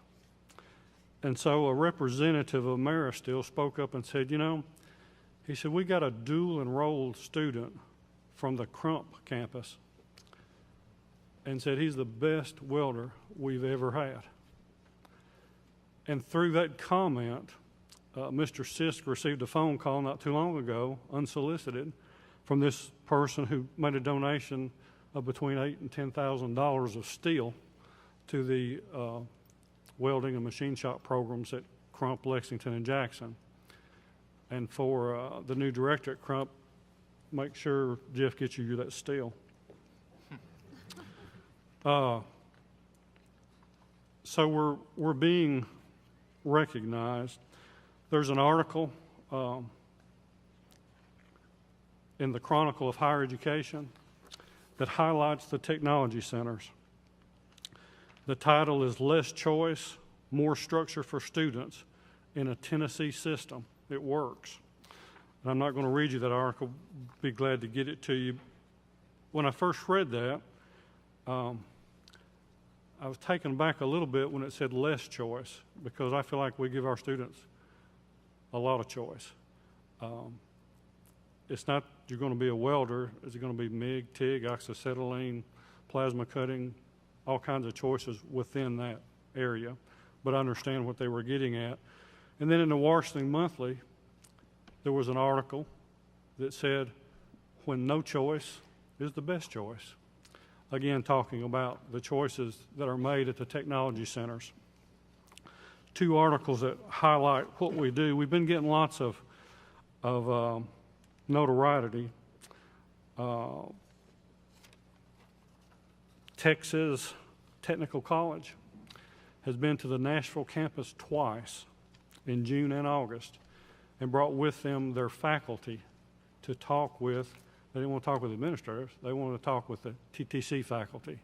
And so a representative of Maristille spoke up and said, he said, we got a dual enrolled student from the Crump campus, and said he's the best welder we've ever had. And through that comment, Mr. Sisk received a phone call not too long ago, unsolicited, from this person who made a donation of between $8,000 and $10,000 of steel to the welding and machine shop programs at Crump, Lexington, and Jackson. And for the new director at Crump, make sure Jeff gets you that steel. So we're being recognized. There's an article in the Chronicle of Higher Education that highlights the technology centers. The title is Less Choice, More Structure for Students, in a Tennessee system. It works. And I'm not going to read you that article. Be glad to get it to you. When I first read that, I was taken back a little bit when it said less choice, because I feel like we give our students a lot of choice. It's not you're going to be a welder. Is it going to be MIG, TIG, oxyacetylene, plasma cutting, all kinds of choices within that area. But I understand what they were getting at. And then in the Washington Monthly, there was an article that said, when no choice is the best choice. Again, talking about the choices that are made at the technology centers. Two articles that highlight what we do. We've been getting lots of notoriety. Texas Technical College has been to the Nashville campus twice, in June and August, and brought with them their faculty to talk with. They didn't want to talk with administrators. They wanted to talk with the TTC faculty.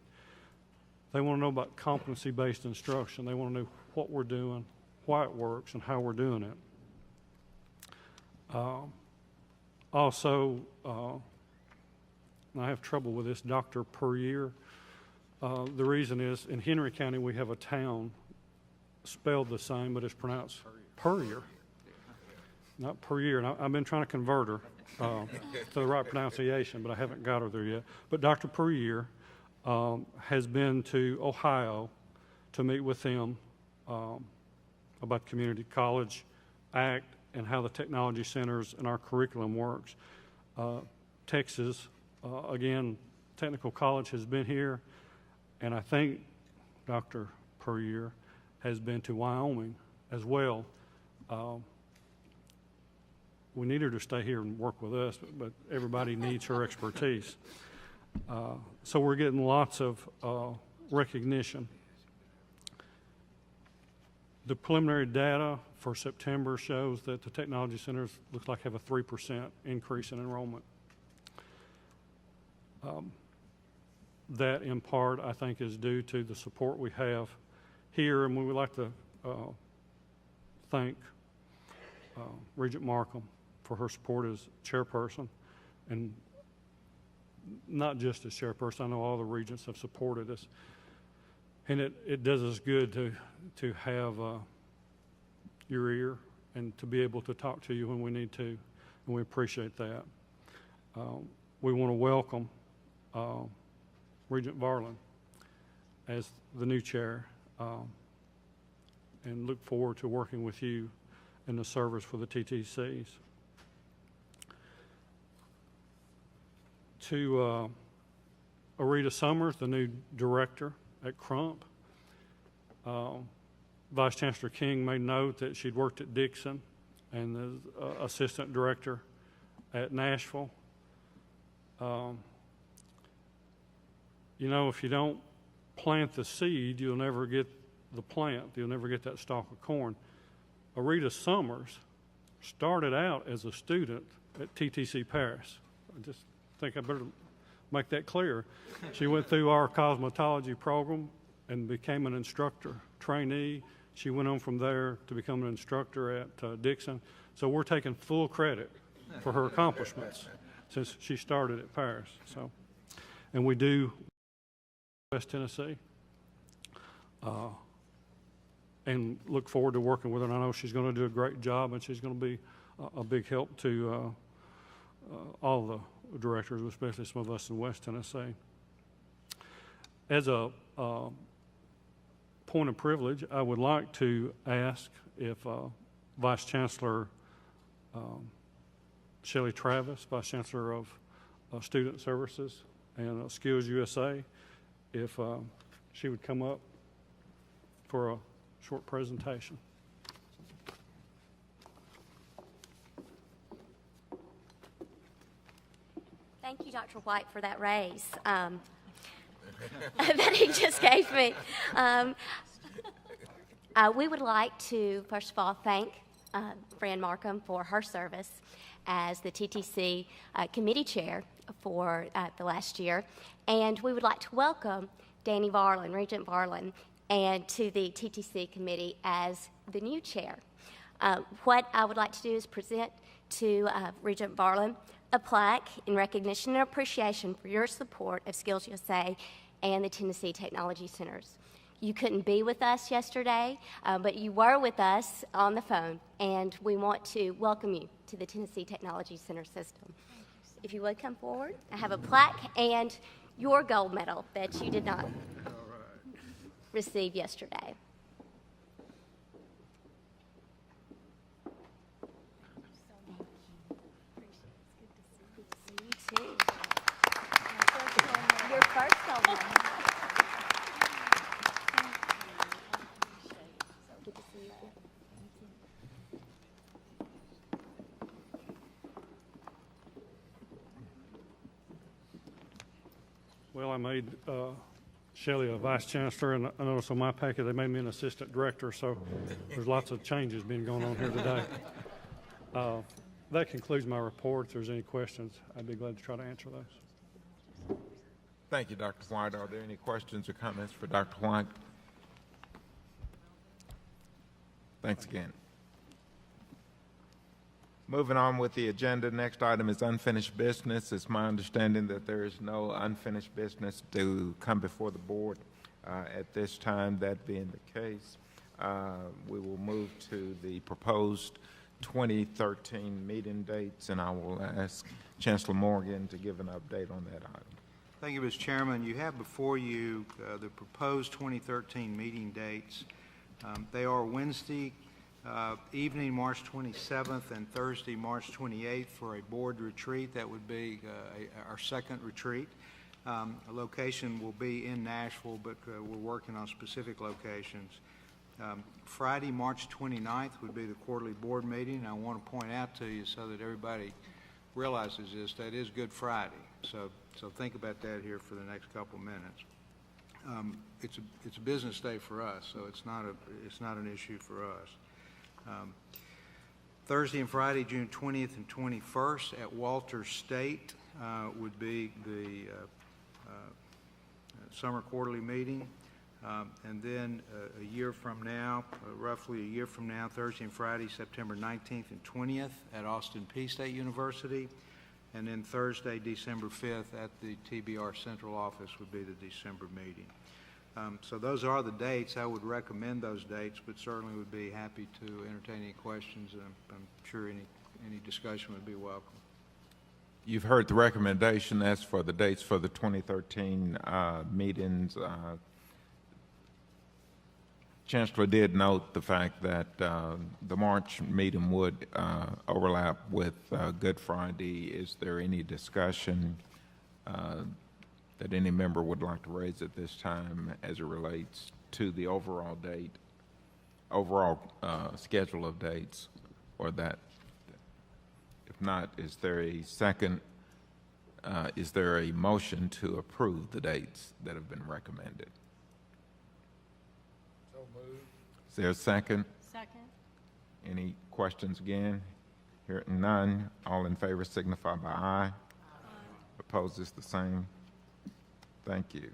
They want to know about competency-based instruction. They want to know what we're doing, why it works, and how we're doing it. Also, I have trouble with this, doctor per year. The reason is, in Henry County, we have a town spelled the same, but it's pronounced per year. Not per year. And I've been trying to convert her to the right pronunciation, but I haven't got her there yet. But Dr. Per year has been to Ohio to meet with them about Community College Act and how the technology centers and our curriculum works. Texas, again, Technical College has been here, and I think Dr. Per year has been to Wyoming as well. We need her to stay here and work with us, but everybody needs her expertise. So we're getting lots of recognition. The preliminary data for September shows that the technology centers looks like have a 3% increase in enrollment. That in part, I think, is due to the support we have here, and we would like to thank Regent Markham for her support as chairperson, and not just as chairperson. I know all the regents have supported us, and it does us good to have your ear and to be able to talk to you when we need to, and we appreciate that. We want to welcome Regent Varlin as the new chair, and look forward to working with you in the service for the TTCs. To Arita Summers, the new director at Crump. Vice Chancellor King made note that she'd worked at Dixon and the assistant director at Nashville. You know, if you don't plant the seed, you'll never get the plant. You'll never get that stalk of corn. Arita Summers started out as a student at TTC Paris. I just think I better make that clear. She went through our cosmetology program and became an instructor trainee. She went on from there to become an instructor at Dixon. So we're taking full credit for her accomplishments since she started at Paris. So, and we do West Tennessee, and look forward to working with her. And I know she's going to do a great job, and she's going to be a big help to all the directors, especially some of us in West Tennessee. As a point of privilege, I would like to ask if Vice Chancellor Shelley Travis, Vice Chancellor of Student Services and Skills USA, if she would come up for a short presentation. Thank you, Dr. White, for that raise that he just gave me. We would like to, first of all, thank Fran Markham for her service as the TTC committee chair for the last year. And we would like to welcome Danny Varlin, Regent Varlin, and to the TTC committee as the new chair. What I would like to do is present to Regent Barlin a plaque in recognition and appreciation for your support of Skills USA and the Tennessee Technology Centers. You couldn't be with us yesterday, but you were with us on the phone, and we want to welcome you to the Tennessee Technology Center system. If you would come forward, I have a plaque and your gold medal that you did not receive yesterday. Your first gold medal. Good to see you. Well, I made Shelley a vice chancellor, and I noticed on my packet they made me an assistant director, so there's lots of changes being going on here today. That concludes my report. If there's any questions, I'd be glad to try to answer those. Thank you, Dr. White. Are there any questions or comments for Dr. White? Thanks again. Moving on with the agenda, next item is unfinished business. It's my understanding that there is no unfinished business to come before the board at this time. That being the case, we will move to the proposed 2013 meeting dates, and I will ask Chancellor Morgan to give an update on that item. Thank you, Mr. Chairman. You have before you the proposed 2013 meeting dates. They are Wednesday evening, March 27th, and Thursday, March 28th for a board retreat. That would be our second retreat. A location will be in Nashville, but we're working on specific locations. Friday, March 29th would be the quarterly board meeting. I want to point out to you so that everybody realizes this, that is Good Friday. So think about that here for the next couple minutes. It's a business day for us, so it's not an issue for us. Thursday and Friday, June 20th and 21st at Walters State would be the summer quarterly meeting. And then a year from now, roughly a year from now, Thursday and Friday, September 19th and 20th at Austin Peay State University. And then Thursday, December 5th at the TBR Central Office would be the December meeting. So those are the dates. I would recommend those dates, but certainly would be happy to entertain any questions. I'm sure any discussion would be welcome. You've heard the recommendation. That's for the dates for the 2013 meetings. Chancellor did note the fact that the March meeting would overlap with Good Friday. Is there any discussion that any member would like to raise at this time as it relates to the overall date, overall schedule of dates, or that? If not, is there a second? Is there a motion to approve the dates that have been recommended? So moved. Is there a second? Second. Any questions again? Hearing none, all in favor signify by aye. Aye. Opposed is the same. Thank you.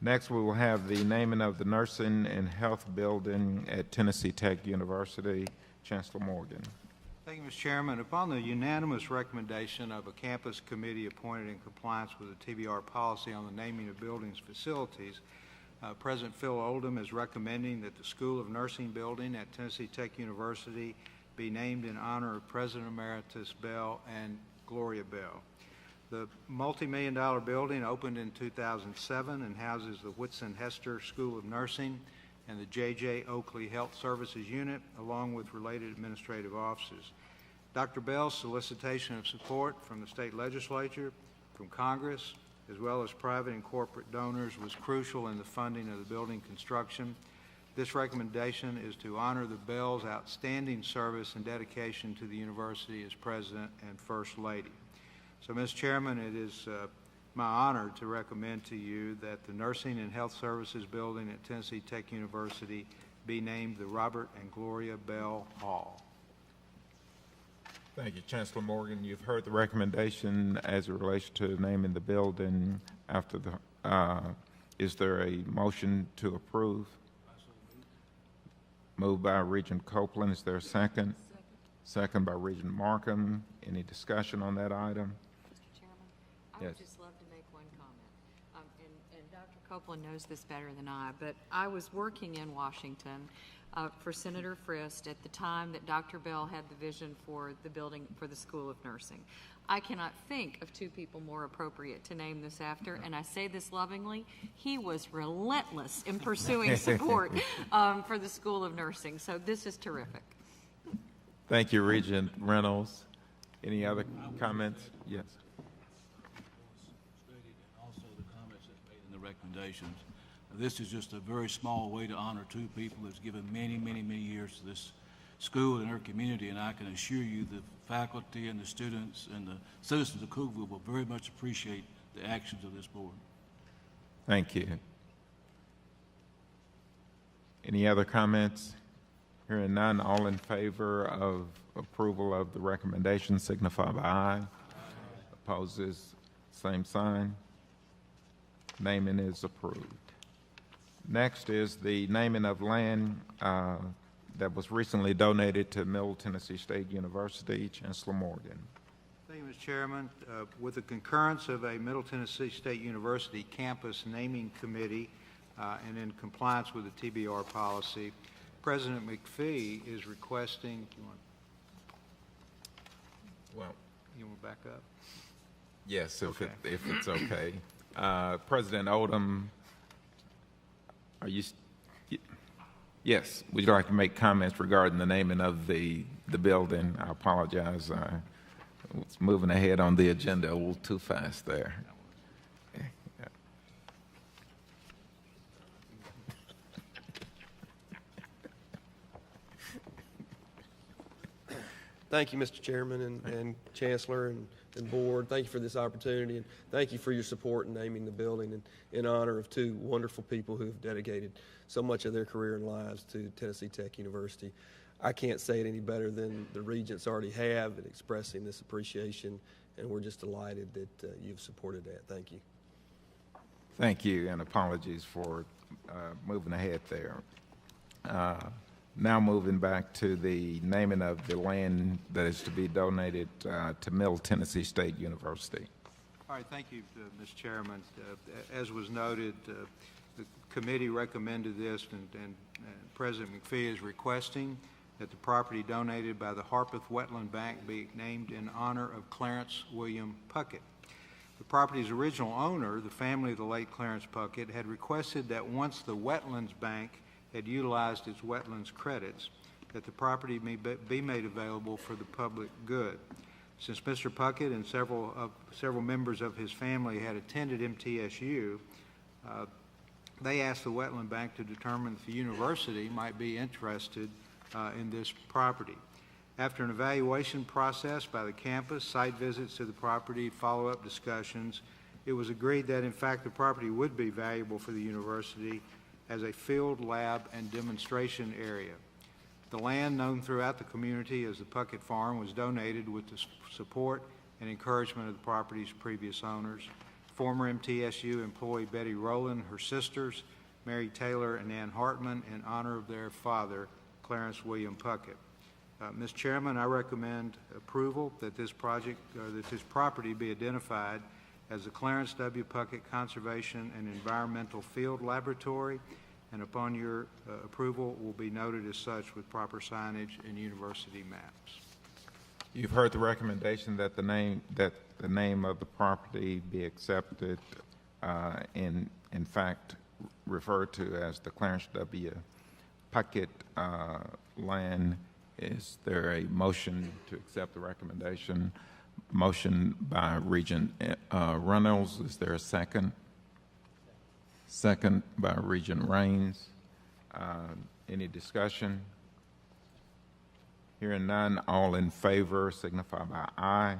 Next, we will have the naming of the Nursing and Health Building at Tennessee Tech University. Chancellor Morgan. Thank you, Mr. Chairman. Upon the unanimous recommendation of a campus committee appointed in compliance with the TBR policy on the naming of buildings facilities, President Phil Oldham is recommending that the School of Nursing building at Tennessee Tech University be named in honor of President Emeritus Bell and Gloria Bell. The multi-million-dollar building opened in 2007 and houses the Whitson Hester School of Nursing and the J.J. Oakley Health Services Unit, along with related administrative offices. Dr. Bell's solicitation of support from the state legislature, from Congress, as well as private and corporate donors was crucial in the funding of the building construction. This recommendation is to honor the Bells' outstanding service and dedication to the university as President and First Lady. So, Mr. Chairman, it is my honor to recommend to you that the Nursing and Health Services Building at Tennessee Tech University be named the Robert and Gloria Bell Hall. Thank you, Chancellor Morgan. You've heard the recommendation as it relates to naming the building after the, is there a motion to approve? Moved by Regent Copeland. Is there a second? Second by Regent Markham. Any discussion on that item? Mr. Chairman, I Yes. would just love to make one comment. And Dr. Copeland knows this better than I, but I was working in Washington for Senator Frist at the time that Dr. Bell had the vision for the building for the School of Nursing. I cannot think of two people more appropriate to name this after, and I say this lovingly. He was relentless in pursuing support for the School of Nursing, so this is terrific. Thank you, Regent Reynolds. Any other comments? Yes. Also the comments that's made in the recommendations. This is just a very small way to honor two people that's given many, many, many years to this school and our community, and I can assure you the faculty and the students and the citizens of Cookeville will very much appreciate the actions of this board. Thank you. Any other comments? Hearing none, all in favor of approval of the recommendation signify by aye. Opposes, same sign. Naming is approved. Next is the naming of land that was recently donated to Middle Tennessee State University. Chancellor Morgan. Thank you, Mr. Chairman. With the concurrence of a Middle Tennessee State University campus naming committee and in compliance with the TBR policy, President McPhee is requesting. You want to back up? Yes, Okay. if it's okay. President Odom, are you? Yes. Would you like to make comments regarding the naming of the building? I apologize. I was moving ahead on the agenda a little too fast there. Thank you, Mr. Chairman and Chancellor and Board. Thank you for this opportunity, and thank you for your support in naming the building in honor of two wonderful people who have dedicated so much of their career and lives to Tennessee Tech University. I can't say it any better than the Regents already have in expressing this appreciation, and we're just delighted that you've supported that. Thank you. Thank you, and apologies for moving ahead there. Now moving back to the naming of the land that is to be donated to Middle Tennessee State University. All right, thank you, Mr. Chairman. As was noted, the committee recommended this, and President McPhee is requesting that the property donated by the Harpeth Wetland Bank be named in honor of Clarence William Puckett. The property's original owner, the family of the late Clarence Puckett, had requested that once the Wetlands Bank had utilized its wetlands credits, that the property may be made available for the public good. Since Mr. Puckett and several members of his family had attended MTSU, they asked the Wetland Bank to determine if the university might be interested in this property. After an evaluation process by the campus, site visits to the property, follow-up discussions, it was agreed that in fact the property would be valuable for the university as a field, lab, and demonstration area. The land, known throughout the community as the Puckett Farm, was donated with the support and encouragement of the property's previous owners. Former MTSU employee Betty Rowland, her sisters, Mary Taylor and Ann Hartman, in honor of their father, Clarence William Puckett. Mr. Chairman, I recommend approval that this property be identified as the Clarence W. Puckett Conservation and Environmental Field Laboratory, and upon your approval will be noted as such with proper signage and university maps. You've heard the recommendation that the name of the property be accepted, in fact referred to as the Clarence W. Puckett land. Is there a motion to accept the recommendation? Motion by Regent Reynolds. Is there a second? Second by Regent Raines. Any discussion? Hearing none, all in favor signify by aye.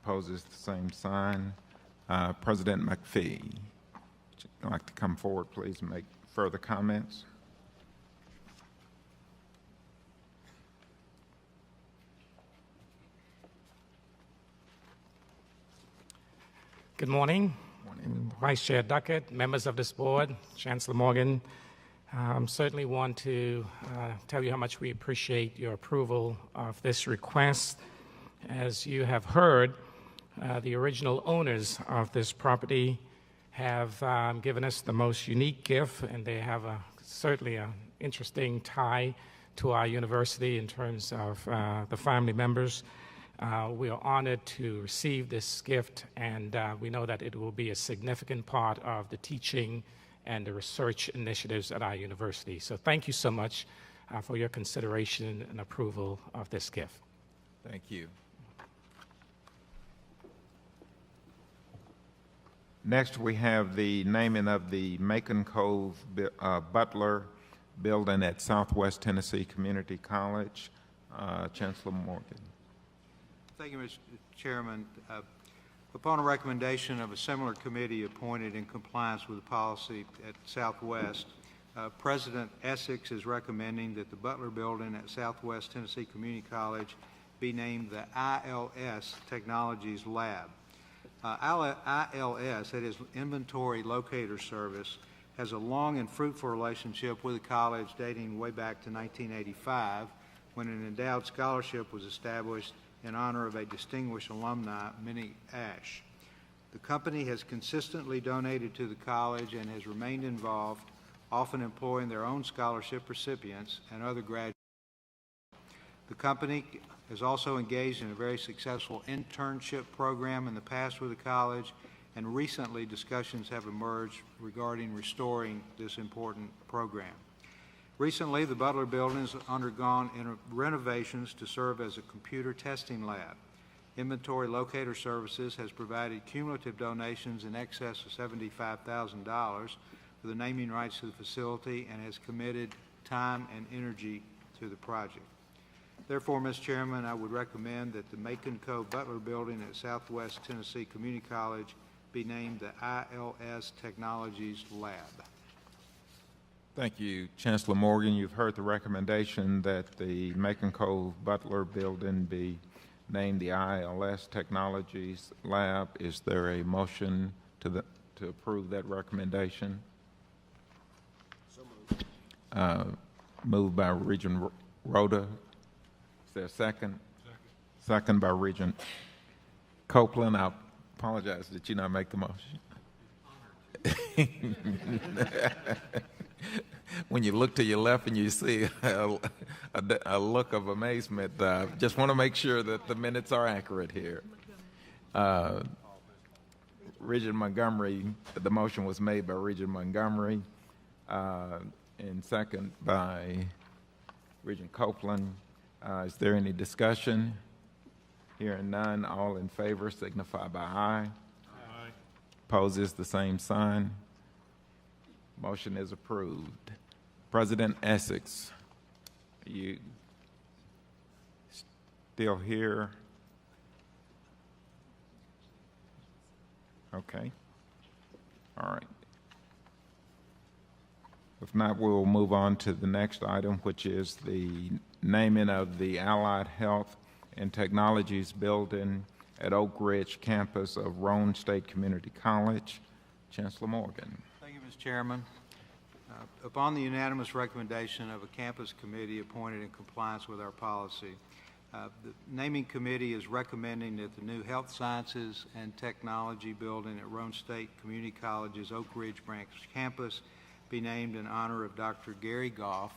Opposes the same sign. President McPhee, would you like to come forward, please, and make further comments? Good morning. Vice Chair Duckett, members of this board, Chancellor Morgan, Certainly want to tell you how much we appreciate your approval of this request. As you have heard, the original owners of this property have given us the most unique gift, and they have certainly an interesting tie to our university in terms of the family members. We are honored to receive this gift, and we know that it will be a significant part of the teaching and the research initiatives at our university. So thank you so much for your consideration and approval of this gift. Thank you. Next, we have the naming of the Macon Cove Butler building at Southwest Tennessee Community College. Chancellor Morgan. Thank you, Mr. Chairman. Upon a recommendation of a similar committee appointed in compliance with the policy at Southwest, President Essex is recommending that the Butler Building at Southwest Tennessee Community College be named the ILS Technologies Lab. ILS, that is Inventory Locator Service, has a long and fruitful relationship with the college dating way back to 1985, when an endowed scholarship was established in honor of a distinguished alumni, Minnie Ash. The company has consistently donated to the college and has remained involved, often employing their own scholarship recipients and other graduates. The company has also engaged in a very successful internship program in the past with the college, and recently discussions have emerged regarding restoring this important program. Recently, the Butler Building has undergone renovations to serve as a computer testing lab. Inventory Locator Services has provided cumulative donations in excess of $75,000 for the naming rights to the facility and has committed time and energy to the project. Therefore, Mr. Chairman, I would recommend that the Macon Cove Butler Building at Southwest Tennessee Community College be named the ILS Technologies Lab. Thank you, Chancellor Morgan. You've heard the recommendation that the Macon Cove Butler Building be named the ILS Technologies Lab. Is there a motion to approve that recommendation? So moved. Moved by Regent Rhoda. Is there a second? Second by Regent Copeland. I apologize. Did you not make the motion? When you look to your left and you see a look of amazement, just want to make sure that the minutes are accurate here. Regent Montgomery, the motion was made by Regent Montgomery and second by Regent Copeland. Is there any discussion? Hearing none, all in favor signify by aye. Aye. Opposes the same sign. Motion is approved. President Essex, are you still here? Okay. All right. If not, we'll move on to the next item, which is the naming of the Allied Health and Technologies Building at Oak Ridge campus of Roane State Community College. Chancellor Morgan. Thank you, Mr. Chairman. Upon the unanimous recommendation of a campus committee appointed in compliance with our policy, the naming committee is recommending that the new Health Sciences and Technology Building at Roane State Community College's Oak Ridge Branch campus be named in honor of Dr. Gary Goff,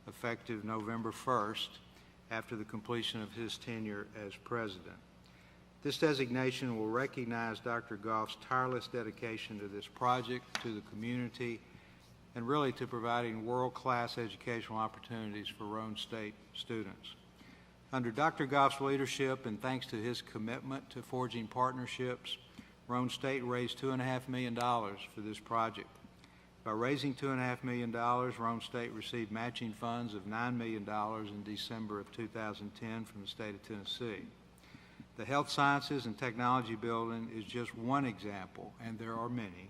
effective November 1st, after the completion of his tenure as president. This designation will recognize Dr. Goff's tireless dedication to this project, to the community, and really to providing world-class educational opportunities for Roane State students. Under Dr. Goff's leadership and thanks to his commitment to forging partnerships, Roane State raised $2.5 million for this project. By raising $2.5 million, Roane State received matching funds of $9 million in December of 2010 from the state of Tennessee. The Health Sciences and Technology Building is just one example, and there are many,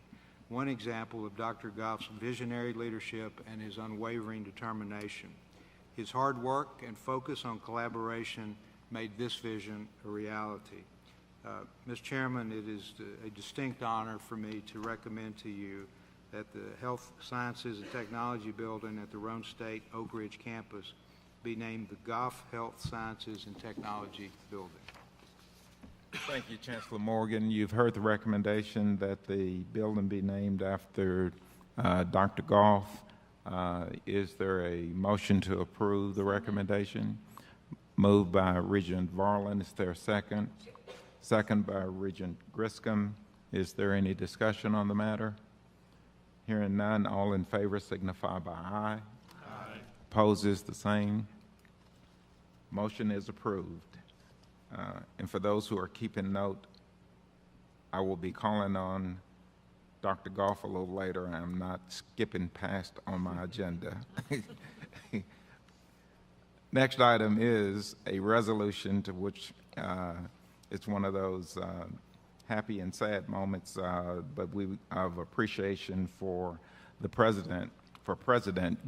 one example of Dr. Goff's visionary leadership and his unwavering determination. His hard work and focus on collaboration made this vision a reality. Mr. Chairman, it is a distinct honor for me to recommend to you that the Health Sciences and Technology Building at the Roane State Oak Ridge campus be named the Goff Health Sciences and Technology Building. Thank you, Chancellor Morgan. You've heard the recommendation that the building be named after Dr. Goff. Is there a motion to approve the recommendation? Moved by Regent Varlin. Is there a second? Second by Regent Griscom. Is there any discussion on the matter? Hearing none, all in favor signify by aye. Aye. Opposes the same. Motion is approved. And for those who are keeping note, I will be calling on Dr. Goff a little later. I'm not skipping past on my agenda. Next item is a resolution to which it's one of those happy and sad moments, but of appreciation for the President,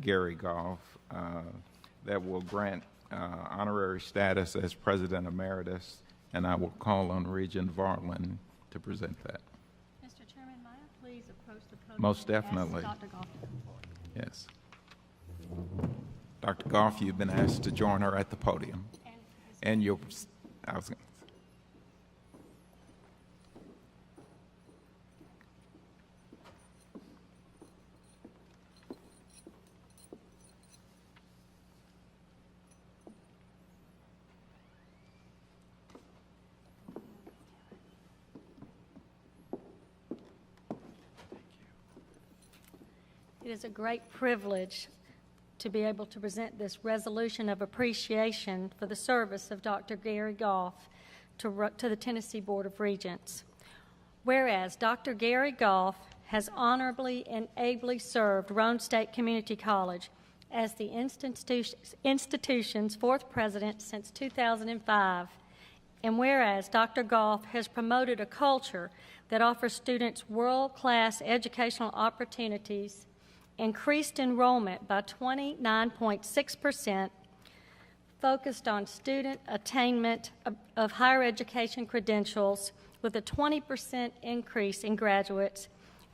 Gary Goff, that will grant honorary status as President Emeritus, and I will call on Regent Varlin to present that. Mr. Chairman, may I please approach the podium? Most definitely. Ask Dr. Goff to come forward. Yes. Dr. Goff, you've been asked to join her at the podium. And you'll, It is a great privilege to be able to present this resolution of appreciation for the service of Dr. Gary Goff to the Tennessee Board of Regents. Whereas Dr. Gary Goff has honorably and ably served Roane State Community College as the institution's fourth president since 2005, and whereas Dr. Goff has promoted a culture that offers students world-class educational opportunities, increased enrollment by 29.6%, focused on student attainment of higher education credentials with a 20% increase in graduates,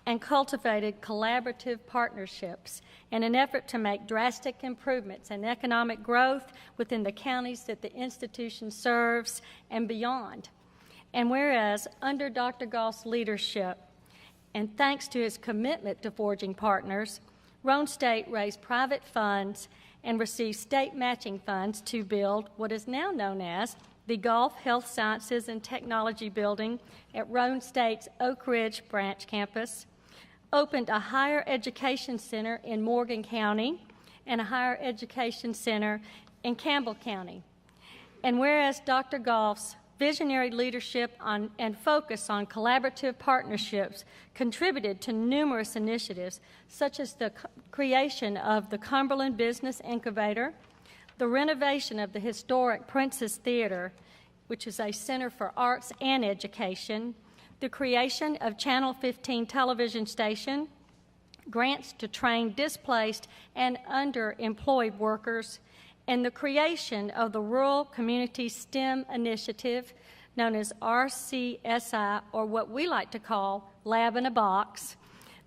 and cultivated collaborative partnerships in an effort to make drastic improvements in economic growth within the counties that the institution serves and beyond. And whereas under Dr. Goff's leadership, and thanks to his commitment to forging partners, Roane State raised private funds and received state matching funds to build what is now known as the Goff Health Sciences and Technology Building at Roane State's Oak Ridge branch campus, opened a higher education center in Morgan County and a higher education center in Campbell County. And whereas Dr. Goff's visionary leadership and focus on collaborative partnerships contributed to numerous initiatives, such as the creation of the Cumberland Business Incubator, the renovation of the historic Princess Theater, which is a center for arts and education, the creation of Channel 15 television station, grants to train displaced and underemployed workers, and the creation of the Rural Community STEM Initiative, known as RCSI, or what we like to call Lab in a Box,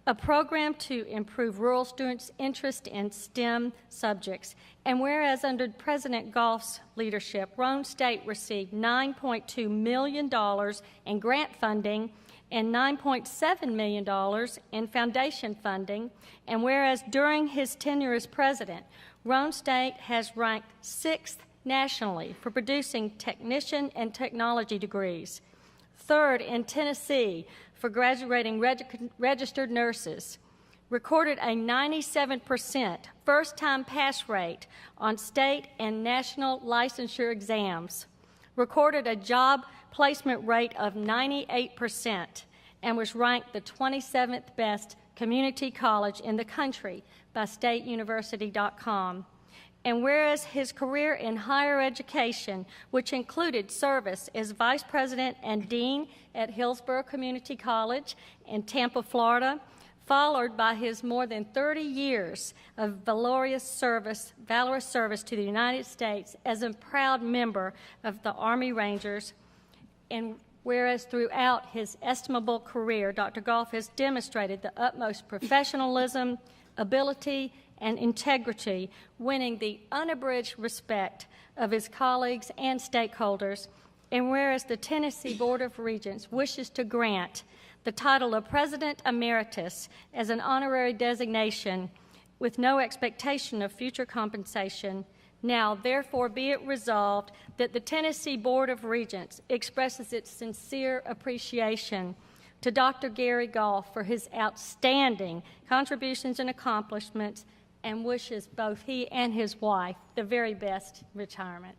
a program to improve rural students' interest in STEM subjects. And whereas under President Goff's leadership, Roane State received $9.2 million in grant funding and $9.7 million in foundation funding, and whereas during his tenure as president, Roane State has ranked 6th nationally for producing technician and technology degrees, 3rd in Tennessee for graduating registered nurses, recorded a 97% first-time pass rate on state and national licensure exams, recorded a job placement rate of 98%, and was ranked the 27th best community college in the country by stateuniversity.com. And whereas his career in higher education, which included service as vice president and dean at Hillsborough Community College in Tampa, Florida, followed by his more than 30 years of valorous service to the United States as a proud member of the Army Rangers, and whereas throughout his estimable career, Dr. Goff has demonstrated the utmost professionalism, ability, and integrity, winning the unabridged respect of his colleagues and stakeholders, and whereas the Tennessee Board of Regents wishes to grant the title of President Emeritus as an honorary designation with no expectation of future compensation, now therefore be it resolved that the Tennessee Board of Regents expresses its sincere appreciation to Dr. Gary Goff for his outstanding contributions and accomplishments, and wishes both he and his wife the very best retirement.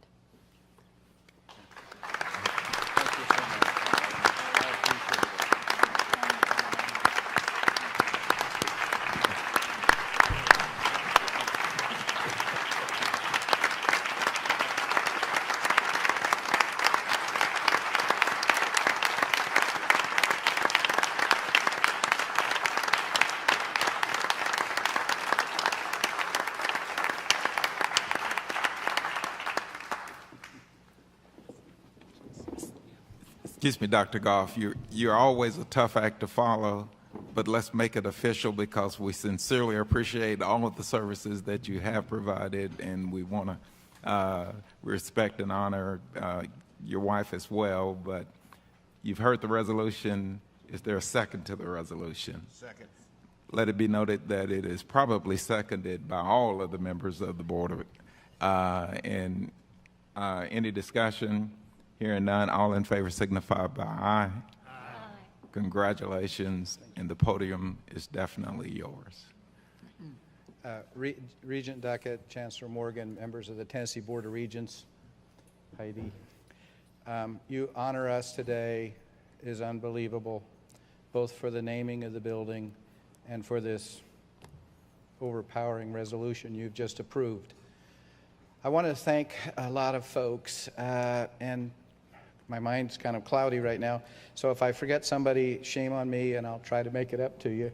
Excuse me, Dr. Goff, you're always a tough act to follow, but let's make it official because we sincerely appreciate all of the services that you have provided, and we want to respect and honor your wife as well. But you've heard the resolution. Is there a second to the resolution? Second. Let it be noted that it is probably seconded by all of the members of the board. Any discussion? Hearing none, all in favor signify by aye. Aye. Congratulations, and the podium is definitely yours. Regent Duckett, Chancellor Morgan, members of the Tennessee Board of Regents, Heidi, you honor us today is unbelievable, both for the naming of the building and for this overpowering resolution you've just approved. I want to thank a lot of folks, and my mind's kind of cloudy right now, so if I forget somebody, shame on me, and I'll try to make it up to you.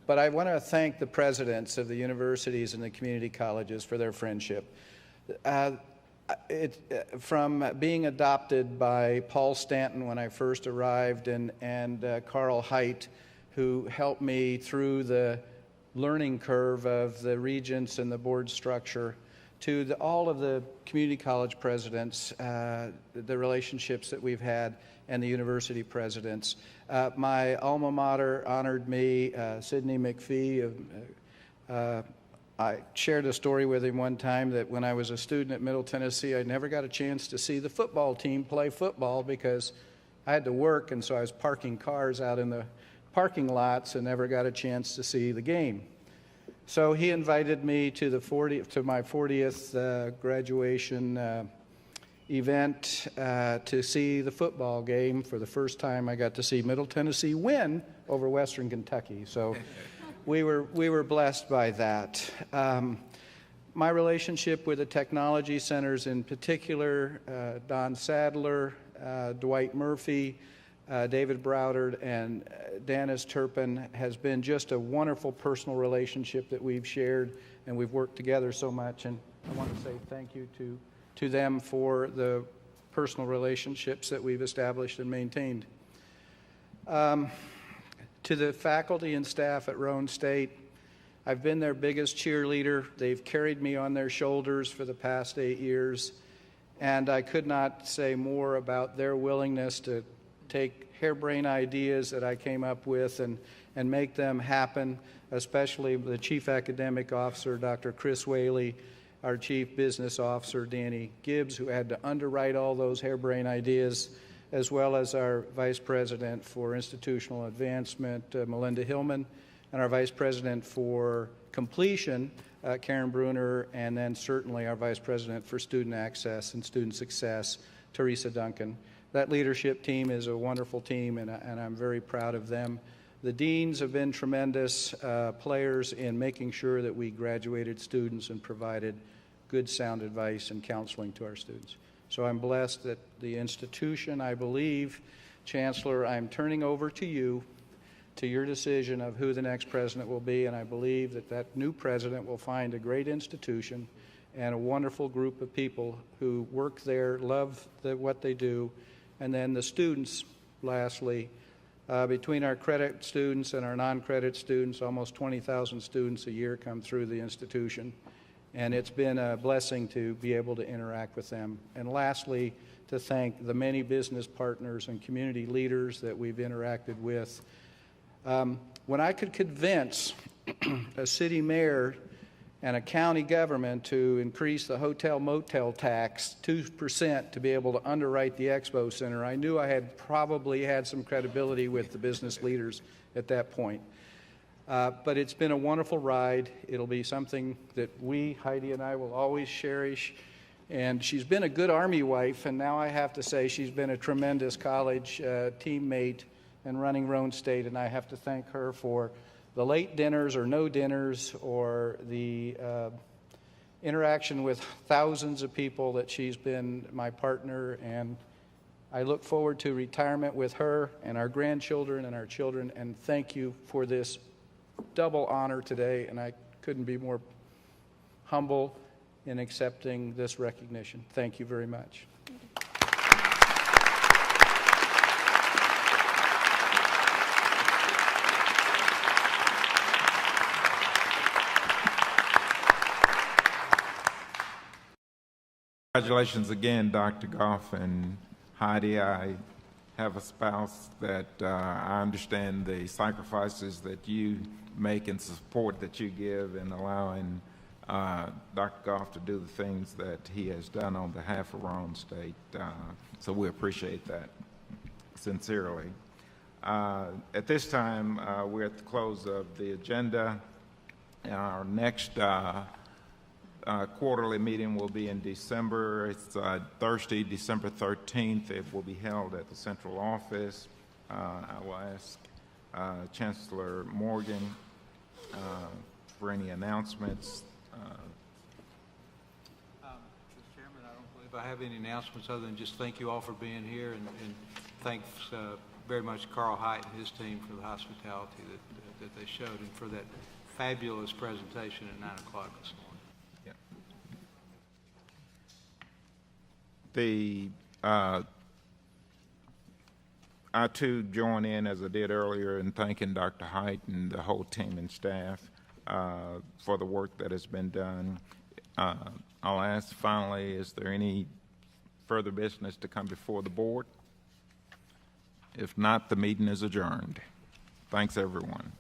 But I want to thank the presidents of the universities and the community colleges for their friendship. From being adopted by Paul Stanton when I first arrived, and Carl Height, who helped me through the learning curve of the regents and the board structure, to all of the community college presidents, the relationships that we've had, and the university presidents. My alma mater honored me, Sidney McPhee. I shared a story with him one time that when I was a student at Middle Tennessee, I never got a chance to see the football team play football because I had to work, and so I was parking cars out in the parking lots and never got a chance to see the game. So he invited me to my 40th graduation event to see the football game. For the first time, I got to see Middle Tennessee win over Western Kentucky. So we were blessed by that. My relationship with the technology centers, in particular, Don Sadler, Dwight Murphy, David Browdard, and Dennis Turpin, has been just a wonderful personal relationship that we've shared, and we've worked together so much. And I want to say thank you to them for the personal relationships that we've established and maintained. To the faculty and staff at Roane State, I've been their biggest cheerleader. They've carried me on their shoulders for the past 8 years, and I could not say more about their willingness to take harebrained ideas that I came up with and make them happen, especially the Chief Academic Officer, Dr. Chris Whaley, our Chief Business Officer, Danny Gibbs, who had to underwrite all those harebrained ideas, as well as our Vice President for Institutional Advancement, Melinda Hillman, and our Vice President for Completion, Karen Bruner, and then certainly our Vice President for Student Access and Student Success, Teresa Duncan. That leadership team is a wonderful team, and I'm very proud of them. The deans have been tremendous players in making sure that we graduated students and provided good, sound advice and counseling to our students. So I'm blessed that the institution, I believe, Chancellor, I'm turning over to you, to your decision of who the next president will be, and I believe that that new president will find a great institution and a wonderful group of people who work there, love what they do, and then the students lastly. Between our credit students and our non-credit students, almost 20,000 students a year come through the institution, and it's been a blessing to be able to interact with them. And lastly, to thank the many business partners and community leaders that we've interacted with. When I could convince a city mayor and a county government to increase the hotel motel tax 2% to be able to underwrite the expo center, I knew I had probably had some credibility with the business leaders at that point. But it's been a wonderful ride. It'll be something that we, Heidi and I, will always cherish. And she's been a good Army wife, and now I have to say she's been a tremendous college teammate and running Roane State, and I have to thank her for the late dinners or no dinners or the interaction with thousands of people that she's been my partner, and I look forward to retirement with her and our grandchildren and our children, and thank you for this double honor today, and I couldn't be more humble in accepting this recognition. Thank you very much. Congratulations again, Dr. Goff and Heidi. I have a spouse that I understand the sacrifices that you make and support that you give in allowing Dr. Goff to do the things that he has done on behalf of Roane State. So we appreciate that sincerely. At this time, we're at the close of the agenda. Our next quarterly meeting will be in December. It's Thursday, December 13th. It will be held at the central office. I will ask Chancellor Morgan for any announcements. Mr. Chairman, I don't believe I have any announcements other than just thank you all for being here, and thanks very much Carl Height and his team for the hospitality that they showed and for that fabulous presentation at 9 o'clock this morning. I too join in, as I did earlier, in thanking Dr. Height and the whole team and staff for the work that has been done. I'll ask finally, is there any further business to come before the board? If not, the meeting is adjourned. Thanks, everyone.